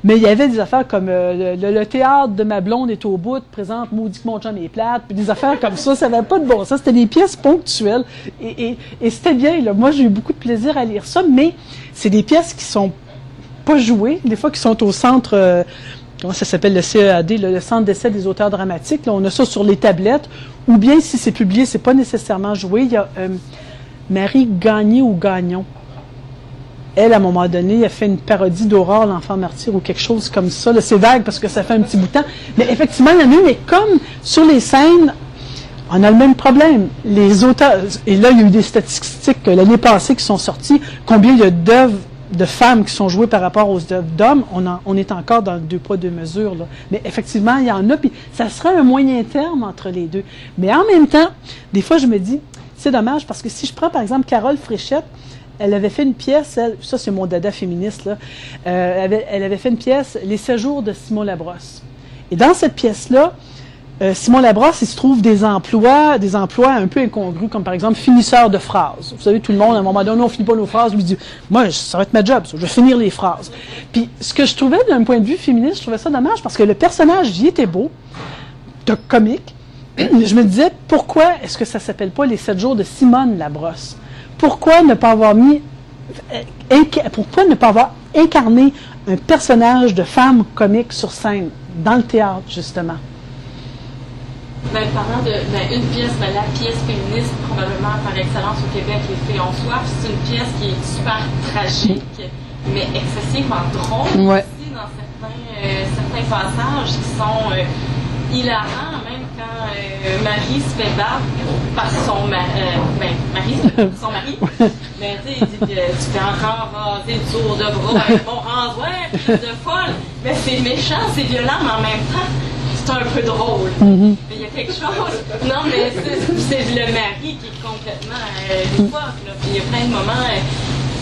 Mais il y avait des affaires comme le théâtre de ma blonde est au bout, présente maudit que mon chum est plate, puis des affaires comme ça n'avait pas de bon sens. C'était des pièces ponctuelles et c'était bien. Là. Moi, j'ai eu beaucoup de plaisir à lire ça, mais c'est des pièces qui sont pas jouées, des fois qui sont au centre, comment ça s'appelle, le CEAD, le Centre d'essai des auteurs dramatiques. Là, on a ça sur les tablettes, ou bien si c'est publié, c'est pas nécessairement joué. Il y a Marie Gagné ou Gagnon. Elle, à un moment donné, a fait une parodie d'Aurore, l'enfant martyr, ou quelque chose comme ça. C'est vague parce que ça fait un petit bout de temps. Mais effectivement, il y en a eu, mais comme sur les scènes, on a le même problème. Les auteurs, et là, il y a eu des statistiques l'année passée qui sont sorties, combien il y a d'œuvres de femmes qui sont jouées par rapport aux œuvres d'hommes, on est encore dans le 2 poids 2 mesures. Là. Mais effectivement, il y en a, puis ça serait un moyen terme entre les deux. Mais en même temps, des fois, je me dis, c'est dommage, parce que si je prends, par exemple, Carole Fréchette, elle avait fait une pièce, ça c'est mon dada féministe, là, elle avait fait une pièce, Les séjours de Simon Labrosse. Et dans cette pièce-là, Simon Labrosse, il se trouve des emplois un peu incongrus, comme par exemple finisseur de phrases. Vous savez, tout le monde, à un moment donné, on finit pas nos phrases, lui dit, moi, ça va être ma job, ça, je vais finir les phrases. Puis, ce que je trouvais d'un point de vue féministe, je trouvais ça dommage, parce que le personnage, il était beau, de comique. Je me disais, pourquoi est-ce que ça s'appelle pas Les 7 jours de Simone Labrosse? Pourquoi ne pas avoir incarné un personnage de femme comique sur scène, dans le théâtre, justement? Parlant d'une pièce, la pièce féministe, probablement par excellence au Québec, Les Filles ont soif, c'est une pièce qui est super tragique, mais excessivement drôle aussi dans certains passages qui sont hilarants, même quand Marie se fait battre par son mari. Mais tu sais, il dit tu t'es encore rasé le tour de bras avec mon rasoir, puis de folle. Mais c'est méchant, c'est violent, mais en même temps, c'est un peu drôle. Mais il y a quelque chose. Non, mais c'est le mari qui est complètement loufoque. Puis il y a plein de moments,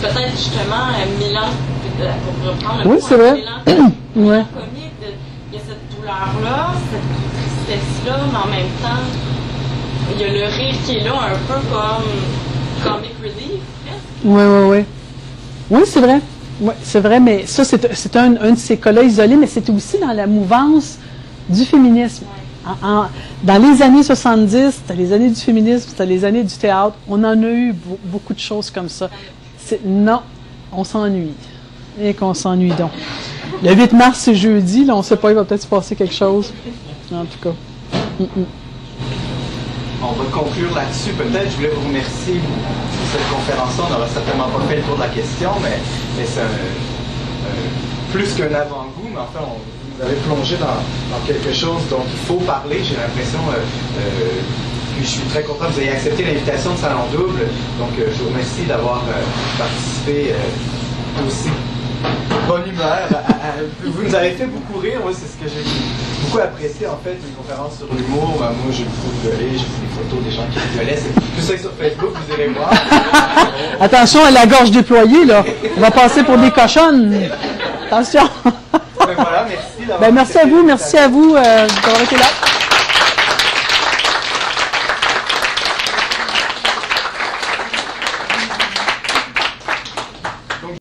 peut-être justement, Milan, pour reprendre le c'est vrai. Milan comique, il y a cette douleur-là, cette tristesse-là, mais en même temps, il y a le rire qui est là, un peu comme comic relief. Oui. Oui, c'est vrai. Oui, c'est vrai, mais ça, c'est un de ces cas-là isolés, mais c'était aussi dans la mouvance du féminisme. Dans les années 70, c'était les années du féminisme, c'était les années du théâtre. On en a eu beaucoup de choses comme ça. Non, on s'ennuie. Et qu'on s'ennuie donc. Le 8 mars, c'est jeudi. Là, on ne sait pas, il va peut-être se passer quelque chose. En tout cas. On va conclure là-dessus. Peut-être, je voulais vous remercier pour cette conférence-là. On n'aura certainement pas fait le tour de la question, mais c'est plus qu'un avant-goût. Mais enfin, vous avez plongé dans quelque chose dont il faut parler. J'ai l'impression, puis je suis très content que vous ayez accepté l'invitation de Salon Double. Donc, je vous remercie d'avoir participé aussi. Bonne humeur. Vous nous avez fait beaucoup rire. Moi, c'est ce que j'ai beaucoup apprécié, en fait, une conférence sur l'humour. Moi, j'ai beaucoup rigolé. J'ai fait des photos des gens qui rigolaient. Tout ça sur Facebook, vous irez voir. Attention à la gorge déployée, là. On va passer pour des cochonnes. Attention. Voilà, merci d'avoir merci à vous d'avoir été là.